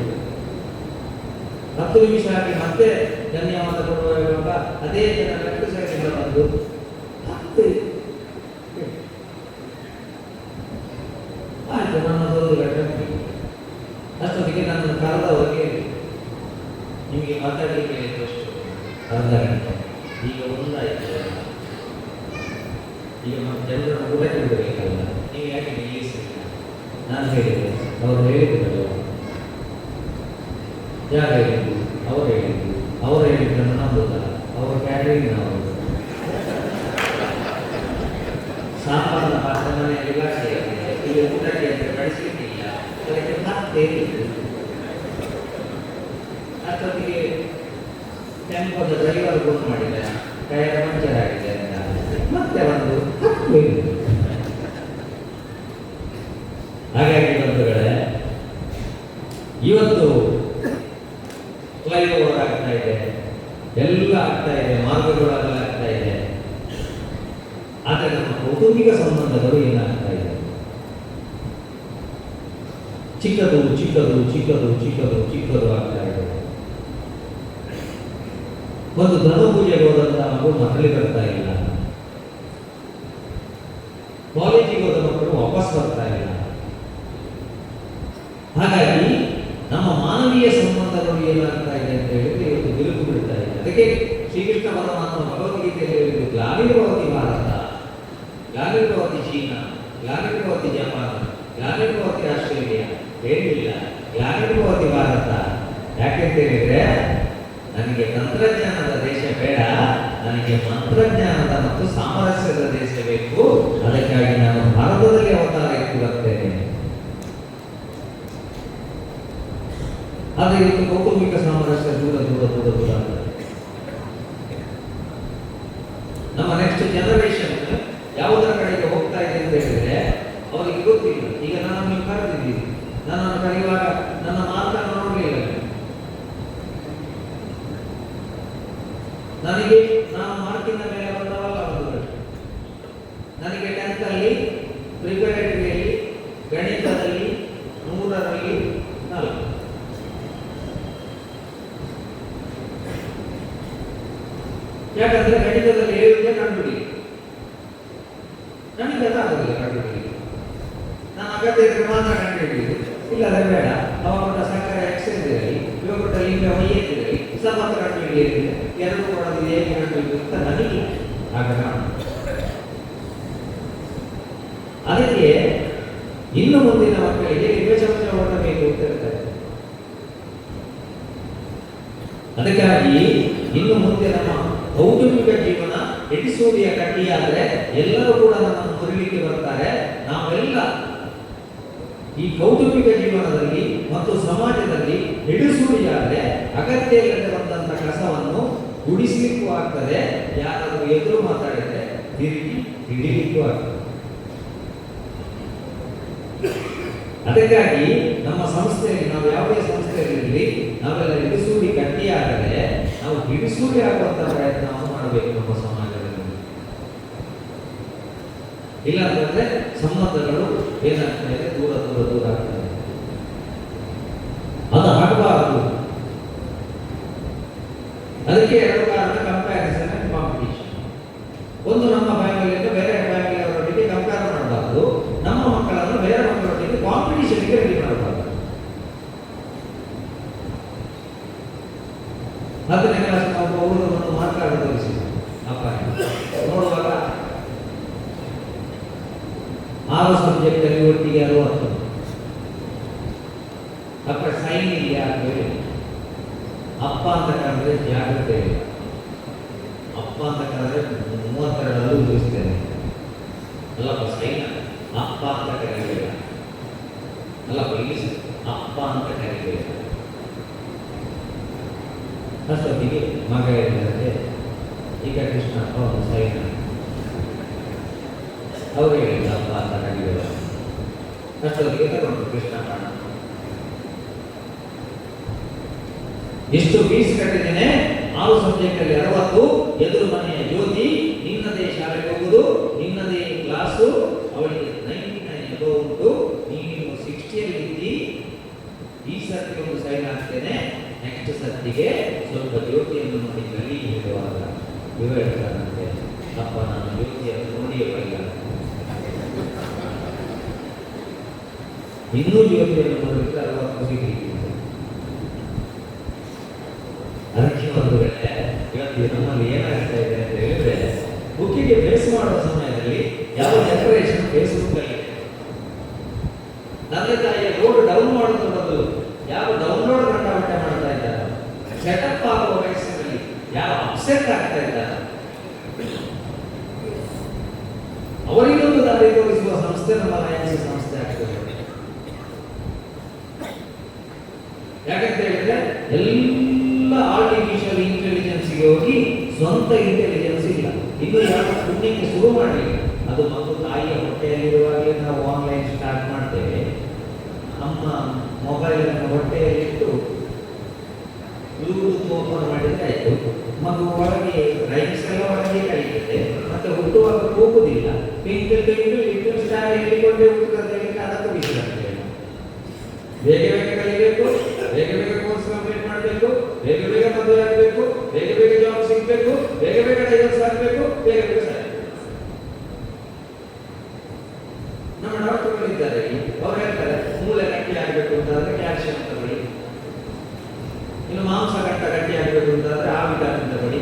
10 ನಿಮಿಷ ಆಗಿ ಮತ್ತೆ ಧನ್ಯವಾದ ಕೊಡುವಾಗ ಅದೇ ಜನ ಲೆಫ್ಟ್ ಸೈಡಿಂದ ಬಂದು 10 ಆಯ್ತು, ನನ್ನದೊಂದು ಗಂಟೆ. ಅಷ್ಟೊತ್ತಿಗೆ ನನ್ನ ಕರೆದವರಿಗೆ ನಿಮಗೆ ಮಾತಾಡಲಿಕ್ಕೆ ಎಷ್ಟು ಅರ್ಧ ಗಂಟೆ ನಾನು ಹೇಳಿದೆ, ಅವರು ಹೇಳಿದ್ರು. ಯಾರು ಹೇಳಿದ್ದು? ಅವರು ಹೇಳಿದ್ದು. ಅವರು ಹೇಳಿದ್ದನ್ನು ನಂಬುದಲ್ಲ, ಅವರು ಕ್ಯಾಟರಿಂಗ್ ನಾವು ಸಾಂಬಾರನ ಪಾತ್ರ ಮನೆಯಲ್ಲಿ ಬಾಕಿ ಆಗಿದೆ, ಇಲ್ಲಿ ಊಟಕ್ಕೆ ಅಂತ ಕಳಿಸ್ಲಿಕ್ಕಿಲ್ಲ, ಅದಕ್ಕೆ ಮತ್ತೆ ಅಷ್ಟೊತ್ತಿಗೆ ಟೆಂಪೋದ ಡ್ರೈವರ್ ಫೋನ್ ಮಾಡಿದ, ಟೈರ್ ಪಂಚರ್ ಆಗಿದೆ ಅಂತ ಮತ್ತೆ ಒಂದು ಹತ್ತು. ಹಾಗಾಗಿ ಬಂಧುಗಳೇ, ಇವತ್ತು ಫ್ಲೈಓವರ್ ಆಗ್ತಾ ಇದೆ, ಎಲ್ಲ ಆಗ್ತಾ ಇದೆ, ಮಾರ್ಗಗಳೆಲ್ಲ ಆಗ್ತಾ ಇದೆ. ಆದರೆ ನಮ್ಮ ಕೌಟುಂಬಿಕ ಸಂಬಂಧಗಳು ಏನಾಗ್ತಾ ಇದೆ? ಚಿಕ್ಕದು ಚಿಕ್ಕದು ಚಿಕ್ಕದು ಚಿಕ್ಕದು ಚಿಕ್ಕದು ಆಗ್ತಾ ಇದೆ. ಒಂದು ಧರ್ಮ ಪೂಜೆಗೆ ಹೋದಂತ ಮಗು ಮಕ್ಕಳಿಗೆ ಬರ್ತಾ ಇಲ್ಲ, ಕಾಲೇಜಿಗೆ ಹೋದ ಮಕ್ಕಳು ವಾಪಸ್ ಬರ್ತಾ ಇಲ್ಲ. ಹಾಗಾಗಿ ನಮ್ಮ ಮಾನವೀಯ ಸಂಬಂಧಗಳು ಏನಾಗ್ತಾ ಇದೆ ಅಂತ ಹೇಳಿದ್ರೆ ಇವತ್ತು ಬಿರುಕು ಬಿಡ್ತಾ ಇದೆ. ಅದಕ್ಕೆ ಶ್ರೀಕೃಷ್ಣ ಪರಮಾತ್ಮ ಭಗವದ್ಗೀತೆಯಲ್ಲಿ ಹೇಳಿದ್ದು, ಗ್ಲಾನಿರ್ಭವತಿ ಭಾರತ, ಗ್ಲಾನಿರ್ಭವತಿ ಚೀನಾ, ಗ್ಲಾನಿರ್ಭವತಿ ಜಪಾನ್, ಗ್ಲಾನಿರ್ಭವತಿ ಆಸ್ಟ್ರೇಲಿಯಾ. ಹೇಳಿಲ್ಲ ಗ್ಲಾನಿರ್ಭವತಿ ಭಾರತ. ಯಾಕೆಂತ ಹೇಳಿದ್ರೆ ನನಗೆ ತಂತ್ರಜ್ಞಾನದ ದೇಶ ಬೇಡ, ನನಗೆ ಮಂತ್ರಜ್ಞಾನದ ಮತ್ತು ಸಾಮರಸ್ಯದ ದೇಶ ಬೇಕು. ಅದಕ್ಕಾಗಿ ನಾನು ಭಾರತದಲ್ಲಿ ಅವತಾರ ಎತ್ತಿ ಬರ್ತೇನೆ. ಆದರೆ ಇವತ್ತು ಕೌಟುಂಬಿಕ ಸಾಮರಸ್ಯ ದೂರ ದೂರ ದೂರ ದೂರ ಆಗ್ತದೆ. ನಮ್ಮ ನೆಕ್ಸ್ಟ್ ಜನರೇಷನ್ ಯಾವುದರ ಕಡೆಗೆ ಹೋಗ್ತಾ ಇದೆ ಅಂತ ಹೇಳಿದ್ರೆ ಅವರಿಗೆ ಗೊತ್ತಿಲ್ಲ. ಈಗ ನಾನು ನೀವು ಕರೆದಿದ್ದೀವಿ, ನನ್ನನ್ನು ಕರೆಯುವಾಗ ನನ್ನ ಮಾತನ್ನು ನೋಡಲಿಲ್ಲ. ನನಗೆ ನಾನು ಮಾರ್ಕಿನ ಮೇಲೆ ಬಂದವಲ್ಲ ಒಂದು, ನನಗೆ 10th ಅಲ್ಲಿ ಪ್ರಿಪರೇಟರಿಯಲ್ಲಿ ಗಣಿತದಲ್ಲಿ 100ರಲ್ಲಿ 4. ಯಾಕಂದ್ರೆ ಗಣಿತದಲ್ಲಿ 7ಕ್ಕೆ ಕಂಡುಬಿಡಿ, ನನಗೆ ಅದಾಗಲಿಲ್ಲ ಕಂಡುಬಿಡಿ. ನಾನು ಅಗತ್ಯ ಇದ್ರೆ ಮಾತ್ರ ಕಂಡುಹಿಡಿಯುವುದು, ಇಲ್ಲದೆ ಬೇಡ. ಅವಾಗ ಸಕ್ಕರೆ ಎಕ್ಸೈಸ್ ಇರಲಿ, ಇವಾಗ ಲಿಂಗ ವೈಯಕ್ತಿರಲಿ, ಸಮರ್ಥ ಕಂಡುಹಿಡಿಯಲಿದೆ, ಎರಡು ಕೊಡೋದು ಹೇಗೆ ಕಂಡುಹಿಡಿಯುವುದು ಅಂತ ನನಗೆ ಆಗ ನಾನು. ಅದಕ್ಕೆ ಇನ್ನು ಮುಂದಿನ ಮಕ್ಕಳಿಗೆ ವಿವೇಚನೆ ಓಡಬೇಕು ಅಂತ ಹೇಳ್ತಾರೆ. ಅದಕ್ಕಾಗಿ ಇನ್ನು ಮುಂದೆ ನಮ್ಮ ಕೌಟುಂಬಿಕ ಜೀವನ ಎಟಿಸೋಡಿಯ ಕಡ್ಡಿಯಾದರೆ ಎಲ್ಲರೂ ಕೂಡ ನಮ್ಮನ್ನು ಮುರಿಲಿಕ್ಕೆ ಬರ್ತಾರೆ. ನಾವೆಲ್ಲ ಈ ಕೌಟುಂಬಿಕ ಜೀವನದಲ್ಲಿ ಮತ್ತು ಸಮಾಜದಲ್ಲಿ ಹಿಡಿಸುಡಿಯಾದರೆ ಅಗತ್ಯ ಇಲ್ಲದೆ ಬಂದಂಥ ಕಸವನ್ನು ಗುಡಿಸಲಿಕ್ಕೂ ಆಗ್ತದೆ. ಯಾರಾದರೂ ಎದುರು ಮಾತಾಡಿದರೆ ತಿರುಗಿ ಹಿಡಿಲಿಕ್ಕೂ ಆಗ್ತದೆ. ಅದಕ್ಕಾಗಿ ನಮ್ಮ ಸಂಸ್ಥೆಯಲ್ಲಿ, ನಾವು ಯಾವುದೇ ಸಂಸ್ಥೆಯಲ್ಲಿ ನಾವೆಲ್ಲ ಹಿಡಿಸೂಡಿ ಗಟ್ಟಿಯಾದರೆ ನಾವು ಹಿಡಿಸೂಡಿ ಆಗುವಂತ ಪ್ರಯತ್ನವನ್ನು ಮಾಡಬೇಕು ನಮ್ಮ ಸಮಾಜದಲ್ಲಿ. ಇಲ್ಲಾಂತಂದ್ರೆ ಸಂಬಂಧಗಳು ಏನಾಗ್ತಾ ಇದೆ, ದೂರ ದೂರ ದೂರ ಆಗ್ತದೆ. ಅದು ಆಗಬಾರದು. ಅದಕ್ಕೆ ಎರಡು ಕಾರಣ: ಕಂಪ್ಯಾರಿಸನ್ ಅಂಡ್ ಕಾಂಪಿಟೇಷನ್. ಒಂದು, ನಮ್ಮ ಫ್ಯಾಮಿಲಿಯಿಂದ ಬೇರೆ ಫ್ಯಾಮಿಲಿಯವರೊಟ್ಟಿಗೆ ಕಂಪೇರ್ ಮಾಡಬಾರ್ದು, ನಮ್ಮ ಮಕ್ಕಳನ್ನು ಬೇರೆ ಮಕ್ಕಳೊಟ್ಟಿಗೆ ಕಾಂಪಿಟೇಷನ್ಗೆ ರೆಡಿ ಮಾಡಬಾರ್ದು. 10ನೇ ಕ್ಲಾಸ್ ಹುಡುಗರನ್ನು ಮಾತಾಡಿ ತೋರಿಸಿದ್ರು ಅಪ್ಪ ನೋಡುವಾಗ 6 ಸಬ್ಜೆಕ್ಟ್ ಅಲ್ಲಿ ಒಟ್ಟಿಗೆ 60. ಅಪ್ಪ ಸೈನ್ ಇಲ್ಲ ಅಂತ ಹೇಳಿ ಅಪ್ಪ ಅಂತ ಕರೆದ್ರೆ ಜಾಗ್ರತೆ ಇಲ್ಲ. ಅಪ್ಪ ಅಂತ ಕರೆದ್ರೆ 32 ಉಳಿಸ್ತೇನೆ. ಅಲ್ಲಪ್ಪ ಸೈನ್ ಅಪ್ಪ ಅಂತ ಕರೀಬೇಡ, ಅಲ್ಲಪ್ಪ ಇಲ್ಲಿ ಅಪ್ಪ ಅಂತ ಕರೀಬೇಡ. ಅಷ್ಟೊತ್ತಿಗೆ ಮಗ ಹೇಳಿದಂತೆ, ಈಗ ಕೃಷ್ಣಪ್ಪ ಒಂದು ಸೈನ್ ಅವರು ಹೇಳಿದ ಅಪ್ಪ ಅಂತ ಕರೀಬೇಡ. ಅಷ್ಟೊತ್ತಿಗೆ ತಗೊಂಡು ಕೃಷ್ಣಪ್ಪ ಎಷ್ಟು ಫೀಸ್ ಕಟ್ಟಿದ್ದೇನೆ, 6 ಸಬ್ಜೆಕ್ಟ್ ಅಲ್ಲಿ 60, ಎದುರು ಮನೆಯ ಜ್ಯೋತಿ, ನಿನ್ನದೇ ಶಾಲೆಗೆ ಹೋಗುದು, ನಿನ್ನದೇ ಕ್ಲಾಸು, ಅವಳಿಗೆ 99 ಎಬೋ ಉಂಟು, ನೀನು 60 ಅಲ್ಲಿ ಇದ್ದಿ, ಈ ಸರ್ತಿ ಒಂದು ಸೈನ್ ಹಾಕ್ತೇನೆ, ನೆಕ್ಸ್ಟ್ ಸರ್ತಿಗೆ ಸ್ವಲ್ಪ ಜ್ಯೋತಿಯನ್ನು ನೋಡಿ ಕಲಿ ಹೇಳುವಾಗ ಇವ ಹೇಳ್ತಾರಂತೆ, ಅಪ್ಪ ನಾನು ಜ್ಯೋತಿಯನ್ನು ನೋಡಿಯೇ ಬರಲ್ಲ, ಇನ್ನೂ ಜ್ಯೋತಿಯನ್ನು ನೋಡಿದ್ರೆ 60 ಸಿಗಲಿಕ್ಕೆ. ಅದಕ್ಕೆ ಒಂದು ವೇಳೆ ಇವತ್ತು ನಮ್ಮಲ್ಲಿ ಏನಾಗ್ತಾ ಇದೆ ಅಂತ ಹೇಳಿದ್ರೆ, ಬುಕ್ಕಿಗೆ ಬೇಸ್ ಮಾಡುವ ಸಮಯದಲ್ಲಿ ಯಾವ ಜನರೇಷನ್ ಫೇಸ್ಬುಕ್ ಅಲ್ಲಿ, ನನ್ನ ಬದಲು ಯಾವ ಡೌನ್ಲೋಡ್ ಗಂಟಾವಟ್ಟೆ ಮಾಡ್ತಾ ಇದ್ದಾರೆ, ಸೆಟಪ್ ಆಗುವ ವಯಸ್ಸಿನಲ್ಲಿ ಯಾವ ಅಪ್ಸೆಟ್ ಆಗ್ತಾ ಇದ್ದಾರೆ, ಅವರಿಗೊಂದು ದಾರಿ ತೋರಿಸುವ ಸಂಸ್ಥೆ ನಮ್ಮ ಲಯನ್ಸ್ ಸಂಸ್ಥೆ ಆಗ್ತದೆ. ಯಾಕಂತ ಹೇಳಿದ್ರೆ ಎಲ್ಲ ಆರ್ಟಿಫಿಷಿಯಲ್ ಇಂಟೆಲಿಜೆನ್ಸ್ಗೆ ಹೋಗಿ ಸ್ವಂತ ಇಂಟೆಲಿಜೆನ್ಸ್ ಇಲ್ಲ. ಇನ್ನು ಯಾರು ಪುಣ್ಯಕ್ಕೆ ಶುರು ಮಾಡಿ ಅದು ಮತ್ತು ತಾಯಿಯ ಹೊಟ್ಟೆಯಲ್ಲಿರುವಾಗಲೇ ನಾವು ಆನ್ಲೈನ್ ಸ್ಟಾರ್ಟ್ ಮಾಡ್ತೇವೆ. ನಮ್ಮ ಮೊಬೈಲನ್ನು ಹೊಟ್ಟೆಯಲ್ಲಿಟ್ಟು ಬ್ಲೂಟೂತ್ ಓಪನ್ ಮಾಡಿದ್ರೆ ಆಯಿತು, ಮಗು ಒಳಗೆ ರೈಮ್ಸ್ ಎಲ್ಲ ಒಳಗೆ ಕಲಿಯುತ್ತೆ, ಮತ್ತೆ ಹುಟ್ಟುವಾಗ ಹೋಗುವುದಿಲ್ಲ. ಟ್ವಿಂಕಲ್ ಟ್ವಿಂಕಲ್ ಲಿಟಲ್ ಸ್ಟಾರ್ ಹೇಳಿಕೊಂಡೇ ಹುಟ್ಟುತ್ತದೆ. ಅದಕ್ಕೂ ವಿಶ್ರಾಂತಿ ಬೇಗ ಬೇಗ ಕಲಿಬೇಕು, ಬೇಗ ಬೇಗ ಕೋರ್ಸ್ ಕಂಪ್ಲೀಟ್ ಮಾಡಬೇಕು, ಬೇಗ ಬೇಗ ಮದುವೆ ಆಗಬೇಕು, ಬೇಗ ಬೇಗ ಜಾಬ್ ಸಿಗಬೇಕು, ಬೇಗ ಬೇಗ ಡೈವರ್ಸ್ ಆಗಬೇಕು, ಬೇಗ ಬೇಗ ಸಾಯಬೇಕು. ನಮ್ಮ ಡಾಕ್ಟರ್ಗಳು ಇದ್ದಾರೆ, ಅವ್ರು ಹೇಳ್ತಾರೆ ಮೂಳೆ ಗಟ್ಟಿ ಆಗಬೇಕು ಅಂತಾದ್ರೆ ಕ್ಯಾಲ್ಸಿಯಂ ತಗೊಳ್ಳಿ, ಇನ್ನು ಮಾಂಸ ಗಟ್ಟಿ ಆಗಬೇಕು ಅಂತಾದ್ರೆ ಆ ವಿಟಮಿನ್ ತಗೊಳ್ಳಿ,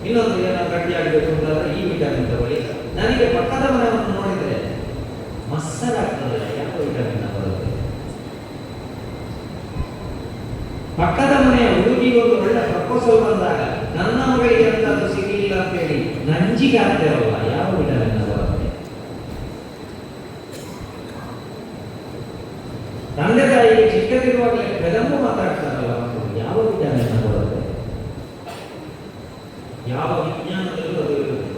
ಇನ್ನೊಂದು ಏನೋ ಗಟ್ಟಿ ಆಗಬೇಕು ಅಂತಾದ್ರೆ ಈ ವಿಟಮಿನ್ ತಗೊಳ್ಳಿ. ನನಗೆ ಪಕ್ಕದ ಮನೆಯನ್ನು ನೋಡಿದ್ರೆ ಮಸ್ಸರಾಗ್ತದೆ, ಯಾವ ವಿಟಮಿನ್ ಬರುತ್ತೆ. ಪಕ್ಕದ ಮನೆಯ ಹುಡುಗಿಗೆ ಒಂದು ಒಳ್ಳೆ ಪ್ರಪೋಸಲ್ ಬಂದಾಗ ನನ್ನ ಮಗಳಿಗೆ ಅಂತದ್ದು ಸಿಗಲಿಲ್ಲ ಅಂತ ಹೇಳಿ ನಂಜಿಗೆ ಆಗ್ತೇವಲ್ಲ, ಯಾವ ವಿಟಮಿನ್ ಬರುತ್ತೆ. ತಂದೆ ತಾಯಿಗೆ ಚಿಕ್ಕದಿರುವಾಗಲೇ ಬೆದಂಬು ಮಾತಾಡ್ತಾರಲ್ಲ ಮಕ್ಕಳು, ಯಾವ ವಿಟಮಿನ್ ಬರುತ್ತೆ, ಯಾವ ವಿಜ್ಞಾನದಲ್ಲೂ ಅದು ಇರುತ್ತೆ.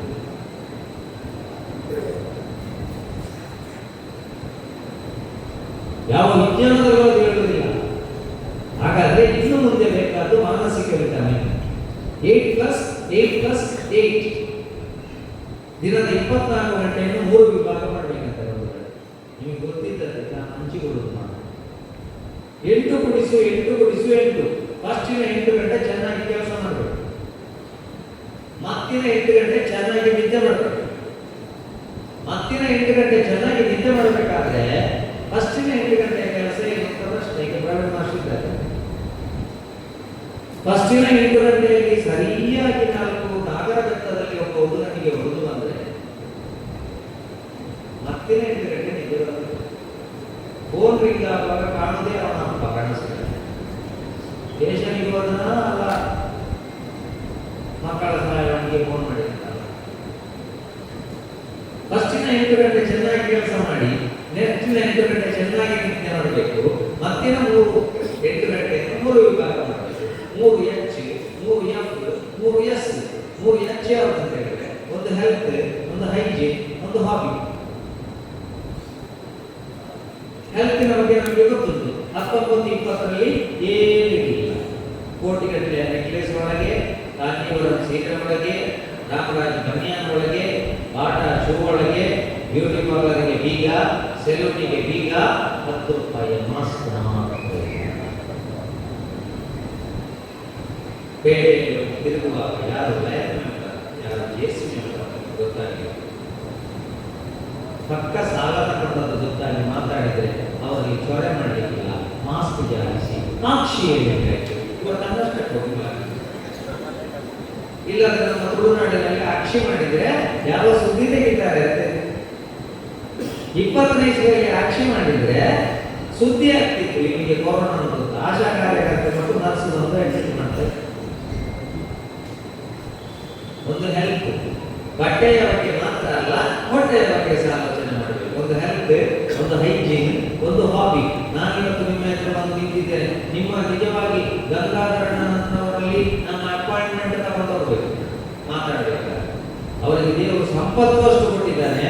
ಯಾವ ವಿಜ್ಞಾನದಲ್ಲೂ ಅದು ಹೇಳುವುದಿಲ್ಲ. ಹಾಗಾದ್ರೆ ಇನ್ನು ಮುಂದೆ ಬೇಕಾದ್ದು ಮಾನಸಿಕ ವಿಟಮಿನ್ 8+8+8. ದಿನದ 24 ಗಂಟೆಯನ್ನು 3 ವಿಭಾಗ ಮಾಡಬೇಕಂತ ನಿಮಗೆ ಗೊತ್ತಿದ್ದದ್ದು ನಾನು ಹಂಚಿಕೊಳ್ಳುವುದು ಮಾಡ 8+8+8. ಫಸ್ಟಿನ 8 ಗಂಟೆ ಚೆನ್ನಾಗಿ ಕೆಲಸ ಮಾಡಬೇಕು, ಮತ್ತಿನ 8 ಗಂಟೆ ಚೆನ್ನಾಗಿ ನಿದ್ದೆ ಮಾಡಬೇಕು. ಮತ್ತಿನ 8 ಗಂಟೆ ಚೆನ್ನಾಗಿ ನಿದ್ದೆ ಮಾಡಬೇಕಾದ್ರೆ ಫಸ್ಟಿನ 8 ಗಂಟೆಯ ಕೆಲಸ ಏನು ಅಂತ ಪ್ರಶ್ನೆಗೆ ಪ್ರವೀಣ್ ಮಾಸ್ಟರ್ ಇದ್ದಾರೆ. ಫಸ್ಟಿನ 8 ಗಂಟೆಯಲ್ಲಿ ಸರಿಯಾಗಿ 4 ನಾಗರ ಬೆಟ್ಟದಲ್ಲಿ ಒಬ್ಬ ಹುಡುಗನಿಗೆ ಹೊಡೆದು ಬಂದ್ರೆ ಮತ್ತಿನ 8 ಗಂಟೆ ನಿದ್ದೆ ಬರುತ್ತೆ. ಫೋನ್ ರಿಂಗ್ ಆಗುವಾಗ ಕಾಣುವುದೇ ಅವನ ಅಪ್ಪ ಕಾಣಿಸ್ತಾರೆ. ಸ್ಟೇಷನ್ಗೆ ಹೋದನ ಅಲ್ಲ ಮಕ್ಕಳ ಸಹಾಯವಾಣಿಗೆ ಫೋನ್ ಮಾಡಿರ್ತಾರೆ. ಫಸ್ಟಿನ 8 ಗಂಟೆ ಚೆನ್ನಾಗಿ ಕೆಲಸ ಮಾಡಿ ನೆಕ್ಸ್ಟಿನ 8 ಗಂಟೆ ಚೆನ್ನಾಗಿ ನಿದ್ದೆ ಮಾಡಬೇಕು. ಮತ್ತಿನ 8 ಗಂಟೆಯನ್ನು 3 ವಿಭಾಗ ಮಾಡಬೇಕು. 3 H, 3 F, 3 S. 3 H ಯಾವುದು ಅಂತ ಹೇಳಿದ್ರೆ ಒಂದು ಹೆಲ್ತ್, ಒಂದು ಹೈಜೀನ್, ಒಂದು ಹಾಬಿ. ಹೆಲ್ತಿನ ಬಗ್ಗೆ ನಮಗೆ ಗೊತ್ತುಂಟು. 1920ರಲ್ಲಿ ಏನಿಲ್ಲ, ಕೋಟಿಗಟ್ಟಲೆ ನೆಕ್ಲೆಸ್ ಒಳಗೆ, ಕಾಂಜೀವರಂ ಸೀರೆ ಒಳಗೆ, ರಾಮರಾಜ್ ಬನಿಯಾನ್ ಒಳಗೆ, ಬಾಟಾ ಶೂ ಒಳಗೆ, ಬ್ಯೂಟಿ ಪಾರ್ಲರ್ಗೆ ಬೀಗ, ಸೆಲೂನಿಗೆ ಬೀಗ, 10 ರೂಪಾಯಿಯ ಮಾಸ್ಕ್ ಪೇಟೆಯಲ್ಲಿ ತಿರುಗುವಾಗ ಯಾರು ಲಯನ್ ಯಾರು ಜೇಸಿ ಗೊತ್ತಾಗಿಲ್ಲ. ಪಕ್ಕ ಸಾಲದ ಕೊಟ್ಟದ್ದು ಗೊತ್ತಾಗಿ ಮಾತಾಡಿದ್ರೆ ಅವರಿಗೆ ಚೊರೆ ಮಾಡಲಿಕ್ಕಿಲ್ಲ, ಮಾಸ್ಕ್ ಜಾರಿಸಿ ಸಾಕ್ಷಿಯಲ್ಲಿ ಇವತ್ತು ಅನ್ನಷ್ಟಕ್ಕೆ ಹೋಗಿಲ್ಲ. ಇಲ್ಲಾಂದ್ರೆ ನಮ್ಮ ತುಳುನಾಡಿನಲ್ಲಿ ಅಕ್ಷಿ ಮಾಡಿದ್ರೆ ಯಾವ ಸುದ್ದಿ ತೆಗಿತಾರೆ. 20ನೇ ಇಸ್ವಿಯಲ್ಲಿ ಅಕ್ಷಿ ಮಾಡಿದ್ರೆ ಸುದ್ದಿ ಆಗ್ತಿತ್ತು. ಇಲ್ಲಿಗೆ ಕೊರೋನಾ ಅಂತ ಆಶಾ ಕಾರ್ಯಕರ್ತೆ ಮತ್ತು ನರ್ಸ್ ಅಂತ ಅಡ್ಮಿಟ್ ಮಾಡ್ತಾರೆ. ಒಂದು ಹೆಲ್ತ್ ಬಟ್ಟೆಯ ಬಗ್ಗೆ ಮಾತ್ರ ಅಲ್ಲ, ಹೊಟ್ಟೆಯ ಬಗ್ಗೆ ಸಹ ಆಲೋಚನೆ ಮಾಡಬೇಕು. ಒಂದು ಹೆಲ್ತ್, ಒಂದು ಹೈಜೀನ್, ಒಂದು ಹಾಬಿ. ನಾನಿವತ್ತು ನಿಮ್ಮ ಹತ್ರ ಬಂದು ನಿಂತಿದ್ದೇನೆ, ನಿಮ್ಮ ನಿಜವಾಗಿ ಗಂಗಾಧರಣ್ಣನವರಲ್ಲಿ ನಮ್ಮ ಅಪಾಯಿಂಟ್ಮೆಂಟ್ ತಗೊಂಡು ಹೋಗ್ಬೇಕು, ಮಾತಾಡಬೇಕಾದ್ರೆ ಅವರಿಗೆ ದೇವರು ಸಂಪತ್ತು ಅಷ್ಟು ಕೊಟ್ಟಿದ್ದಾನೆ,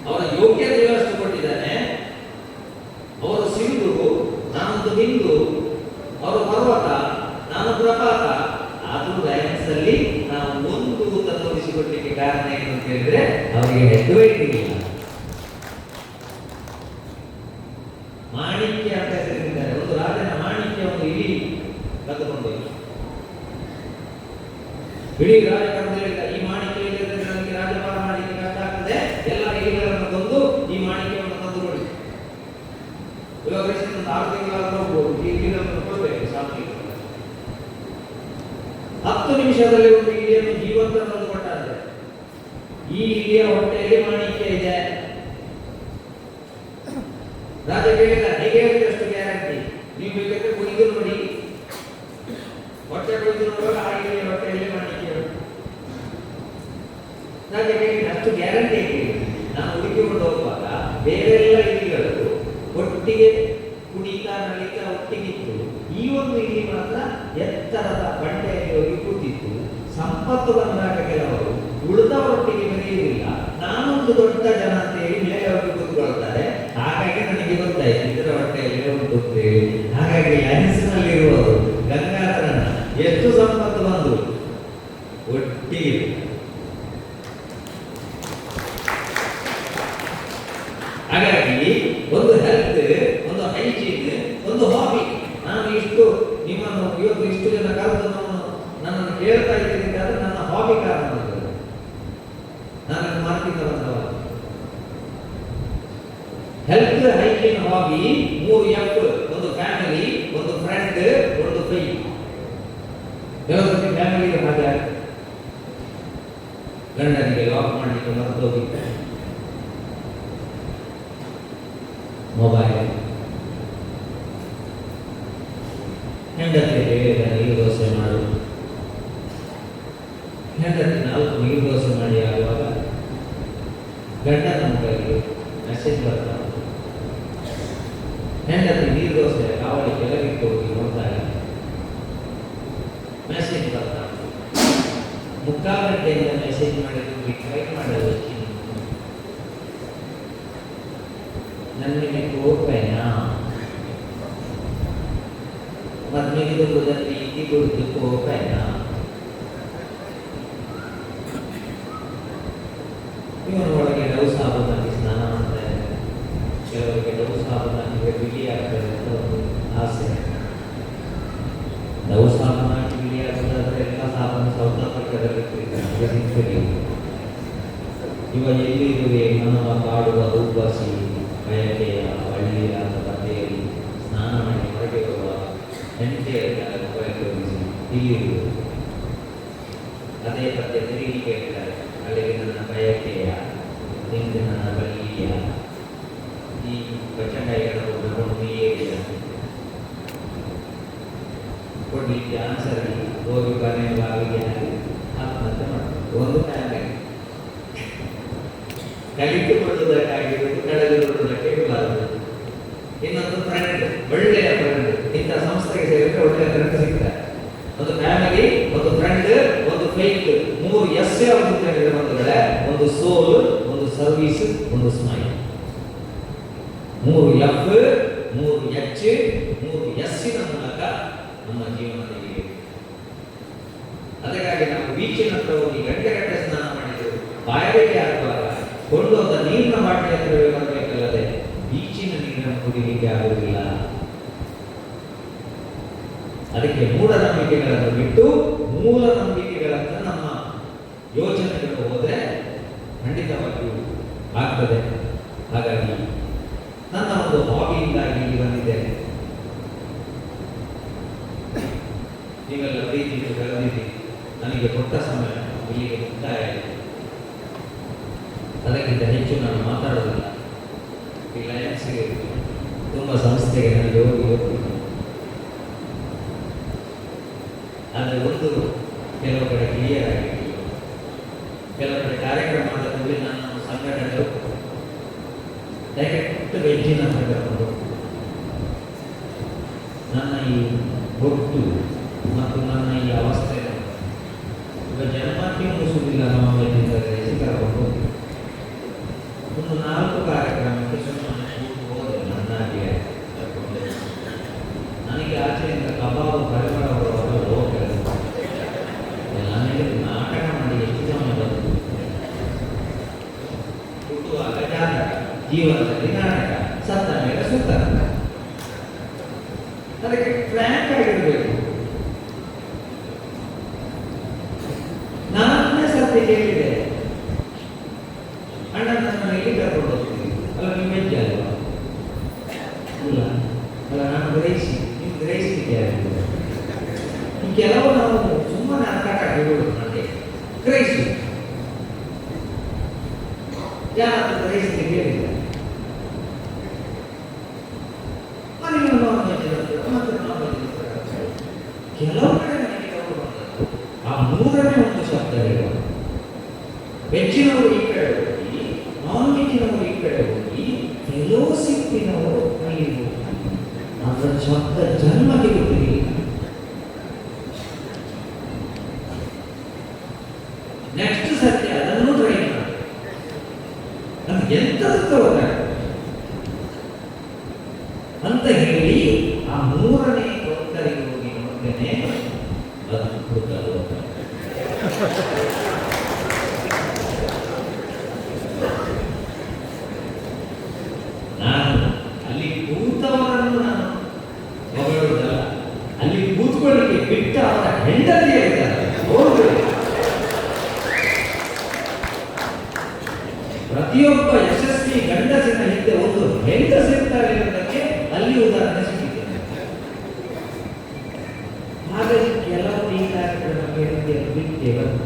ಅವರ ಯೋಗ್ಯತೆ ಅಷ್ಟು ಕೊಟ್ಟಿದ್ದಾನೆ. ಅವರು ಸಿಂಧು, ನಾನೊಂದು ಬಿಂದು, ಅವರು ಪರ್ವತ, ನಾನು ಪ್ರಪಾತ. ಅದು ಲಯನ್ಸ್ ಅಲ್ಲಿ ನಾವು ಒಂದು ತೋರಿಸಿಕೊಡ್ಲಿಕ್ಕೆ ಕಾರಣ ಏನು ಅಂತ ಹೇಳಿದ್ರೆ ಅವರಿಗೆ ಹೆಡ್ ವೈಟ್ ಇಲ್ಲ. ಮಾಣಿಕ್ಯ ಅಂತ ಹೆಸರಿದ್ದಾರೆ. ಒಂದು ರಾಜನ ಮಾಣಿಕ್ಯ ಒಂದು ಇಡೀ ಕದ್ದುಕೊಂಡು ಇಡೀ ರಾಜ ಕರೆದಿಲ್ಲ. ಈ ಮಾಣಿಕ್ಯ ಇಲ್ಲದ್ರೆ ನನಗೆ ರಾಜಭಾರ ಮಾಡಲಿಕ್ಕೆ ಕಷ್ಟ ಆಗ್ತದೆ, ಎಲ್ಲ ಇಲಿಗಳನ್ನು ತಂದು ಈ ಮಾಣಿಕ್ಯವನ್ನು ತಂದು ಕೊಡಿ. ಇವಾಗ ಒಂದು 6 ತಿಂಗಳಾದ್ರೂ ಹೋಗ್ಬೋದು, ಈ ಇಲಿಗಳನ್ನು ಕೊಡಬೇಕು ಸಾಕು. 10 ನಿಮಿಷದಲ್ಲಿ ಒಂದು ಇಲಿಯನ್ನು ಜೀವಂತ ತಂದು ಕೊಟ್ಟಾದ್ರೆ ಈ ಇಲಿಯ ಹೊಟ್ಟೆಯಲ್ಲಿ ಮಾಣಿಕ್ಯ ಇದೆ. ರಾಜ ಕೇಳಿದ, ಹೇಗೆ ಅಷ್ಟು ಗ್ಯಾರಂಟಿ? ಎತ್ತರದ ಬಂಡೆಯಲ್ಲಿ ಹೋಗಿ ಕೂತಿತ್ತು. ಸಂಪತ್ತು ಬಂದಾಗ ಕೆಲವರು ಉಳಿದವರೊಟ್ಟಿಗೆ ಬೆರೆಯುವುದಿಲ್ಲ, ನಾನೊಂದು ದೊಡ್ಡ ಜನ ಅಂತ ಹೇಳಿ ಮೇಲೆ ಹೋಗಿ ಕೂತ್ಕೊಳ್ತಾರೆ. ಹಾಗಾಗಿ ನನಗೆ ಗೊತ್ತಾಯ್ತು ಇದರ ಹೊಟ್ಟೆಯಲ್ಲಿ ಉಂಟು ಅಂತ ಹೇಳಿ. ಹಾಗಾಗಿ ಲಯನ್ಸ್ನಲ್ಲಿರುವವರು ಗಂಗಾಧರನ ಎಷ್ಟು ಸಂಪತ್ತು ಬಂದು ಒಟ್ಟಿಗೆ ಹಾಗಾಗಿ ಒಂದು ಹೆಲ್ತ್, ಒಂದು ಹೈಜೀನ್, ಒಂದು ಹಾಬಿ. ನಾನು ಇಷ್ಟು ನಿಮ್ಮನ್ನು ಇವತ್ತು ಇಷ್ಟು ಜನ ಕರೆದು ನನ್ನನ್ನು ಕೇಳ್ತಾ ಇದ್ದೀನಿ ಅಂದರೆ ನನ್ನ ಹಾಬಿ ಕಾರಣ. ನಾನು ಮಾರ್ಕಿಂದ ಬಂದವ. Health, hygiene, hobby, 3 F. ಒಂದು ಫ್ಯಾಮಿಲಿ, ಒಂದು ಫ್ರೆಂಡ್, ಒಂದು ಫ್ರೀ. ಕೆಲವೊಂದು ಫ್ಯಾಮಿಲಿಗೆ ಹಾಗೆ ಗಂಡನಿಗೆ ಲಾಕ್ ಮಾಡಲಿಕ್ಕೆ ಮರೆತೋಗಿ ಮೊಬೈಲ್, ಹೆಂಡತಿಗೆ ನೀರು ದೋಸೆ ಮಾಡು, ಹೆಂಡತಿ 4 ನೀರು ದೋಸೆ ಮಾಡಿ ಆಗುವಾಗ ಗಂಡನ ಮೊಬೈಲ್ಗೆ ಮೆಸೇಜ್ ಬರ್ತಾ ಉಂಟು. ಹೆಂಡತಿ ನೀರು ದೋಸೆ ಕಾವಲಿ ಕೆಳಗಿಟ್ಟು ಹೋಗಿ ನೋಡ್ತಾರೆ, ಮೆಸೇಜ್ ಬರ್ತಾ ಉಂಟು. 3/4 ಗಂಟೆಯಿಂದ ಮೆಸೇಜ್ ಮಾಡಿದ್ದು ಟ್ರೈ ಮಾಡಲು ನನಗೆ ಕೋಪೇನಾ ಮದ್ಮೆಗೆ ಬದಲಿ ಈ ಕುರಿತು ಕೋಪೇನಾ. ಇವನು ಒಳಗೆ ಡವ್ ಸಾಬೂನಲ್ಲಿ ಸ್ನಾನ ಮಾಡ್ತಾರೆ. ಕೆಲವರಿಗೆ ಡವ್ ಸಾಬೂನಿಗೆ ಬಿಳಿ ಆಗ್ತದೆ ಅಂತ ಒಂದು ಆಸೆ. ಡವ್ ಸಾಬೂನಾಗಿ ಬಿಳಿ ಆಗ್ತದಾದ್ರೆ ಎಲ್ಲ ಸಾಬೂನು ಸೌತ್ ಆಫ್ರಿಕಾದಲ್ಲಿ ಸಿಗ್ತದೆ. ಇವ ಎಲ್ಲಿರುವೆ ಮನವ ಕಾಡುವ ಉಬ್ಬಸಿ ಬಯಕೆಯ ಹಳ್ಳಿಯ ಬಟ್ಟೆಯಲ್ಲಿ ಸ್ನಾನ ಮಾಡಿ ಹೊರಗೆ ಬರುವ ಹೆಂಡತಿಯ ಉಪಯೋಗಿಸಿ ಇಲ್ಲಿರುವುದು. ಅದೇ ಪದ್ಯ ತಿರುಗಿ ಕೇಳ್ತಾರೆ, ಅಲ್ಲಿಗೆ ನನ್ನ ಬಯಕೆಯ ನಿಂದು ನನ್ನ ಬಳ್ಳಿಯ ಈ ಬಚಂಡಗಳು ನೀರಿಯ ಕೊಡ್ಲಿಕ್ಕೆ ಆನ್ಸರ್ ಹೋಗಿ ಬನೆ ಬಾವಿಗೆ ಆತ್ಮಹತ್ಯೆ ಮಾಡ್ತಾರೆ. ಒಂದು ಫ್ಯಾಮಿಲಿ ಕಲಿತುಕೊಳ್ಳುವುದಕ್ಕಾಗಿರುವುದು, ಕಳೆದುಕೊಳ್ಳುವುದಕ್ಕೆ ಇರಬಾರದು. ಇನ್ನೊಂದು ಫ್ರೆಂಡ್, ಒಳ್ಳೆಯ ಫ್ರೆಂಡ್. ಇಂಥ ಸಂಸ್ಥೆಗೆ ಸೇರಿದ್ರೆ ಒಳ್ಳೆಯ ಫ್ರೆಂಡ್ ಸಿಗ್ತಾರೆ. ಒಂದು ಫ್ಯಾಮಿಲಿ, ಒಂದು ಫ್ರೆಂಡ್, ಒಂದು ಫೇಕ್. 3 S ಯಾವುದು ಅಂತ ಹೇಳಿದ್ರೆ ಬಂಧುಗಳೇ, ಒಂದು ಸೋಲ್, ಒಂದು ಸರ್ವಿಸ್, ಒಂದು ಸ್ಮೈಲ್. 3 F, 3 H, 3 S ಮೂಲಕ ನಮ್ಮ ಜೀವನದಲ್ಲಿ. ಅದಕ್ಕಾಗಿ ನಾವು ಬೀಚಿನ ಹತ್ರ ಹೋಗಿ ಗಂಟೆ ಸ್ನಾನ ಮಾಡಿದ್ರು, ಬಾಯಾರಿಕೆ ಆಗುವಾಗ ಕೊಂಡೋದ ನೀರಿನ ಬಾಟಲಿ ಹತ್ರವೇ ಬರಬೇಕಲ್ಲದೆ ಬೀಚಿನ ನೀರನ್ನು ಕುಡಿಲಿಕ್ಕೆ ಆಗುವುದಿಲ್ಲ. ಅದಕ್ಕೆ ಮೂಢನಂಬಿಕೆಗಳನ್ನು ಬಿಟ್ಟು ಮೂಲ ನಂಬಿಕೆಗಳಂತ ನಮ್ಮ ಯೋಚನೆಗಳು ಹೋದರೆ ಖಂಡಿತವಾಗಿಯೂ ಆಗ್ತದೆ. ಹಾಗಾಗಿ ನನ್ನ ಒಂದು ಹಾಬಿಯಿಂದಾಗಿ ಇಲ್ಲಿ ಬಂದಿದ್ದೇನೆ. ನೀವೆಲ್ಲ ಪ್ರೀತಿಯಿಂದ ಕರೆದಿದ್ದೀರಿ. ನನಗೆ ಕೊಟ್ಟ ಸಮಯ ಇಲ್ಲಿಗೆ ಮುಕ್ತಾಯ. ಅದಕ್ಕಿಂತ ಹೆಚ್ಚು ನಾನು ಮಾತಾಡೋದಿಲ್ಲ. ಈ ಲಯನ್ಸ್ಗೆ ತುಂಬ ಸಂಸ್ಥೆಗೆ ನನಗೆ ಹೋಗಿ ಆದರೆ ಒಂದು ಕೆಲವು ಕಡೆ ಕ್ಲಿಯರ್ ಆಗಿರಲಿಲ್ಲ. ಕೆಲವು ಕಡೆ ಕಾರ್ಯಕ್ರಮದಲ್ಲಿ ನನ್ನ ಸಂಘಟನೆಗಳು ಡೈರೆಕ್ಟ್ ವೆಜ್ಜಿನ ಕರ್ಕೊಂಡು ನನ್ನ ಈ ಒಟ್ಟು ಮತ್ತು ನನ್ನ ಈ ಅವಸ್ಥೆ ಈಗ ಜನ್ಮಕ್ಕೆ ಮುಗಿಸುವುದಿಲ್ಲ. ನಮ್ಮ ವೆಜ್ಜಿಂದ ಕರ್ಕೊಂಡು ಒಂದು 4 ಕಾರ್ಯಕ್ರಮಕ್ಕೆ ಸುಮ್ಮನೆ ಹೋದೆ. ನನ್ನಾಗಿ ನನಗೆ ಆಚೆಯಿಂದ ಕಬಾಬು ಪರಿಮಳ ಬರುವಾಗ ಹೋಗ್ತಾರೆ. ನನಗೆ ನಾಟಕ ಮಾಡಿ ಎಷ್ಟು ಸಮಯ ಬಂತು. ಹುಟ್ಟುವಾಗ ಜಾತಕ, ಜೀವನದಲ್ಲಿ ನಾಟಕ, ಸತ್ತ ಮೇಲೆ ಸುತ್ತ. ಅದಕ್ಕೆ ಫ್ರ್ಯಾಂಕ್ ಆಗಿರಬೇಕು. 4ನೇ ಸರ್ತಿ ಕೇಳಿದೆ, ಅಣ್ಣ ನನ್ನ ಇಲ್ಲಿ ಕರ್ಕೊಂಡು ಹೋಗ್ತೀನಿ. ಅಲ್ಲ ನೀವು ವೆಜ್ ಅಲ್ವಾ? ಇಲ್ಲ ಅಲ್ಲ, ನಾನು ಗ್ರಹಿಸಿ ನೀವು ಗ್ರಹಿಸಿದ್ದೆ. ಕೆಲವು ನಾವು ಸುಮ್ಮನೆ ಅರ್ಥ ಆಗಿರೋದು ನನಗೆ ಗ್ರಹಿಸಿ ಯಾರು ಗ್ರಹಿಸಿ ಹೇಳಿಲ್ಲ. ಕೆಲವು ಕಡೆ ನನಗೆ ಆ 3ನೇ ಒಂದು ಶಬ್ದ ಹೇಳುವ. ವೆಜ್ಜಿನವರು ಈ ಕಡೆ ಹೋಗಿ, ನಾನ್ ವೆಜ್ಜಿನವರು ಈ ಕಡೆ ಹೋಗಿ, ಫೆಲೋಶಿಪ್ಪಿನವರು ಅಲ್ಲಿ ಹೋಗಿ. ಅದರ ಶಬ್ದ ಜನ್ಮಕ್ಕೆ ಗೊತ್ತಿರಲಿಲ್ಲ. ದೇವರು.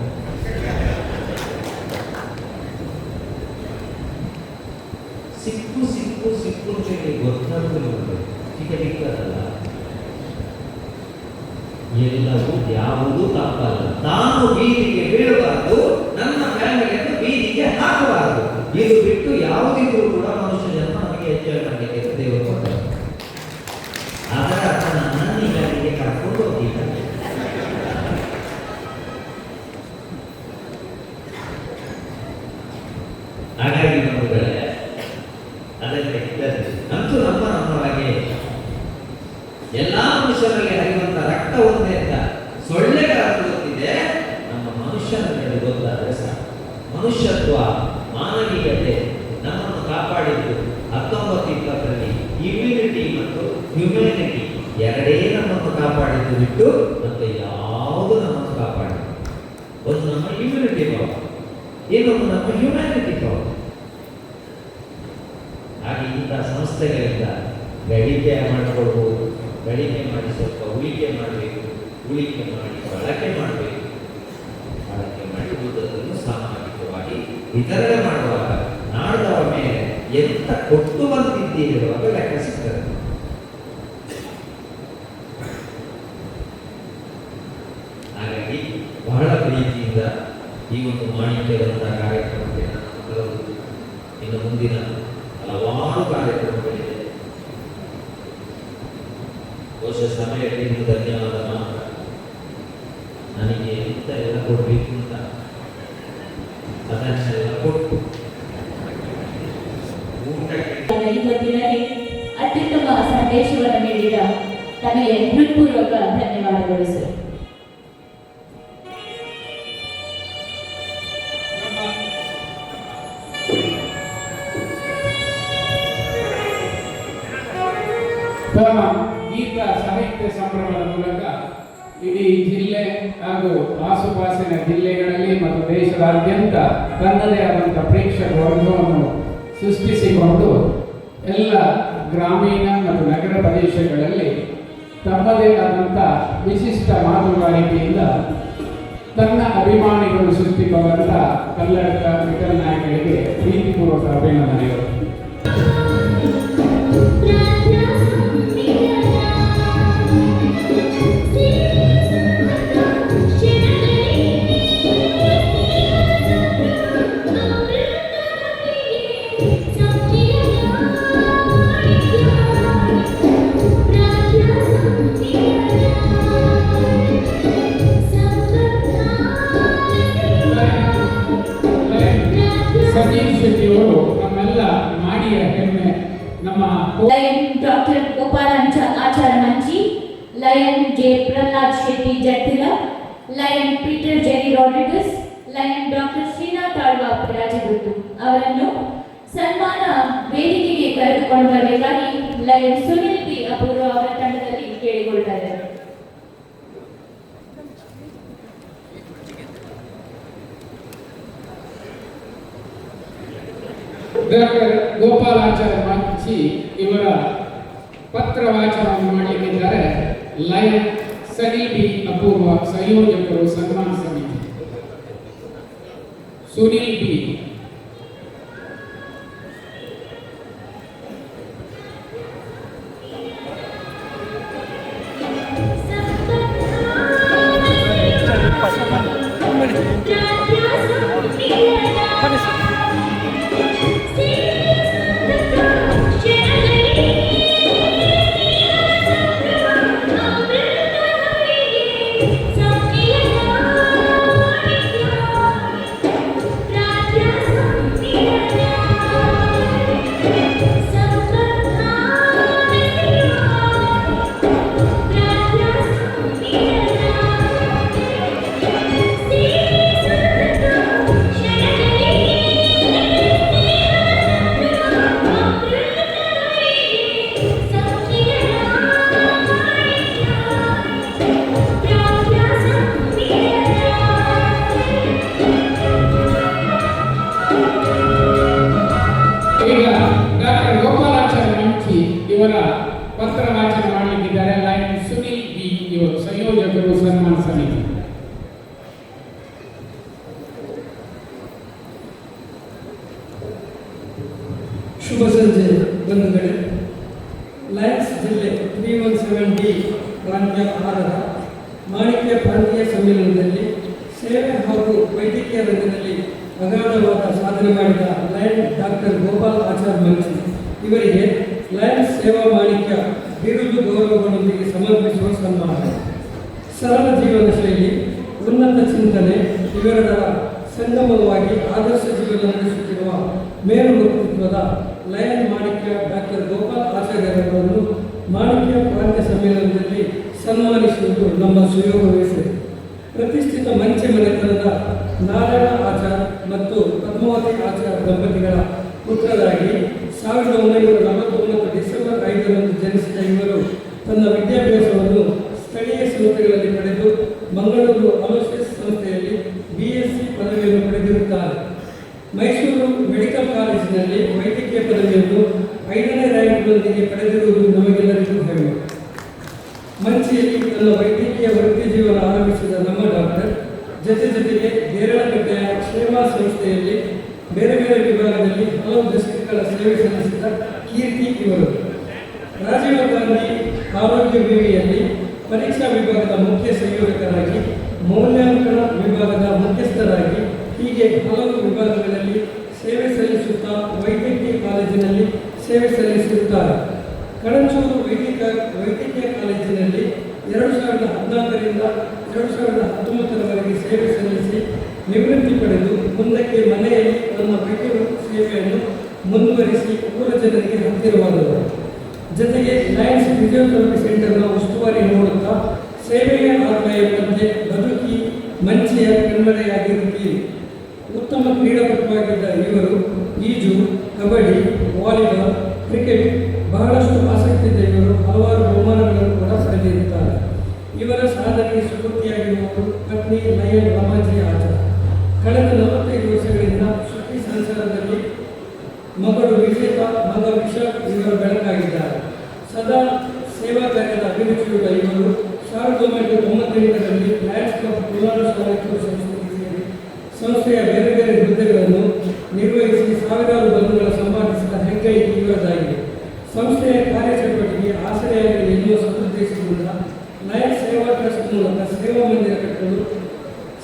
ಸಿಕ್ಕು ಸಿಕ್ಕು ಸಿಕ್ಕು ಅಂತೇಳಿ ಗೊತ್ತಾಗಲು ಸಿಗಲಿಕ್ಕಲ್ಲ. ಎಲ್ಲವೂ ಯಾವುದೂ ತಪ್ಪಲ್ಲ. ತಾನು ಬೀದಿಗೆ ಬೀಳಬಾರದು, ನನ್ನ ಫ್ಯಾಮಿಲಿಯನ್ನು ಬೀದಿಗೆ ಹಾಕಬಾರದು. ಇದು ಬಿಟ್ಟು ಯಾವುದಿದ್ರೂ ಕೂಡ ಮನುಷ್ಯ ಜನ್ಮ ನಮಗೆ ಎಂಜಾಯ್ ಮಾಡಲಿಕ್ಕೆ ದೇವರು ಕೊಟ್ಟರು. ಅದರ ಅರ್ಥ ನನ್ನನ್ನು ಈಗ ಅಲ್ಲಿಗೆ ಕರ್ಕೊಂಡು ಹೋಗಿಲ್ಲ. ಹಾಗಾಗಿ ಬಂಧುಗಳೇ, ಅದಕ್ಕೆ ಅಂತೂ ನಮ್ಮೊಳಗೆ ಎಲ್ಲಾ ಮನುಷ್ಯರಲ್ಲಿ ಹರಿಯುವಂತ ರಕ್ತ ಒಂದೇ ಅಂತ ಸೊಳ್ಳೆಗಳನ್ನು ಗೊತ್ತಿದೆ, ನಮ್ಮ ಮನುಷ್ಯನಲ್ಲಿ ಗೊತ್ತಾದರೆ ಸಾಕು. ಮನುಷ್ಯತ್ವ, ಮಾನವೀಯತೆ ನಮ್ಮನ್ನು ಕಾಪಾಡಿದ್ದು 1920ರಲ್ಲಿ ಇಮ್ಯುನಿಟಿ ಮತ್ತು ಹ್ಯುಮ್ಯಾನಿಟಿ ಎರಡೇ ನಮ್ಮನ್ನು ಕಾಪಾಡಿದ್ದು ಬಿಟ್ಟು ಮತ್ತೆ ಯಾವುದು ನಮ್ಮನ್ನು ಕಾಪಾಡಿದ್ದು. ಒಂದು ನಮ್ಮ ಇಮ್ಯುನಿಟಿ ಪವರ್, ಇನ್ನೊಂದು ನಮ್ಮ ಹ್ಯುಮ್ಯಾನಿಟಿ ಪವರ್. ಹಾಗೆ ಇಂತಹ ಸಂಸ್ಥೆಗಳಿಂದ ಗಳಿಕೆ ಮಾಡಿಕೊಳ್ಬೋದು, ಗಳಿಕೆ ಮಾಡಿ ಸ್ವಲ್ಪ ಉಳಿಕೆ ಮಾಡಬೇಕು, ಉಳಿಕೆ ಮಾಡಿ ಬಳಕೆ ಮಾಡಬೇಕು, ಬಳಕೆ ಮಾಡುವುದನ್ನು ಸಾಮಾಜಿಕವಾಗಿ ವಿತರಣೆ ಮಾಡುವಾಗ ನಾಡದವರ ಮೇಲೆ ಎಂತ ಕೊಟ್ಟು ಬಂದಿದ್ದೀರಿ ಅಂತ ಲೆಕ್ಕ ಸಿಗ್ತದೆ. ಹಾಗಾಗಿ ಬಹಳ ಪ್ರೀತಿಯಿಂದ ಈ ಒಂದು ಮಾಣಿಕ್ಯದಂತಹ ಕಾರ್ಯಕ್ರಮಕ್ಕೆ ನಾನು ಇನ್ನು ಮುಂದಿನ ಹಲವಾರು ಕಾರ್ಯಕ್ರಮಗಳಿದೆ. ಬಹುಶಃ ಸಮಯಕ್ಕೆ ನಿಮಗೆ ಧನ್ಯವಾದ ಮಾತ್ರ. ನನಗೆ ಎಂತ ಎಲ್ಲ ಕೊಡಬೇಕು ಅಂತ ಅದನ್ನೆಲ್ಲ ಕೊಟ್ಟು ಇವತ್ತಿನಲ್ಲಿ ಅತ್ಯುತ್ತಮ ಸಂದೇಶವನ್ನು ನೀಡಿದ ತಮಗೆ ಹೃತ್ಪೂರ್ವಕ ಧನ್ಯವಾದಗಳು ಸರ್. ತಮ್ಮ ಗೀತ ಸಾಹಿತ್ಯ ಸಂಭ್ರಮದ ಮೂಲಕ ಇಡೀ ಜಿಲ್ಲೆ ಹಾಗೂ ಆಸುಪಾಸಿನ ಜಿಲ್ಲೆಗಳಲ್ಲಿ ಮತ್ತು ದೇಶದಾದ್ಯಂತ ತನ್ನದೇ ಆದಂಥ ಪ್ರೇಕ್ಷಕ ವರ್ಗವನ್ನು ಸೃಷ್ಟಿಸಿಕೊಂಡು ಎಲ್ಲ ಗ್ರಾಮೀಣ ಮತ್ತು ನಗರ ಪ್ರದೇಶಗಳಲ್ಲಿ ತಮ್ಮದೇ ಆದಂಥ ವಿಶಿಷ್ಟ ಮಾತುಗಾರಿಕೆಯಿಂದ ತನ್ನ ಅಭಿಮಾನಿಗಳು ಸೃಷ್ಟಿಕೊಂಡಂಥ ಕನ್ನಡಕ ವಿಠಲ್ ನಾಯಕರಿಗೆ ಪ್ರೀತಿಪೂರ್ವಕ ಅಭಿನಂದನೆಗಳು. ಶೆಟ್ಟಿಯವರು ನಮ್ಮೆಲ್ಲ ಮಾಡಿಯ ಹೆಮ್ಮೆ. ನಮ್ಮ lion doctor Gopalachara Manchi, lion J Prahlad Shetty Jattila, lion Peter Jerry Rodrigues, lion doctor Srinath Alva Rajaguttu ಅವರನ್ನು ಸನ್ಮಾನ ವೇದಿಕೆಗೆ ಕರೆದುಕೊಂಡು ಬರಬೇಕಾಗಿ ಲಯನ್ ಸುನಿಲ್ ಪಿ ಅಪೂರ್ವ ಅವರ ತಂಡದಲ್ಲಿ ಕೇಳಿಕೊಳ್ತಾ ಇದ್ದಾರೆ. ಡಾಕ್ಟರ್ ಗೋಪಾಲಾಚಾರ ಮಂಚಿ ಇವರ ಪತ್ರ ವಾಚನವನ್ನು ಮಾಡಲಿಕ್ಕಿದ್ದಾರೆ. ಲಯನ್ ಸನಿ ಬಿ ಅಪೂರ್ವ ಸಂಯೋಜಕರು ಸನ್ಮಾನ ಸಮಿತಿ. ಸುನಿಲ್ ಬಿ ಇವರ ಪತ್ರ ವಾಚನ ಮಾಡಲಿಕ್ಕಿದ್ದಾರೆ. ಲಯನ್ ಸುನಿಲ್ ಬಿ ಇವರು ಸಂಯೋಜಕರು ಸನ್ಮಾನ ಸಮಿತಿ. ಡಿ ಪ್ರಾಂತ್ಯ ಆರದ ಮಾಣಿಕ್ಯ ಪ್ರಾಂತೀಯ ಸಮ್ಮೇಳನದಲ್ಲಿ ಸೇವೆ ಹಾಗೂ ವೈದ್ಯಕೀಯ ರಂಗದಲ್ಲಿ ಅಗಾಧವಾದ ಸಾಧನೆ ಮಾಡಿದ ಲಯನ್ ಡಾಕ್ಟರ್ ಗೋಪಾಲ್ ಆಚಾರ್ ಮಂಚಿ ಇವರಿಗೆ ಲಯನ್ಸ್ ಸೇವಾ ಮಾಣಿಕ್ಯ ಬಿರುದು ಗೌರವಗಳೊಂದಿಗೆ ಸಮರ್ಪಿಸುವ ಸನ್ಮಾನ. ಸರಳ ಜೀವನ ಶೈಲಿ, ಉನ್ನತ ಚಿಂತನೆ ಇವೆರಡರ ಸಂಗಮವಾಗಿ ಆದರ್ಶ ಜೀವನ ನಡೆಸುತ್ತಿರುವ ಮೇರು ವ್ಯಕ್ತಿತ್ವದ ಲಯನ್ ಮಾಣಿಕ್ಯ ಡಾಕ್ಟರ್ ಗೋಪಾಲ್ ಆಚಾರ್ಯರವರನ್ನು ಮಾಣಿಕ್ಯ ಪ್ರಾಂತ್ಯ ಸಮ್ಮೇಳನದಲ್ಲಿ ಸನ್ಮಾನಿಸುವುದು ನಮ್ಮ ಸುಯೋಗವೆಸೆ. ಪ್ರತಿಷ್ಠಿತ ಮಂಚೆ ಮನೆತನದ ನಾರಾಯಣ ಆಚಾರ್ ಮತ್ತು ಪದ್ಮಾವತಿ ಆಚಾರ್ ದಂಪತಿಗಳ ಪುತ್ರರಾಗಿ 1949 ಡಿಸೆಂಬರ್ 5ರಂದು ಜನಿಸಿದ ಇವರು ತನ್ನ ವಿದ್ಯಾಭ್ಯಾಸವನ್ನು ಸ್ಥಳೀಯ ಸಂಸ್ಥೆಗಳಲ್ಲಿ ಪಡೆದು ಮಂಗಳೂರು ಅಲೋಸಿಯಸ್ ಸಂಸ್ಥೆಯಲ್ಲಿ BSc ಪದವಿಯನ್ನು ಪಡೆದಿರುತ್ತಾರೆ. ಮೈಸೂರು ಮೆಡಿಕಲ್ ಕಾಲೇಜಿನಲ್ಲಿ ವೈದ್ಯಕೀಯ ಪದವಿಯನ್ನು 5ನೇ ರ್ಯಾಂಕ್ನೊಂದಿಗೆ ಪಡೆದಿರುವುದು ನಮಗೆಲ್ಲರಿಗೂ ಹೆಮ್ಮೆ. ಮಂಚಿಯಲ್ಲಿ ತನ್ನ ವೈದ್ಯಕೀಯ ವೃತ್ತಿ ಜೀವನ ಆರಂಭಿಸಿದ ನಮ್ಮ ಡಾಕ್ಟರ್ ಜೊತೆಗೆ ದೇರಳಕಟ್ಟೆಯ ಕ್ಷೇಮ ಸಂಸ್ಥೆಯಲ್ಲಿ ಬೇರೆ ಬೇರೆ ವಿಭಾಗದಲ್ಲಿ ಹಲವು ದಶಕಗಳ ಸೇವೆ ಸಲ್ಲಿಸಿದ ಕೀರ್ತಿ ಇವರು. ರಾಜೀವ್ ಗಾಂಧಿ ಆರೋಗ್ಯ ವಿಮೆಯಲ್ಲಿ ಪರೀಕ್ಷಾ ವಿಭಾಗದ ಮುಖ್ಯ ಸಂಯೋಜಕರಾಗಿ, ಮೌಲ್ಯಾಂಕನ ವಿಭಾಗದ ಮುಖ್ಯಸ್ಥರಾಗಿ ಹೀಗೆ ಹಲವು ವಿಭಾಗಗಳಲ್ಲಿ ಸೇವೆ ಸಲ್ಲಿಸುತ್ತಾ ವೈದ್ಯಕೀಯ ಕಾಲೇಜಿನಲ್ಲಿ ಸೇವೆ ಸಲ್ಲಿಸಿರುತ್ತಾರೆ. ಕಣಚೂರು ವೈದ್ಯಕೀಯ ಕಾಲೇಜಿನಲ್ಲಿ 2014ರಿಂದ 2019ರವರೆಗೆ ಸೇವೆ ಸಲ್ಲಿಸಿ ನಿವೃತ್ತಿ ಪಡೆದು ಮುಂದಕ್ಕೆ ಮನೆಯಲ್ಲಿ ತನ್ನ ವೈದ್ಯ ಸೇವೆಯನ್ನು ಮುಂದುವರಿಸಿ ಊರ ಜನರಿಗೆ ಹತ್ತಿರವಾದರು. ಜೊತೆಗೆ ಲಯನ್ಸ್ ಫಿಸಿಯೋಥೆರಪಿ ಸೆಂಟರ್ನ ಉಸ್ತುವಾರಿ ನೋಡುತ್ತಾ ಸೇವೆಯ ಆದಾಯದಂತೆ ಬದುಕಿ ಮಂಚಿಯ ಕಣ್ಮರೆಯಾಗಿರುತ್ತೀರಿ. ಉತ್ತಮ ಕ್ರೀಡಾಪಟುವಾಗಿದ್ದ ಇವರು ಈಜು, ಕಬಡ್ಡಿ, ವಾಲಿಬಾಲ್, ಕ್ರಿಕೆಟ್ ಬಹಳಷ್ಟು ಆಸಕ್ತಿ ಇದ್ದ ಇವರು ಹಲವಾರು ಬಹುಮಾನಗಳನ್ನು ಕೂಡ ಪಡೆದಿರುತ್ತಾರೆ. ಇವರ ಸಾಧನೆಗೆ ಸ್ಫೂರ್ತಿಯಾಗಿರುವವರು ಪತ್ನಿ ಲಯನ್ ರಾಮಾಜಿ ಆಚಾರ್. ಕಳೆದ 45 ವರ್ಷಗಳಿಂದ ಸುದ್ದಿ ಸಂಸಾರದಲ್ಲಿ ಮಗಳು ವಿಜೇತ, ಮಗ ವಿಶಾಖ್ ಇವರ ಬೆಳಕಾಗಿದ್ದಾರೆ. ಸದಾ ಸೇವಾ ಕಾರ್ಯದ ಅಭಿರುಚಿಯುಳ್ಳ ಇವರು 1998ರಲ್ಲಿ ಲಯನ್ಸ್ ಕ್ಲಬ್ ಪುನರುಜ್ಜೀವಿಸುವ ಸಂಸ್ಥೆಗೆ ಸೇರಿ ಸಂಸ್ಥೆಯ ಬೇರೆ ಬೇರೆ ಹುದ್ದೆಗಳನ್ನು ನಿರ್ವಹಿಸಿ ಸಾವಿರಾರು ಬಂಧುಗಳ ಸಂಪಾದಿಸಿದ ಹೆಗ್ಗಳಿಕೆ ಇವರದಾಗಿದೆ. ಸಂಸ್ಥೆಯ ಕಾರ್ಯಚಟುವಟಿಕೆ ಆಸರೆಯಾಗಲಿ ಎನ್ನುವ ಸದುದ್ದೇಶದಿಂದ ಲಯನ್ಸ್ ಸೇವಾ ಟ್ರಸ್ಟ್ ಮೂಲಕ ಸೇವಾ ಮಂದಿರ ಕಟ್ಟಲು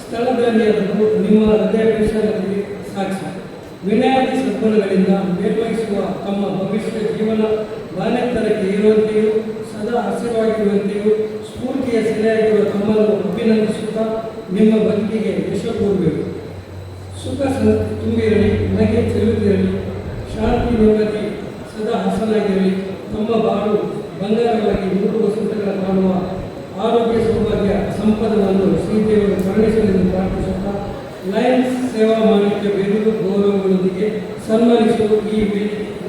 ಸ್ಥಳದಾನಿಯಾದರೂ ನಿಮ್ಮ ಹೃದಯ ವಿಶಾಲತೆಗೆ ಸಾಕ್ಷಿ. ವಿನಾಯತಿ ಸದ್ಗುಣಗಳಿಂದ ನಿರ್ವಹಿಸುವ ತಮ್ಮ ಭವಿಷ್ಯ ಜೀವನ ಬಾನೆತ್ತರಕ್ಕೆ ಇರುವಂತೆಯೂ ಸದಾ ಹಸಿರಾಗಿರುವಂತೆಯೂ ಸ್ಫೂರ್ತಿಯ ಸೆಲೆಯಾಗಿರುವ ತಮ್ಮನ್ನು ಅಭಿನಂದಿಸುತ್ತಾ ನಿಮ್ಮ ಬದುಕಿಗೆ ಯಶ ಕೋರಬೇಕು. ಸುಖ ತುಂಬಿರಲಿ, ನಗೆ ಚೆಲ್ಲುತ್ತಿರಲಿ, ಶಾಂತಿ ನೆಮ್ಮದಿ ಸದಾ ಹಸನಾಗಿರಲಿ. ತಮ್ಮ ಬಾಳು ಬಂಗಾರವಾಗಿ 3 ವಸಂತಗಳ ಕಾಣುವ ಆರೋಗ್ಯ ಸೌಭಾಗ್ಯ ಸಂಪದವನ್ನು ಶ್ರೀದೇವರು ಕರುಣಿಸಲೆಂದು ಪ್ರಾರ್ಥಿಸುತ್ತಾ ಲಯನ್ಸ್ ಸೇವಾ ಮಾಣಿಕ್ಯ ಬಿರುದು ಗೌರವಗಳೊಂದಿಗೆ ಸನ್ಮಾನಿಸುವ ಈ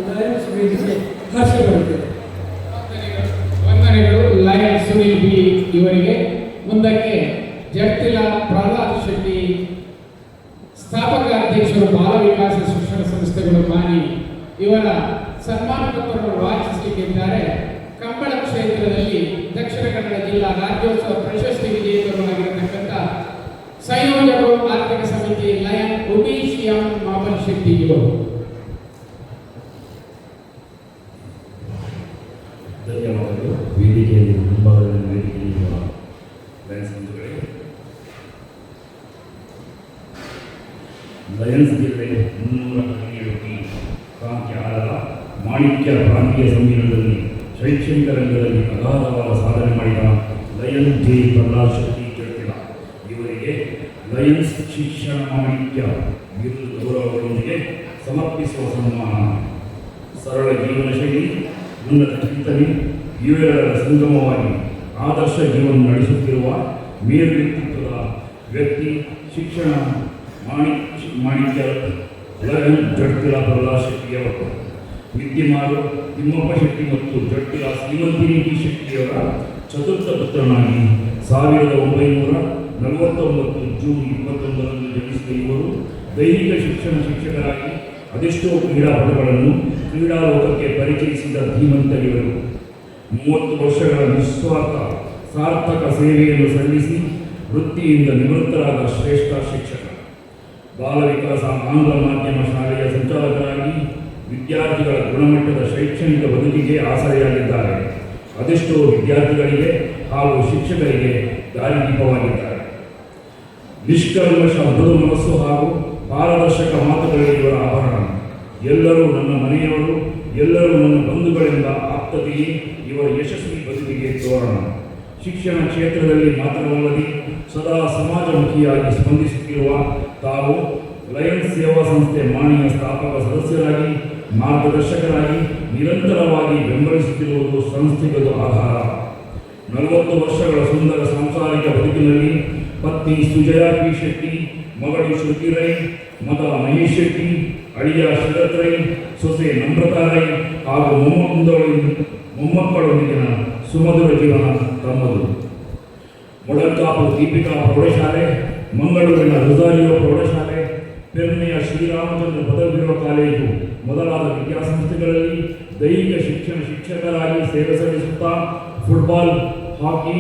ಲಯನ್ಸ್ ವೇದಿಕೆ ಹರ್ಷಪಡುತ್ತದೆ. ವಂದನೆಗಳು ಲಯನ್ಸ್ ಸುನಿಲ್ ಬಿ ಇವರಿಗೆ. ಮುಂದಕ್ಕೆ ಜಡ್ತಿಲ ಪ್ರಹ್ಲಾದ್ ಶೆಟ್ಟಿ, ಸ್ಥಾಪಕ ಅಧ್ಯಕ್ಷರು ಬಾಲ ವಿಕಾಸ ಶಿಕ್ಷಣ ಸಂಸ್ಥೆಗಳು ಮಾನಿ ಇವರ ಸನ್ಮಾನ ಪತ್ರವನ್ನು ವಾಚಿಸಲಿಕ್ಕಿದ್ದಾರೆ. ಕಂಬಳ ಕ್ಷೇತ್ರದಲ್ಲಿ ದಕ್ಷಿಣ ಕನ್ನಡ ಜಿಲ್ಲಾ ರಾಜ್ಯೋತ್ಸವ ಪ್ರಶಸ್ತಿ ವಿಜೇತರು ಆಗಿರತಕ್ಕಂಥ ಸಂಯೋಜಕರು ಆರ್ಥಿಕ ಸಮಿತಿ ಲಯನ್ ಉಮೇಶ್ ಎಂ ಮಾಬಲ್ ಶೆಟ್ಟಿ ಇವರು. ಧನ್ಯವಾದಗಳು. ವೇದಿಕೆಯಲ್ಲಿ ಮುಂಭಾಗದಲ್ಲಿ ವೇದಿಕೆಯಲ್ಲಿರುವ ಲಯನ್ಸ್ ಬಂಧುಗಳೇ, ಲಯನ್ಸ್ ಜಿಲ್ಲೆ 317 ಪ್ರಾಂತ್ಯ 6ರ ಮಾಣಿಕ್ಯ ಪ್ರಾಂತೀಯ ಸಮ್ಮೇಳನದಲ್ಲಿ ಶೈಕ್ಷಣಿಕ ರಂಗದಲ್ಲಿ ಅಗಾಧವಾದ ಸಾಧನೆ ಮಾಡಿದ ಲಯನ್ ಜೆ ಪ್ರಹ್ಲಾದ್ ಶೆಟ್ಟಿ ಜಡ್ತಿಲ ಇವರಿಗೆ ಲಯನ್ಸ್ ಶಿಕ್ಷಣ ಮಾಣಿಕ್ಯ ಬಿರುದು ಗೌರವಗಳೊಂದಿಗೆ ಸಮರ್ಪಿಸುವ ಸನ್ಮಾನ. ಸರಳ ಜೀವನ ಶೈಲಿ, ಉನ್ನತ ಚಿಂತನೆ ಇವೆರಡರ ಸಂಗಮವಾಗಿ ಆದರ್ಶ ಜೀವನ ನಡೆಸುತ್ತಿರುವ ಮೇರು ವ್ಯಕ್ತಿತ್ವದ ವ್ಯಕ್ತಿ ಶಿಕ್ಷಣ ಮಾಣಿಕ್ಯ ಲಯನ್ ಜಡ್ತಿಲ ಪ್ರಹ್ಲಾದ್ ಶೆಟ್ಟಿಯವರು. ವಿದ್ಯಮಾರು ತಿಮ್ಮಪ್ಪ ಶೆಟ್ಟಿ ಮತ್ತು ಜಡ್ತಿಲ ಶ್ರೀಮಂತಿನಿ ಟಿ ಶೆಟ್ಟಿಯವರ ಚತುರ್ಥ ಪುತ್ರನಾಗಿ 1949 ಜೂನ್ 21ರಂದು ಜನಿಸಿದ ಇವರು ದೈಹಿಕ ಶಿಕ್ಷಣ ಶಿಕ್ಷಕರಾಗಿ ಅದೆಷ್ಟೋ ಕ್ರೀಡಾಪಟುಗಳನ್ನು ಕ್ರೀಡಾಲೋಕಕ್ಕೆ ಪರಿಚಯಿಸಿದ ಧೀಮಂತ ಇವರು. 30 ವರ್ಷಗಳ ನಿಸ್ವಾರ್ಥ ಸಾರ್ಥಕ ಸೇವೆಯನ್ನು ಸಲ್ಲಿಸಿ ವೃತ್ತಿಯಿಂದ ನಿವೃತ್ತರಾದ ಶ್ರೇಷ್ಠ ಶಿಕ್ಷಕ. ಬಾಲ ವಿಕಾಸ ಆಂಗ್ಲ ಮಾಧ್ಯಮ ಶಾಲೆಯ ಸಂಚಾಲಕರಾಗಿ ವಿದ್ಯಾರ್ಥಿಗಳ ಗುಣಮಟ್ಟದ ಶೈಕ್ಷಣಿಕ ಬದುಕಿಗೆ ಆಸರೆಯಾಗಿದ್ದಾರೆ. ಅದೆಷ್ಟೋ ವಿದ್ಯಾರ್ಥಿಗಳಿಗೆ ಹಾಗೂ ಶಿಕ್ಷಕರಿಗೆ ದಾರಿದೀಪವಾಗಿದ್ದಾರೆ. ನಿಷ್ಕಲ್ಮಶ ಮೃದು ಮನಸ್ಸು ಹಾಗೂ ಪಾರದರ್ಶಕ ಮಾತುಗಳಿಗೆ ಇವರ ಆಭರಣ. ಎಲ್ಲರೂ ನನ್ನ ಮನೆಯವರು, ಎಲ್ಲರೂ ನನ್ನ ಬಂಧುಗಳೆಂಬ ಆಪ್ತತೆಯೇ ಇವರ ಯಶಸ್ವಿ ಬದುಕಿಗೆ ತೋರಣ. ಶಿಕ್ಷಣ ಕ್ಷೇತ್ರದಲ್ಲಿ ಮಾತ್ರವಲ್ಲದೆ ಸದಾ ಸಮಾಜಮುಖಿಯಾಗಿ ಸ್ಪಂದಿಸುತ್ತಿರುವ ತಾವು ಲಯನ್ಸ್ ಸೇವಾ ಸಂಸ್ಥೆ ಮಾಣಿಯ ಸ್ಥಾಪಕ ಸದಸ್ಯರಾಗಿ, ಮಾರ್ಗದರ್ಶಕರಾಗಿ ನಿರಂತರವಾಗಿ ಬೆಂಬಲಿಸುತ್ತಿರುವುದು ಸಂಸ್ಥೆಗದು ಆಧಾರ. 40 ವರ್ಷಗಳ ಸುಂದರ ಸಾಂಸಾರಿಕ ಬದುಕಿನಲ್ಲಿ ಪತ್ನಿ ಸುಜಯ ಪಿ ಶೆಟ್ಟಿ, ಮಗಳು ಶ್ರುತಿ ರೈ, ಮಗ ಮಹೇಶ್ ಶೆಟ್ಟಿ, ಅಳಿಯ ಶರತ್ ರೈ, ಸೊಸೆ ನಮ್ರತಾ ರೈ ಹಾಗೂ ಮೊಮ್ಮಕ್ಕಳೊಂದಿಗಿನ ಸುಮಧುರ ಜೀವನ ತಮ್ಮದು. ಮೊಳಕಾಪು ದೀಪಿಕಾ ಪ್ರೌಢಶಾಲೆ, ಮಂಗಳೂರಿನ ರುಜಾರಿಯೋ ಪ್ರೌಢಶಾಲೆ, ಪೆರ್ನೆಯ ಶ್ರೀರಾಮಚಂದ್ರ ಪದವಿಪೂರ್ವ ಕಾಲೇಜು ಮೊದಲಾದ ವಿದ್ಯಾಸಂಸ್ಥೆಗಳಲ್ಲಿ ದೈಹಿಕ ಶಿಕ್ಷಣ ಶಿಕ್ಷಕರಾಗಿ ಸೇವೆ ಸಲ್ಲಿಸುತ್ತಾ ಫುಟ್ಬಾಲ್, ಹಾಕಿ,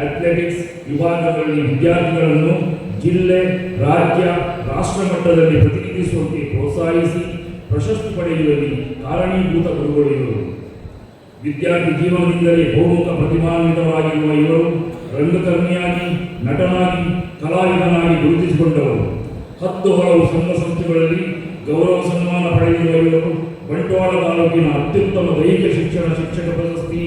ಅಥ್ಲೆಟಿಕ್ಸ್ ವಿಭಾಗಗಳಲ್ಲಿ ವಿದ್ಯಾರ್ಥಿಗಳನ್ನು ಜಿಲ್ಲೆ, ರಾಜ್ಯ, ರಾಷ್ಟ್ರ ಮಟ್ಟದಲ್ಲಿ ಪ್ರತಿನಿಧಿಸುವಂತೆ ಪ್ರೋತ್ಸಾಹಿಸಿ ಪ್ರಶಸ್ತಿ ಪಡೆಯುವಲ್ಲಿ ಕಾರಣೀಭೂತ ಗುರುಗಳು ಇವರು. ವಿದ್ಯಾರ್ಥಿ ಜೀವನದಿಂದಲೇ ಬಹುಮುಖ ಪ್ರತಿಭಾನ್ವಿತವಾಗಿರುವ ಇವರು ರಂಗಕರ್ಮಿಯಾಗಿ, ನಟನಾಗಿ, ಕಲಾವಿದನಾಗಿ ಗುರುತಿಸಿಕೊಂಡವರು. 10 ಹಲವು ಸಂಘ ಸಂಸ್ಥೆಗಳಲ್ಲಿ ಗೌರವ ಸನ್ಮಾನ ಪಡೆದಿರುವ ಇವರು ಬಂಟ್ವಾಳ ತಾಲೂಕಿನ ಅತ್ಯುತ್ತಮ ದೈಹಿಕ ಶಿಕ್ಷಣ ಶಿಕ್ಷಕ ಪ್ರಶಸ್ತಿ,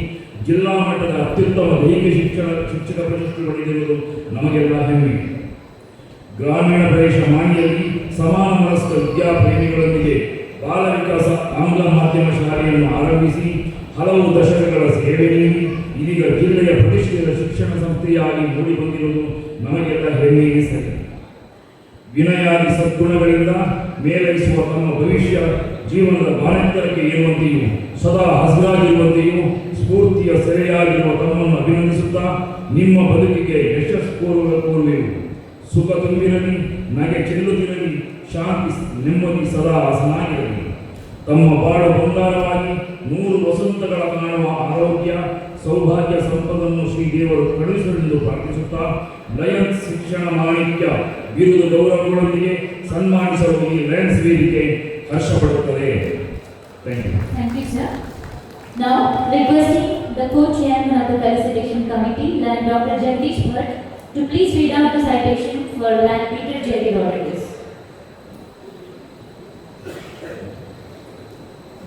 ಜಿಲ್ಲಾ ಮಟ್ಟದ ಅತ್ಯುತ್ತಮ ದೈಹಿಕ ಶಿಕ್ಷಕ ಪ್ರಶಸ್ತಿ ಪಡೆದಿರುವುದು ನಮಗೆಲ್ಲ ಹೆಮ್ಮೆ. ಗ್ರಾಮೀಣ ಪ್ರದೇಶ ಮಾಣಿಯಲ್ಲಿ ಸಮಾನ ಮನಸ್ಕ ವಿದ್ಯಾಪ್ರೇಮಿಗಳೊಂದಿಗೆ ಬಾಲ ವಿಕಾಸ ಆಂಗ್ಲ ಮಾಧ್ಯಮ ಶಾಲೆಯನ್ನು ಆರಂಭಿಸಿ ಹಲವು ದಶಕಗಳ ಸೇವೆ ನೀಡಿ ಇದೀಗ ಜಿಲ್ಲೆಯ ಪ್ರತಿಷ್ಠಿತ ಶಿಕ್ಷಣ ಸಂಸ್ಥೆಯಾಗಿ ಮೂಡಿಬಂದಿರುವುದು ನಮಗೆಲ್ಲ ಹೆಮ್ಮೆಯೇ ಸರಿ. ವಿನಯಾದಿ ಸದ್ಗುಣಗಳಿಂದ ಮೇಲೈಸುವ ತಮ್ಮ ಭವಿಷ್ಯ ಜೀವನದ ಬಾನೆತ್ತರಕ್ಕೆ ಏರುವಂತೆಯೂ ಸದಾ ಹಸಿರಾಗಿರುವಂತೆಯೂ ಸ್ಫೂರ್ತಿಯ ಸೆರೆಯಾಗಿರುವ ತಮ್ಮನ್ನು ಅಭಿನಂದಿಸುತ್ತಾ ನಿಮ್ಮ ಬದುಕಿಗೆ ಯಶಸ್ಪೂರ್ವೆವು. ಸುಖ ತುಂಬಿರಲಿ, ನಗೆ ಚೆಲ್ಲುತ್ತಿರಲಿ, ಶಾಂತಿ ನೆಮ್ಮದಿ ಸದಾ ಹಸನಾಗಿರಲಿ. ತಮ್ಮ ಬಾಳು ಬಂಗಾರವಾಗಿ 100 ವಸಂತಗಳ ಕಾಣುವ ಆರೋಗ್ಯ, ಸೌಭಾಗ್ಯ, ಸಂಪದನ್ನು ಶ್ರೀದೇವರು ಕಳುಹಿಸಲೆಂದು ಪ್ರಾರ್ಥಿಸುತ್ತಾ ಲಯನ್ಸ್ ಶಿಕ್ಷಣ ಮಾಣಿಕ್ಯ ಬಿರುದು ಗೌರವಗಳೊಂದಿಗೆ ಸನ್ಮಾನಿಸಲು ಈ ಲಯನ್ಸ್ ವೇದಿಕೆ ಹರ್ಷಪಡುತ್ತದೆ. Thank you. Thank you, sir. Now, requesting the co-chairman of the felicitation committee, Land Dr. Jagdish Bhatt, to please read out the citation for Land Peter Jerry Rodriguez.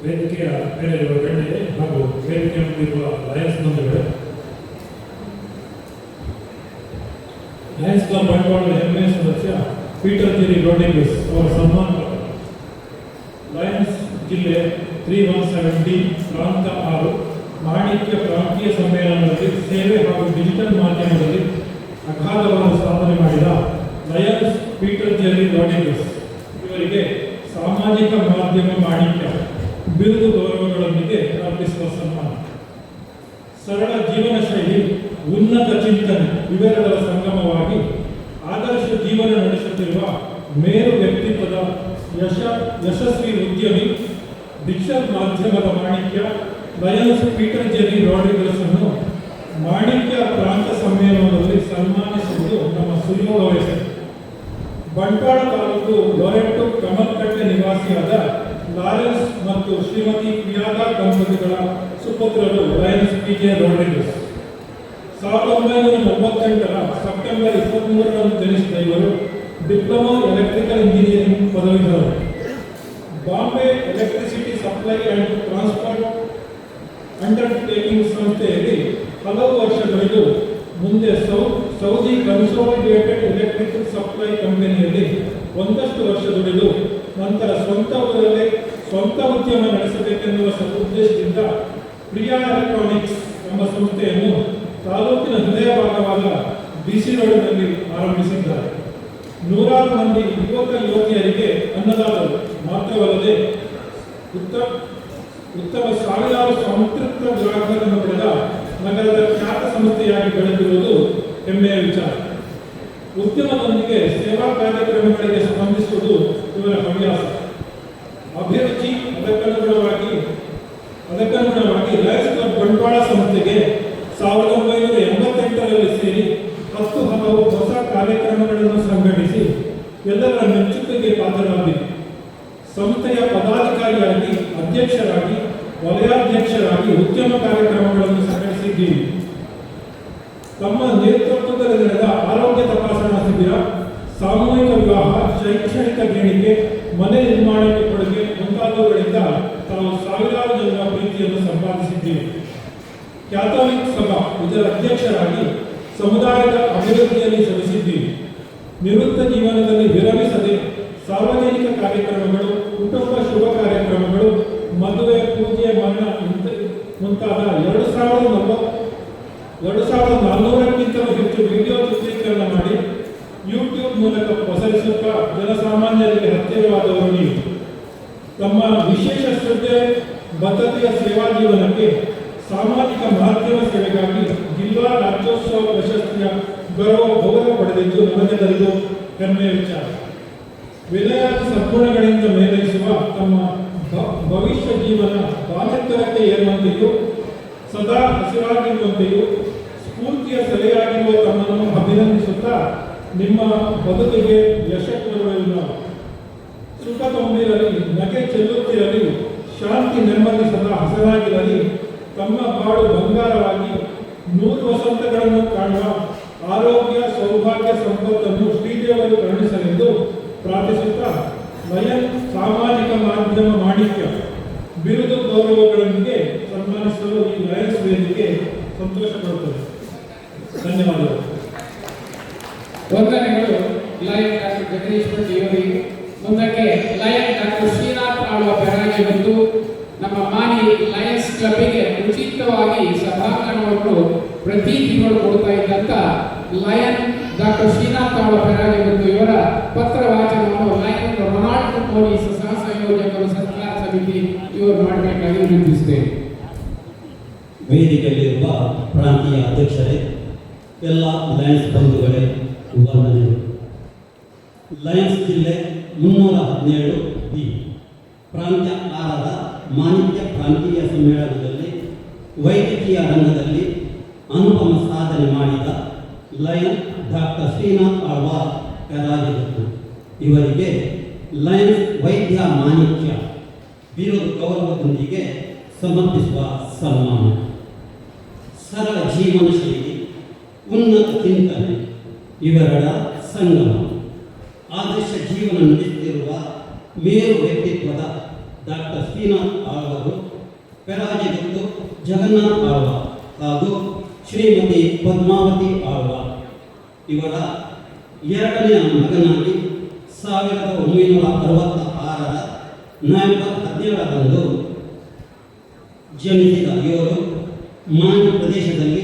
ವೇದಿಕೆಯ ಮೇಲಿರುವ ಗಣ್ಯರೇ ಹಾಗೂ ವೇದಿಕೆ ಮುಂದಿರುವ ಲಯನ್ಸ್ ಬಂಧುಗಳೇ, ಲಯನ್ಸ್ ಕ್ಲಬ್ ಬಂಟ್ವಾಳದ ಹೆಮ್ಮೆಯ ಸದಸ್ಯ Peter Jerry Rodrigues ಅವರ ಸನ್ಮಾನ. ಲಯನ್ಸ್ ಜಿಲ್ಲೆ 317D ಪ್ರಾಂತ 6 ಮಾಣಿಕ್ಯ ಪ್ರಾಂತೀಯ ಸಮ್ಮೇಳನದಲ್ಲಿ ಸೇವೆ ಹಾಗೂ ಡಿಜಿಟಲ್ ಮಾಧ್ಯಮದಲ್ಲಿ ಅಗಾಧವಾದ ಸಾಧನೆ ಮಾಡಿದ ಲಯನ್ಸ್ ಪೀಟರ್ ಜೆರಿ ರೋಡ್ರಿಗಸ್ ಇವರಿಗೆ ಸಾಮಾಜಿಕ ಮಾಧ್ಯಮ ಮಾಣಿಕ್ಯ ಬಿರುದು ಗೌರವಗಳೊಂದಿಗೆ ಅರ್ಪಿಸುವ ಸನ್ಮಾನ. ಸರಳ ಜೀವನ ಶೈಲಿ, ಉನ್ನತ ಚಿಂತನೆ ಇವೆರಡರ ಸಂಗಮವಾಗಿ ಆದರ್ಶ ಜೀವನ ನಡೆಸುತ್ತಿರುವ ಮೇರು ವ್ಯಕ್ತಿತ್ವದ ಯಶಸ್ವಿ ಉದ್ಯಮಿ, ಡಿಜಿಟಲ್ ಮಾಧ್ಯಮದ ಮಾಣಿಕ್ಯ ಲಯನ್ಸ್ ಪೀಟರ್ ಜೆರಿ ರೋಡ್ರಿಗಸ್ ಅನ್ನು ಮಾಣಿಕ್ಯ ಪ್ರಾಂತ ಸಮ್ಮೇಳನದಲ್ಲಿ ಸನ್ಮಾನಿಸುವುದು ನಮ್ಮ ಸುಯೋಗವೇ. ಬಂಟ್ವಾಳ ತಾಲೂಕು ಲೊರೆಂಟು ಕಮಲ್ಕಟ್ಟೆ ನಿವಾಸಿಯಾದ ಲಾರೆನ್ಸ್ ಮತ್ತು ಶ್ರೀಮತಿ ಪ್ರಿಯಾದ ದಂಪತಿಗಳ ಸುಪುತ್ರರು ಲಯನ್ಸ್ ಪಿ.ಜೆ. ರೋಡ್ರಿಗಸ್. 1938ರ ಸೆಪ್ಟೆಂಬರ್ 23ರಂದು ಜನಿಸಿದ ಇವರು ಡಿಪ್ಲೊಮಾ ಎಲೆಕ್ಟ್ರಿಕಲ್ ಇಂಜಿನಿಯರಿಂಗ್ ಪದವೀಧರರು. Bombay electricity supply and transport undertaking ಸಂಸ್ಥೆಯಲ್ಲಿ ಹಲವು ವರ್ಷಗಳಿಗೂ ಮುಂದೆ ಸೌದಿ ಕನ್ಸಾಲಿಡೇಟೆಡ್ ಎಲೆಕ್ಟ್ರಿಕಲ್ ಸಪ್ಲೈ ಕಂಪನಿಯಲ್ಲಿ ಒಂದಷ್ಟು ವರ್ಷ ದುಡಿದು ನಂತರ ಸ್ವಂತ ಊರಲ್ಲೇ ಸ್ವಂತ ಉದ್ಯಮ ನಡೆಸಬೇಕೆನ್ನುವ ಸದುದ್ದೇಶದಿಂದ ಪ್ರಿಯಾ ಎಲೆಕ್ಟ್ರಾನಿಕ್ಸ್ ಎಂಬ ಸಂಸ್ಥೆಯನ್ನು ತಾಲೂಕಿನ ಹೃದಯ ಭಾಗವಾದ ಬಿಸಿ ರೋಡ್ನಲ್ಲಿ ಆರಂಭಿಸಿದ್ದಾರೆ. 100 ಮಂದಿ ಯುವಕ ಯುವತಿಯರಿಗೆ ಅನ್ನದಾತರು ಮಾತ್ರವಲ್ಲದೆ ಉತ್ತಮ ಸಾವಿರಾರು ಸಂತೃಪ್ತ ಗ್ರಾಹಕರನ್ನು ಪಡೆದ ನಗರದ ಖ್ಯಾತ ಸಂಸ್ಥೆಯಾಗಿ ಬೆಳೆದಿರುವುದು ಹೆಮ್ಮೆಯ ವಿಚಾರ. ಉದ್ಯಮದೊಂದಿಗೆ ಸೇವಾ ಕಾರ್ಯಕ್ರಮಗಳಿಗೆ ಸ್ಪಂದಿಸುವುದು ಇವರ ಹವ್ಯಾಸ. ಅಭಿರುಚಿ ಅದಕ್ಕನುಗುಣವಾಗಿ ಲಯನ್ಸ್ ಕ್ಲಬ್ ಬಂಟ್ವಾಳ ಸಂಸ್ಥೆಗೆ 1988ರಲ್ಲಿ ಸೇರಿ 10 ಹಲವು ಹೊಸ ಕಾರ್ಯಕ್ರಮಗಳನ್ನು ಸಂಘಟಿಸಿ ಎಲ್ಲರ ಮೆಚ್ಚುಗೆಗೆ ಪಾತ್ರರಾಗಿದೆ. ಸಂಸ್ಥೆಯ ಪದಾಧಿಕಾರಿಯಾಗಿ, ಅಧ್ಯಕ್ಷರಾಗಿ, ವಲಯಾಧ್ಯಕ್ಷರಾಗಿ ಉದ್ಯಮ ಕಾರ್ಯಕ್ರಮಗಳನ್ನು ಸಂಘಟಿಸಿ ನಡೆಸಿದ್ದೀರಿ. ತಮ್ಮ ನೇತೃತ್ವದಲ್ಲಿ ನಡೆದ ಆರೋಗ್ಯ ತಪಾಸಣಾ ಶಿಬಿರ, ಸಾಮೂಹಿಕ ವಿವಾಹ, ಶೈಕ್ಷಣಿಕ ದೇಣಿಗೆ, ಮನೆ ನಿರ್ಮಾಣಕ್ಕೆ ಕೊಡುಗೆ ಮುಂತಾದವುಗಳಿಂದ ತಾವು ಸಾವಿರಾರು ಜನರ ಪ್ರೀತಿಯನ್ನು ಸಂಪಾದಿಸಿದ್ದೀರಿ. ಕ್ಯಾಥೋಲಿಕ್ ಸಭಾ ಇದರ ಅಧ್ಯಕ್ಷರಾಗಿ ಸಮುದಾಯದ ಅಭಿವೃದ್ಧಿಯಲ್ಲಿ ಶ್ರಮಿಸಿದ್ದೀರಿ. ನಿವೃತ್ತ ಜೀವನದಲ್ಲಿ ವಿರಮಿಸದೆ ಸಾರ್ವಜನಿಕ ಕಾರ್ಯಕ್ರಮಗಳು, ಕುಟುಂಬ ಶುಭ ಕಾರ್ಯಕ್ರಮಗಳು, ಮದುವೆ, ಪೂಜೆ, ಮರಣ ಮುಂತಾದ 2400ಕ್ಕಿಂತಲೂ ಹೆಚ್ಚು ವಿಡಿಯೋ ಚಿತ್ರೀಕರಣ ಮಾಡಿ ಯೂಟ್ಯೂಬ್ ಮೂಲಕ ಪ್ರಸರಿಸುತ್ತಾ ಜನಸಾಮಾನ್ಯರಿಗೆ ಹತ್ತಿರವಾದವರು ನೀವು. ತಮ್ಮ ವಿಶೇಷ ಶ್ರದ್ಧೆ, ಬದ್ಧತೆಯ ಸೇವಾ ಜೀವನಕ್ಕೆ ಸಾಮಾಜಿಕ ಮಾಧ್ಯಮ ಸೇವೆಗಾಗಿ ಜಿಲ್ಲಾ ರಾಜ್ಯೋತ್ಸವ ಪ್ರಶಸ್ತಿಯ ಗೌರವ ಪಡೆದಿದ್ದು ನಮಗೆಲ್ಲರಿಗೂ ಹೆಮ್ಮೆಯ ವಿಚಾರ. ವಿನಯಾತಿ ಸದ್ಗುಣಗಳಿಂದ ಮೇಲೈಸುವ ತಮ್ಮ ಭವಿಷ್ಯ ಜೀವನ ಬಾನೆತ್ತರಕ್ಕೆ ಏರುವಂತೆಯೂ ಸದಾ ಹಸಿರಾಗಿರುವಂತೆಯೂ ಸ್ಫೂರ್ತಿಯ ಸೆಲೆಯಾಗಿರುವ ತಮ್ಮನ್ನು ಅಭಿನಂದಿಸುತ್ತಾ ನಿಮ್ಮ ಬದುಕಿಗೆ ಯಶಸ್ಸು ಸುಖ ತುಂಬಿರಲಿ, ನಗೆ ಚೆಲ್ಲುತ್ತಿರಲಿ, ಶಾಂತಿ ನೆಮ್ಮದಿ ಸದಾ ಹಸನಾಗಿರಲಿ, ತಮ್ಮ ಬಾಳು ಬಂಗಾರವಾಗಿ 100 ವಸಂತಗಳನ್ನು ಕಾಣುವ ಆರೋಗ್ಯ, ಸೌಭಾಗ್ಯ, ಸಂಪತ್ತನ್ನು ಶ್ರೀದೇವರು ಕರುಣಿಸಲೆಂದು ಪ್ರಾರ್ಥಿಸುತ್ತಾ ಲಯನ್ ಸಾಮಾಜಿಕ ಮಾಧ್ಯಮ ಮಾಣಿಕ್ಯ ಬಿರುದು ಗೌರವಗಳೊಂದಿಗೆ ಸನ್ಮಾನಿಸಲು ಈ ಲಯನ್ಸ್ ವೇದಿಕೆ ಸಂತೋಷ ಪಡುತ್ತದೆ. ಧನ್ಯವಾದಗಳು. ವಂದನೆಗಳು ಲಯನ್ ಡಾಕ್ಟರ್ ಜಗದೀಶ್ ಭಟ್ ಇವರಿಗೆ. ಮುಂದಕ್ಕೆ ಲಯನ್ ಡಾಕ್ಟರ್ ಶ್ರೀನಾಥ್ ಆಳ್ವ ಬೆರಾಜೆ ಬಂದು ನಮ್ಮ ಮಾನಿ ಲಯನ್ಸ್ ಕ್ಲಬ್ಗೆ ಉಚಿತವಾಗಿ ಸಭಾಂಗಣವನ್ನು ಪ್ರತಿ ತಿಂಗಳು ಕೊಡ್ತಾ ಇದ್ದಂತ ಲಯನ್ ಡಾಕ್ಟರ್ ಶ್ರೀನಾಥ್ ಆಳ್ವ ಬೆರಾಜೆ ಬಂದು ಇವರ ಪತ್ರ ವಾಚನವನ್ನು ಲಯನ್ ರೊನಾಲ್ಡ್ ಪೊಲೀಸ್ ಸಹ ಸಂಯೋಜಕರು ಸರ್ಕಾರ ಸಮಿತಿ ಇವರು ಮಾಡಬೇಕಾಗಿ ವಿನಂತಿಸುತ್ತೇವೆ. ವೇದಿಕೆಯಲ್ಲಿರುವ ಪ್ರಾಂತೀಯ ಅಧ್ಯಕ್ಷರೇ, ಎಲ್ಲ ಲಯನ್ಸ್ ಬಂಧುಗಳೇ, ವಂದನೆಗಳು. ಲಯನ್ಸ್ ಜಿಲ್ಲೆ 317 ಬಿ ಪ್ರಾಂತ್ಯ 6ರ ಮಾಣಿಕ್ಯ ಪ್ರಾಂತೀಯ ಸಮ್ಮೇಳನದಲ್ಲಿ ವೈದ್ಯಕೀಯ ರಂಗದಲ್ಲಿ ಅನುಪಮ ಸಾಧನೆ ಮಾಡಿದ ಲಯನ್ ಡಾಕ್ಟರ್ ಶ್ರೀನಾಥ್ ಆಳ್ವ ಬೆರಾಜೆ ಇವರಿಗೆ ಲಯನ್ಸ್ ವೈದ್ಯ ಮಾಣಿಕ್ಯ ಬಿರುದು ಗೌರವದೊಂದಿಗೆ ಸಮರ್ಪಿಸುವ ಸನ್ಮಾನ. ಸರಳ ಜೀವನ ಶೈಲಿ, ಉನ್ನತ ಚಿಂತನೆ ಇವೆರಡರ ಸಂಗಮ. ಆದರ್ಶ ಜೀವನ ನಡೆಸುತ್ತಿರುವ ಮೇರು ವ್ಯಕ್ತಿತ್ವದ ಡಾಕ್ಟರ್ ಶ್ರೀನಾಥ್ ಆಳ್ವರು ಪೆರಾಜೆಗುತ್ತು ಜಗನ್ನಾಥ್ ಆಳ್ವ ಹಾಗೂ ಶ್ರೀಮತಿ ಪದ್ಮಾವತಿ ಆಳ್ವ ಇವರ 2ನೇ ಮಗನಾಗಿ 1966ರ ನವೆಂಬರ್ 17ರಂದು ಜನಿಸಿದ ಇವರು ಮಾನ್ಯ ಪ್ರದೇಶದಲ್ಲಿ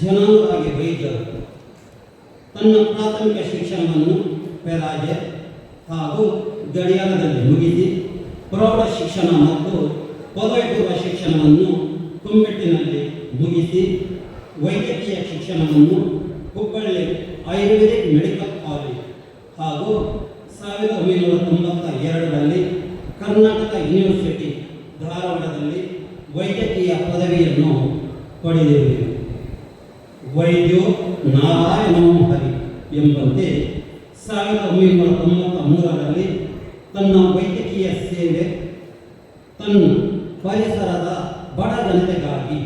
ಜನಾಂಗವಾಗಿ ವೈದ್ಯರು. ತನ್ನ ಪ್ರಾಥಮಿಕ ಶಿಕ್ಷಣವನ್ನು ಪೆರಾಜೆ ಹಾಗೂ ಗಡಿಯಾರದಲ್ಲಿ ಮುಗಿಸಿ ಪ್ರೌಢ ಶಿಕ್ಷಣ ಮತ್ತು ಪದವಿ ಪೂರ್ವ ಶಿಕ್ಷಣವನ್ನು ಕುಂಬೆಟ್ಟಿನಲ್ಲಿ ಮುಗಿಸಿ ವೈದ್ಯಕೀಯ ಶಿಕ್ಷಣವನ್ನು ಹುಬ್ಬಳ್ಳಿ ಆಯುರ್ವೇದಿಕ್ ಮೆಡಿಕಲ್ ಕಾಲೇಜ್ ಹಾಗೂ 1992ರಲ್ಲಿ ಕರ್ನಾಟಕ ಯೂನಿವರ್ಸಿಟಿ ಧಾರವಾಡದಲ್ಲಿ ವೈದ್ಯಕೀಯ ಪದವಿಯನ್ನು ಪಡೆದಿರುವುದು. ವೈದ್ಯೋ ನಾರಾಯಣೋ ಹರಿ ಎಂಬಂತೆ 1993ರಲ್ಲಿ ತನ್ನ ವೈದ್ಯಕೀಯ ಸೇವೆ ತನ್ನ ಪರಿಸರದ ಬಡ ಜನತೆಗಾಗಿ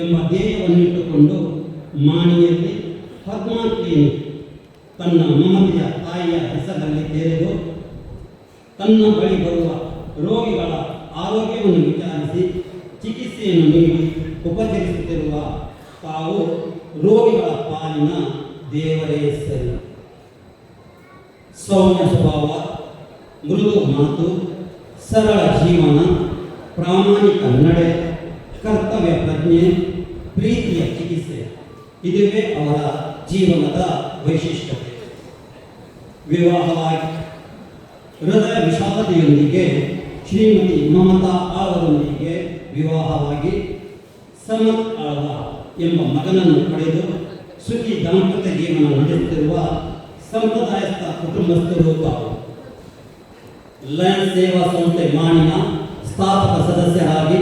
ಎಂಬ ಧ್ಯೇಯವನ್ನಿಟ್ಟುಕೊಂಡು ಮಾಣಿಯಲ್ಲಿ ಪದ್ಮಾ ಕ್ಲಿನಿಕ್ ತನ್ನ ಮಮತೆಯ ತಾಯಿಯ ಹೆಸರಲ್ಲಿ ತೆರೆದು ತನ್ನ ಬಳಿ ಬರುವ ರೋಗಿಗಳ ಆರೋಗ್ಯವನ್ನು ವಿಚಾರಿಸಿ ಚಿಕಿತ್ಸೆಯನ್ನು ನೀಡಿ ಉಪಚರಿಸುತ್ತಿರುವ ತಾವು ರೋಗಿಗಳ ಪಾಲಿನ ದೇವರೇ ಸರಿ. ಸೌಮ್ಯ ಸ್ವಭಾವ, ಮೃದು ಮಾತು, ಸರಳ ಜೀವನ, ಪ್ರಾಮಾಣಿಕ ನಡೆ, ಕರ್ತವ್ಯ ಪ್ರಜ್ಞೆ, ಪ್ರೀತಿಯ ಚಿಕಿತ್ಸೆ ಇದುವೇ ಅವರ ಜೀವನದ ವೈಶಿಷ್ಟ್ಯತೆ. ವಿವಾಹವಾಗಿ ಹೃದಯ ವಿಷಾದತೆಯೊಂದಿಗೆ ಶ್ರೀಮತಿ ಮಮತಾ ಅವರೊಂದಿಗೆ ವಿವಾಹವಾಗಿ ಸಮತ್ ಆಳ್ವ ಎಂಬ ಮಗನನ್ನು ಪಡೆದು ಸುಖಿ ದಾಂಪತ್ಯ ಜೀವನ ನಡೆಸುತ್ತಿರುವ ಸಂಪ್ರದಾಯಸ್ಥ ಕುಟುಂಬಸ್ಥರು ತಾವು. ಲಯನ್ಸ್ ಸೇವಾ ಸಂಸ್ಥೆ ಮಾಣಿನ ಸ್ಥಾಪಕ ಸದಸ್ಯರಾಗಿ,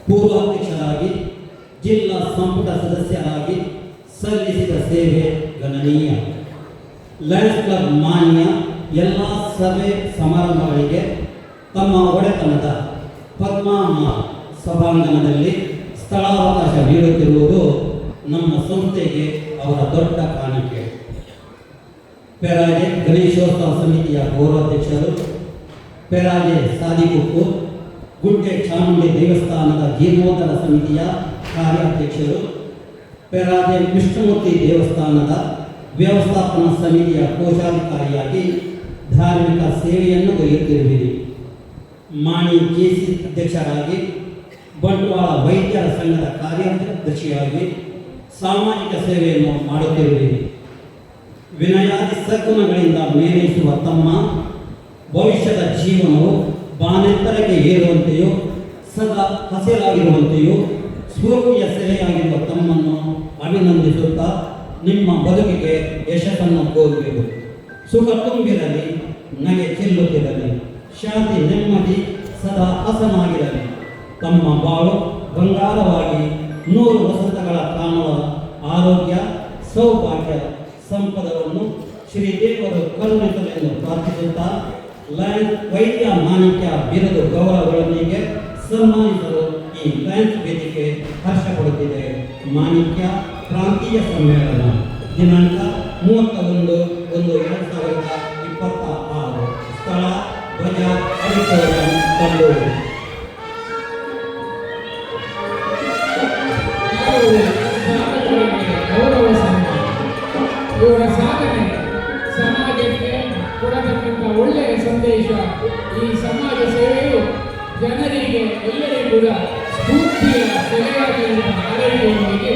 ಪೂರ್ವಾಧ್ಯಕ್ಷರಾಗಿ, ಜಿಲ್ಲಾ ಸಂಪುಟ ಸದಸ್ಯರಾಗಿ ಸಲ್ಲಿಸಿದ ಸೇವೆ ಗಣನೀಯ. ಲಯನ್ಸ್ ಕ್ಲಬ್ ಮಾನ್ಯ ಎಲ್ಲ ಸಭೆ ಸಮಾರಂಭಗಳಿಗೆ ತಮ್ಮ ಒಡೆತನದ ಪದ್ಮಾ ಸಭಾಂಗಣದಲ್ಲಿ ಸ್ಥಳಾವಕಾಶ ನೀಡುತ್ತಿರುವುದು ನಮ್ಮ ಸಂಸ್ಥೆಗೆ ಅವರ ದೊಡ್ಡ ಕಾಣಿಕೆ. ಪೆರಾಜೆ ಗಣೇಶೋತ್ಸವ ಸಮಿತಿಯ ಗೌರವಾಧ್ಯಕ್ಷರು, ಪೆರಾಜೆ ಸಾದಿಗುಪ್ಪು ಗುಡ್ಡೆ ಚಾಮುಂಡಿ ದೇವಸ್ಥಾನದ ಜೀರ್ಣೋದ್ಧಾರ ಸಮಿತಿಯ ಕಾರ್ಯಾಧ್ಯಕ್ಷರು, ಪೆರಾಜೆ ವಿಷ್ಣುಮೂರ್ತಿ ದೇವಸ್ಥಾನದ ವ್ಯವಸ್ಥಾಪನಾ ಸಮಿತಿಯ ಕೋಶಾಧಿಕಾರಿಯಾಗಿ ಧಾರ್ಮಿಕ ಸೇವೆಯನ್ನು ಒಯ್ಯುತ್ತಿರುವಿರಿ. ಮಾಣಿ ಕೆಸಿ ಅಧ್ಯಕ್ಷರಾಗಿ, ಬಂಟ್ವಾಳ ವೈದ್ಯರ ಸಂಘದ ಕಾರ್ಯಾಧ್ಯಕ್ಷಿಯಾಗಿ ಸಾಮಾಜಿಕ ಸೇವೆಯನ್ನು ಮಾಡುತ್ತಿರುವಿರಿ. ವಿನಯಾದಿ ಸದ್ಗುಣಗಳಿಂದ ಮೇಲೈಸುವ ತಮ್ಮ ಭವಿಷ್ಯದ ಜೀವನವು ಬಾನೆತ್ತರಕ್ಕೆ ಏರುವಂತೆಯೂ ಸದಾ ಹಸಿರಾಗಿರುವಂತೆಯೂ ಸ್ಫೂರ್ತಿಯ ಸೆಲೆಯಾಗಿರುವ ತಮ್ಮನ್ನು ಅಭಿನಂದಿಸುತ್ತಾ ನಿಮ್ಮ ಬದುಕಿಗೆ ಯಶಸ್ಸನ್ನು ಕೋರುವೆವು. ಸುಖ ತುಂಬಿರಲಿ, ನಗೆ ಚೆಲ್ಲುತ್ತಿರಲಿ, ಶಾಂತಿ ನೆಮ್ಮದಿ ಸದಾ ಹಸನಾಗಿರಲಿ. ತಮ್ಮ ಬಾಳು ಬಂಗಾರವಾಗಿ 100 ವಸಂತಗಳ ಕಾಣುವ ಆರೋಗ್ಯ ಸೌಭಾಗ್ಯ ಸಂಪದವನ್ನು ಶ್ರೀದೇವರು ಕರುಣಿಸಲೆಂದು ಪ್ರಾರ್ಥಿಸುತ್ತಾ ಲಯನ್ಸ್ ವೈದ್ಯ ಮಾಣಿಕ್ಯ ಬಿರುದು ಗೌರವಗಳೊಂದಿಗೆ ಸನ್ಮಾನಿಸಲು ಈ ಲಯನ್ಸ್ ವೇದಿಕೆ ಹರ್ಷಪಡುತ್ತಿದೆ. ಮಾಣಿಕ್ಯ ಪ್ರಾಂತೀಯ ಸಮ್ಮೇಳನ ದಿನಾಂಕ 31/1/2026. ಸ್ಥಳ ಧ್ವಜ ಆಡಿಟೋರಿಯಂ, ಕಲ್ಲೂರು. ಗೌರವ ಸನ್ಮಾನ ಇವರ ಸಾಧನೆ ಸಮಾಜಕ್ಕೆ ಕೊಡತಕ್ಕಂಥ ಒಳ್ಳೆಯ ಸಂದೇಶ. ಈ ಸಮಾಜ ಸೇವೆಯು ಜನರಿಗೆ ಎಲ್ಲರಿಗೂ ಕೂಡ ಸ್ಫೂರ್ತಿಯ ಸೆಲೆಯಾಗಿ ಆರೈಕೆಯೊಂದಿಗೆ